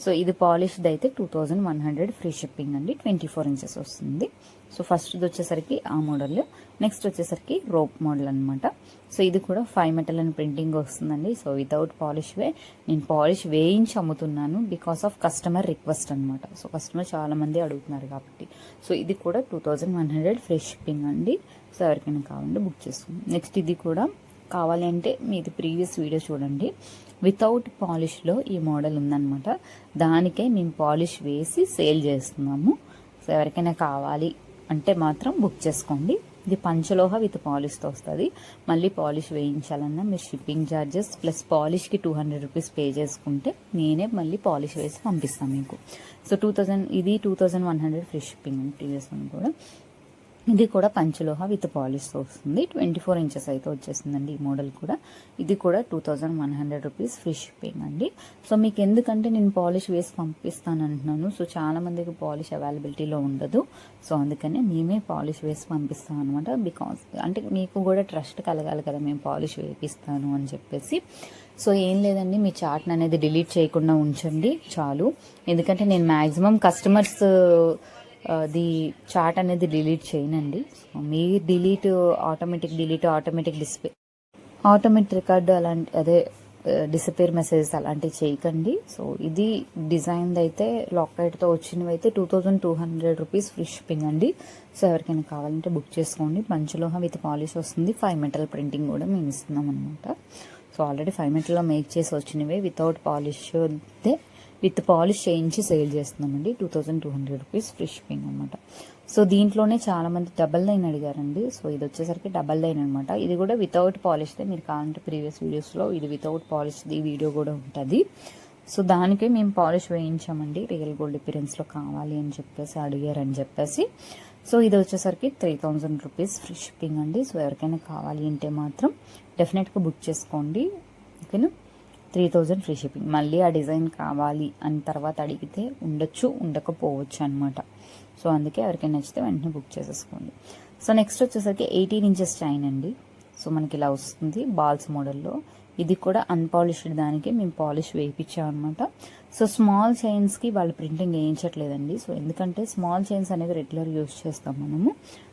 సో ఇది పాలిష్ది అయితే 2100 ఫ్రీ షిప్పింగ్ అండి. 24 ఇంచెస్ వస్తుంది. సో ఫస్ట్ది వచ్చేసరికి ఆ మోడల్, నెక్స్ట్ వచ్చేసరికి రోప్ మోడల్ అనమాట. సో ఇది కూడా 5 మెటల్ అండ్ ప్రింటింగ్ వస్తుందండి. సో వితౌట్ పాలిష్ నేను పాలిష్ వేయించి అమ్ముతున్నాను బికాస్ ఆఫ్ కస్టమర్ రిక్వెస్ట్ అనమాట. సో కస్టమర్ చాలా మంది అడుగుతున్నారు కాబట్టి. సో ఇది కూడా 2100 ఫ్రీ షిప్పింగ్ అండి. సో ఎవరికైనా కావాలంటే బుక్ చేసుకోండి. నెక్స్ట్ ఇది కూడా కావాలి అంటే మీది ప్రీవియస్ వీడియో చూడండి. వితౌట్ పాలిష్లో ఈ మోడల్ ఉందన్నమాట. దానికే మేము పాలిష్ వేసి సేల్ చేస్తున్నాము. సో ఎవరికైనా కావాలి అంటే మాత్రం బుక్ చేసుకోండి. ఇది పంచలోహ విత్ పాలిష్తో వస్తుంది. మళ్ళీ పాలిష్ వేయించాలన్నా మీరు షిప్పింగ్ ఛార్జెస్ ప్లస్ పాలిష్కి 200 రూపీస్ పే చేసుకుంటే నేనే మళ్ళీ పాలిష్ వేసి పంపిస్తాను మీకు. సో 2000 ఇది 2100 ఫ్రీ షిప్పింగ్ అండి. ప్రీవియస్ వన్ కూడా ఇది కూడా పంచలోహ విత్ పాలిష్తో వస్తుంది. 24 ఇంచెస్ అయితే వచ్చేసిందండి ఈ మోడల్ కూడా. ఇది కూడా 2100 రూపీస్ ఫ్రీ షిప్పింగ్ అండి. సో మీకు ఎందుకంటే నేను పాలిష్ వేసి పంపిస్తాను అంటున్నాను. సో చాలా మందికి పాలిష్ అవైలబిలిటీలో ఉండదు. సో అందుకనే మేమే పాలిష్ వేసి పంపిస్తాం అనమాట. బికాస్ అంటే మీకు కూడా ట్రస్ట్ కలగాలి కదా, మేము పాలిష్ వేపిస్తాను అని చెప్పేసి. సో ఏం లేదండి, మీ చార్ట్ని అనేది డిలీట్ చేయకుండా ఉంచండి చాలు. ఎందుకంటే నేను మ్యాక్సిమం కస్టమర్స్ ది చార్ట్ అనేది డిలీట్ చేయనండి. సో మీ ఆటోమేటిక్ డిస్ప్లే ఆటోమేటిక్ రికార్డు అలాంటి అదే డిసపేర్ మెసేజెస్ అలాంటివి చేయకండి. సో ఇది డిజైన్ అయితే లాకెట్తో వచ్చినవి అయితే 2200 రూపీస్ ఫ్రీ షిప్పింగ్ అండి. సో ఎవరికైనా కావాలంటే బుక్ చేసుకోండి. పంచలోహ విత్ పాలిష్ వస్తుంది. 5 మెటల్ ప్రింటింగ్ కూడా మేము ఇస్తున్నాం అనమాట. సో ఆల్రెడీ 5 మెటల్లో మేక్ చేసి వచ్చినవే వితౌట్ పాలిష్ అయితే విత్ పాలిష్ చేయించి సేల్ చేస్తున్నామండి. 2200 రూపీస్ ఫ్రీ షిప్పింగ్ అనమాట. సో దీంట్లోనే చాలా మంది డబల్ లైన్ అడిగారండి. సో ఇది వచ్చేసరికి డబల్ లైన్ అనమాట. ఇది కూడా వితౌట్ పాలిష్దే. మీరు కావాలంటే ప్రీవియస్ వీడియోస్లో ఇది వితౌట్ పాలిష్ది వీడియో కూడా ఉంటుంది. సో దానికే మేము పాలిష్ వేయించామండి. రియల్ గోల్డ్ అపిరెన్స్లో కావాలి అని చెప్పేసి అడిగారని చెప్పేసి. సో ఇది వచ్చేసరికి 3000 రూపీస్ ఫ్రీ షిప్పింగ్ అండి. సో ఎవరికైనా కావాలి అంటే మాత్రం డెఫినెట్గా బుక్ చేసుకోండి. ఓకేనా. 3000 ఫ్రీ షిప్పింగ్. మళ్ళీ ఆ డిజైన్ కావాలి అని తర్వాత అడిగితే ఉండొచ్చు ఉండకపోవచ్చు అనమాట. సో అందుకే ఎవరికైనా నచ్చితే వెంటనే బుక్ చేసేసుకోండి. సో నెక్స్ట్ వచ్చేసరికి 18 ఇంచెస్ చైన్ అండి. సో మనకి ఇలా వస్తుంది బాల్స్ మోడల్లో. ఇది కూడా అన్పాలిష్డ్ దానికి మేము పాలిష్ వేయించాం అనమాట. సో స్మాల్ చైన్స్కి వాళ్ళు ప్రింటింగ్ వేయించట్లేదండి. సో ఎందుకంటే స్మాల్ చైన్స్ అనేవి రెగ్యులర్ యూజ్ చేస్తాం మనము.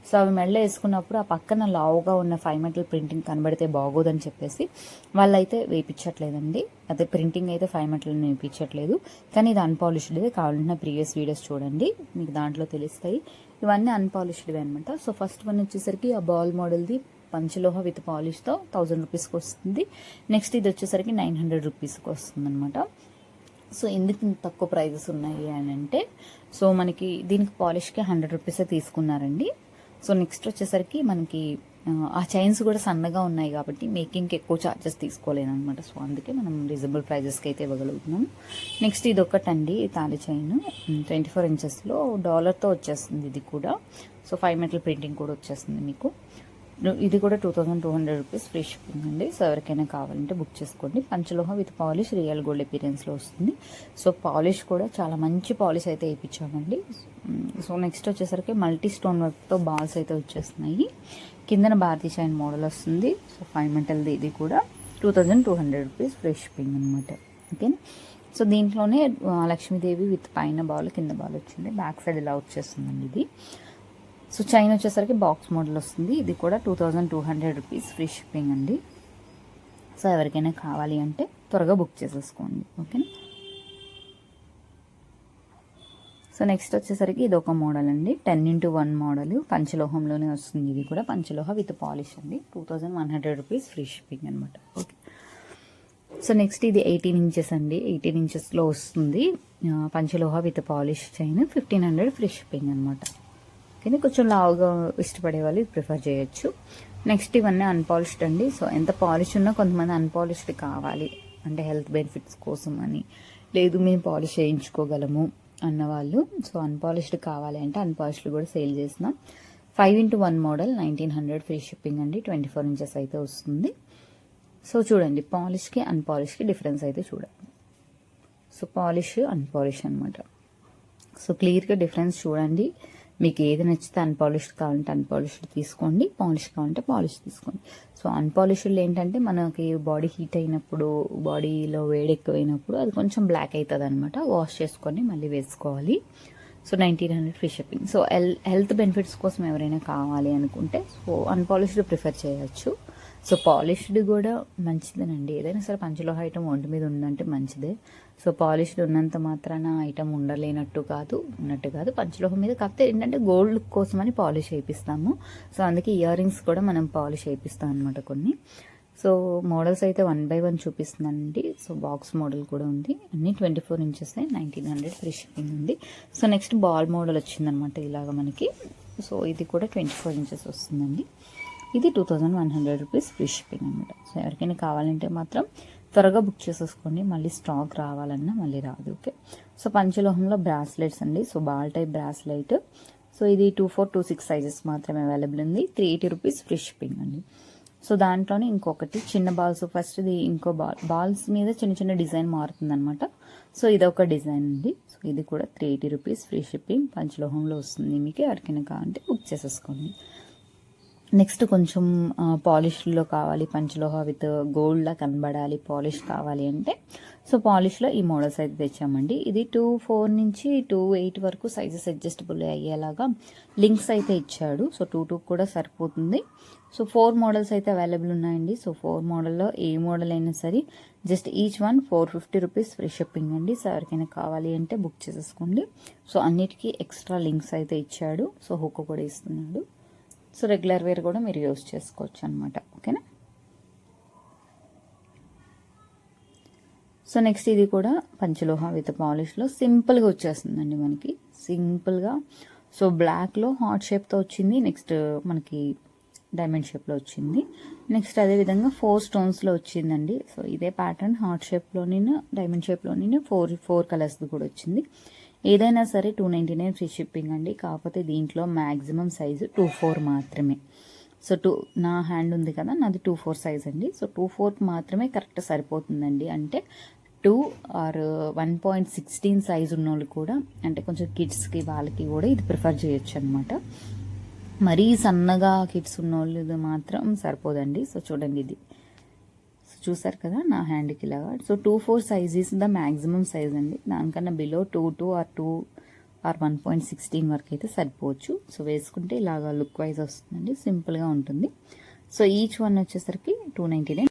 సో అవి మెడలో వేసుకున్నప్పుడు ఆ పక్కన లావుగా ఉన్న 5 మెటల్ ప్రింటింగ్ కనబడితే బాగోదని చెప్పేసి వాళ్ళైతే వేయించట్లేదండి. అదే ప్రింటింగ్ అయితే 5 మెటల్ వేయించట్లేదు. కానీ ఇది అన్పాలిష్డ్దే. కావాలంటే ప్రీవియస్ వీడియోస్ చూడండి, మీకు దాంట్లో తెలుస్తాయి. ఇవన్నీ అన్పాలిష్డ్వే అనమాట. సో ఫస్ట్ వన్ వచ్చేసరికి ఆ బాల్ మోడల్ది పంచలోహ విత్ పాలిష్తో 1000 రూపీస్కి వస్తుంది. నెక్స్ట్ ఇది వచ్చేసరికి 900 రూపీస్కి వస్తుంది అనమాట. సో ఎందుకు ఇంత తక్కువ ప్రైజెస్ ఉన్నాయి అని అంటే, సో మనకి దీనికి పాలిష్కి 100 రూపీసే తీసుకున్నారండి. సో నెక్స్ట్ వచ్చేసరికి మనకి ఆ చైన్స్ కూడా సన్నగా ఉన్నాయి కాబట్టి మేకింగ్కి ఎక్కువ ఛార్జెస్ తీసుకోలేను అనమాట. సో అందుకే మనం రీజనబుల్ ప్రైజెస్కి అయితే ఇవ్వగలుగుతున్నాం. నెక్స్ట్ ఇది ఒకటండి తాళి చైన్ 24 ఇంచెస్లో డాలర్తో వచ్చేస్తుంది. ఇది కూడా సో 5 మెటల్ ప్రింటింగ్ కూడా వచ్చేస్తుంది మీకు. ఇది కూడా 2200 రూపీస్ ఫ్రీ షిప్పింగ్ అండి. సో ఎవరికైనా కావాలంటే బుక్ చేసుకోండి. పంచలోహ విత్ పాలిష్ రియల్ గోల్డ్ అపిరెన్స్లో వస్తుంది. సో పాలిష్ కూడా చాలా మంచి పాలిష్ అయితే వేయించామండి. సో నెక్స్ట్ వచ్చేసరికి మల్టీ స్టోన్ వర్క్తో బాల్స్ అయితే వచ్చేస్తున్నాయి. కిందన భారతీ చైన్ మోడల్ వస్తుంది. సో 5 మెటల్ది ఇది కూడా 2200 రూపీస్ ఫ్రీ షిప్పింగ్ అనమాట. ఓకేనా. సో దీంట్లోనే లక్ష్మీదేవి విత్ పైన బాల్ కింద బాల్ వచ్చింది. బ్యాక్ సైడ్ ఇలా వచ్చేస్తుందండి ఇది. సో చైన్ వచ్చేసరికి బాక్స్ మోడల్ వస్తుంది. ఇది కూడా 2200 రూపీస్ ఫ్రీ షిప్పింగ్ అండి. సో ఎవరికైనా కావాలి అంటే త్వరగా బుక్ చేసేసుకోండి. ఓకేనా. సో నెక్స్ట్ వచ్చేసరికి ఇది ఒక మోడల్ అండి. 10x1 మోడల్ పంచలోహంలోనే వస్తుంది. ఇది కూడా పంచలోహ విత్ పాలిష్ అండి. 2100 రూపీస్ ఫ్రీ షిప్పింగ్ అనమాట. ఓకే. సో నెక్స్ట్ ఇది 18 ఇంచెస్ అండి. 18 ఇంచెస్లో వస్తుంది. పంచలోహ with polish chain 1500 free shipping అనమాట. కానీ కొంచెం లావుగా ఇష్టపడే వాళ్ళు ప్రిఫర్ చేయొచ్చు. నెక్స్ట్ ఇవన్నీ అన్పాలిష్డ్ అండి. సో ఎంత పాలిష్ ఉన్నా కొంతమంది అన్పాలిష్డ్ కావాలి అంటే హెల్త్ బెనిఫిట్స్ కోసం అని, లేదు మేము పాలిష్ చేయించుకోగలము అన్నవాళ్ళు. సో అన్పాలిష్డ్ కావాలి అంటే అన్పాలిష్డ్ కూడా సేల్ చేస్తున్నాం. 5x1 మోడల్ 1900 ఫ్రీ షిప్పింగ్ అండి. 24 ఇంచెస్ అయితే వస్తుంది. సో చూడండి పాలిష్కి అన్పాలిష్కి డిఫరెన్స్ అయితే చూడండి. సో పాలిష్ అన్పాలిష్ అనమాట. సో క్లియర్గా డిఫరెన్స్ చూడండి. మీకు ఏది నచ్చితే అన్పాలిష్డ్ కావాలంటే అన్పాలిష్డ్ తీసుకోండి, పాలిష్ కావాలంటే పాలిష్ తీసుకోండి. సో అన్పాలిష్డ్ ఏంటంటే మనకి బాడీ హీట్ అయినప్పుడు, బాడీలో వేడి ఎక్కువైనప్పుడు అది కొంచెం బ్లాక్ అవుతుంది అనమాట. వాష్ చేసుకొని మళ్ళీ వేసుకోవాలి. So 1900 free shipping. So health benefits కోసం ఎవరైనా కావాలి అనుకుంటే సో అన్పాలిష్డ్ ప్రిఫర్ చేయొచ్చు. సో పాలిష్డ్ కూడా మంచిదేనండి. ఏదైనా సరే పంచలోహ ఐటమ్ ఒంటి మీద ఉందంటే మంచిదే. సో పాలిష్డ్ ఉన్నంత మాత్రాన ఐటమ్ ఉండలేనట్టు కాదు, ఉన్నట్టు కాదు. పంచలోహం మీద కాకపోతే ఏంటంటే గోల్డ్ కోసమని పాలిష్ చేయిస్తాము. సో అందుకే ఇయర్ రింగ్స్ కూడా మనం పాలిష్ చేయిస్తాం అనమాట కొన్ని. సో మోడల్స్ అయితే 1 by 1 చూపిస్తుందండి. సో బాక్స్ మోడల్ కూడా ఉంది. అన్ని 24 ఇంచెస్ 1900 ఫ్రీ షిప్పింగ్ ఉంది. సో నెక్స్ట్ బాల్ మోడల్ వచ్చిందనమాట ఇలాగ మనకి. సో ఇది కూడా 24 ఇంచెస్ వస్తుందండి. ఇది 2100 రూపీస్ ఫ్రీ షిప్పింగ్ అనమాట. సో ఎవరికైనా కావాలంటే మాత్రం త్వరగా బుక్ చేసేసుకోండి, మళ్ళీ స్టాక్ రావాలన్నా మళ్ళీ రాదు. ఓకే. సో పంచలోహంలో బ్రాస్లెట్స్ అండి. So ball type bracelet. So ఇది 24, 26 సైజెస్ మాత్రమే అవైలబుల్ ఉంది. 380 రూపీస్ ఫ్రీ షిప్పింగ్ అండి. సో దాంట్లోనే ఇంకొకటి చిన్న బాల్స్, ఫస్ట్ ఇది ఇంకో బాల్స్ మీద చిన్న చిన్న డిజైన్ మారుతుంది అనమాట. సో ఇదొక డిజైన్ అండి. సో ఇది కూడా 380 రూపీస్ ఫ్రీ షిప్పింగ్ పంచలోహంలో వస్తుంది. మీకు ఎవరికైనా కావాలంటే బుక్ చేసేసుకోండి. నెక్స్ట్ కొంచెం పాలిష్లో కావాలి, పంచలోహ విత్ గోల్డ్లా కనబడాలి, పాలిష్ కావాలి అంటే సో పాలిష్లో ఈ మోడల్స్ అయితే తెచ్చామండి. ఇది 24 నుంచి 28 వరకు సైజెస్ అడ్జస్టబుల్ అయ్యేలాగా లింక్స్ అయితే ఇచ్చాడు. సో 22 కూడా సరిపోతుంది. సో 4 మోడల్స్ అయితే అవైలబుల్ ఉన్నాయండి. సో 4 మోడల్లో ఏ మోడల్ అయినా సరే just each one 450 rupees free shipping అండి. సో ఎవరికైనా కావాలి అంటే బుక్ చేసేసుకోండి. సో అన్నిటికీ ఎక్స్ట్రా లింక్స్ అయితే ఇచ్చాడు. సో హుక్ కూడా ఇస్తున్నాడు. సో రెగ్యులర్ వేర్ కూడా మీరు యూస్ చేసుకోవచ్చు అనమాట. ఓకేనా. సో నెక్స్ట్ ఇది కూడా పంచలోహ విత్ పాలిష్లో సింపుల్గా వచ్చేస్తుందండి మనకి. సింపుల్గా సో బ్లాక్లో హార్ట్ షేప్తో వచ్చింది. నెక్స్ట్ మనకి డైమండ్ షేప్లో వచ్చింది. నెక్స్ట్ అదేవిధంగా 4 స్టోన్స్లో వచ్చిందండి. సో ఇదే ప్యాటర్న్ హార్ట్ షేప్లోని డైమండ్ షేప్లోని 4 కలర్స్ కూడా వచ్చింది. ఏదైనా సరే 299 ఫ్రీ షిప్పింగ్ అండి. కాకపోతే దీంట్లో మ్యాక్సిమం సైజు 24 మాత్రమే. సో నా హ్యాండ్ ఉంది కదా, నాది 24 సైజ్ అండి. సో 24 మాత్రమే కరెక్ట్ సరిపోతుందండి. అంటే 2 ఆర్ 1.16 సైజ్ ఉన్న వాళ్ళు కూడా, అంటే కొంచెం కిడ్స్కి వాళ్ళకి కూడా ఇది ప్రిఫర్ చేయొచ్చు అనమాట. మరీ సన్నగా కిడ్స్ ఉన్న వాళ్ళు మాత్రం సరిపోదండి. సో చూడండి ఇది చూసారు కదా నా హ్యాండ్కి ఇలాగా. So 24 size is the maximum size అండి. దానికన్నా బిలో 2 ఆర్ 1.16 వరకు అయితే సరిపోవచ్చు. సో వేసుకుంటే ఇలాగా లుక్ వైజ్ వస్తుందండి, సింపుల్గా ఉంటుంది. సో ఈచ్ వన్ వచ్చేసరికి 299.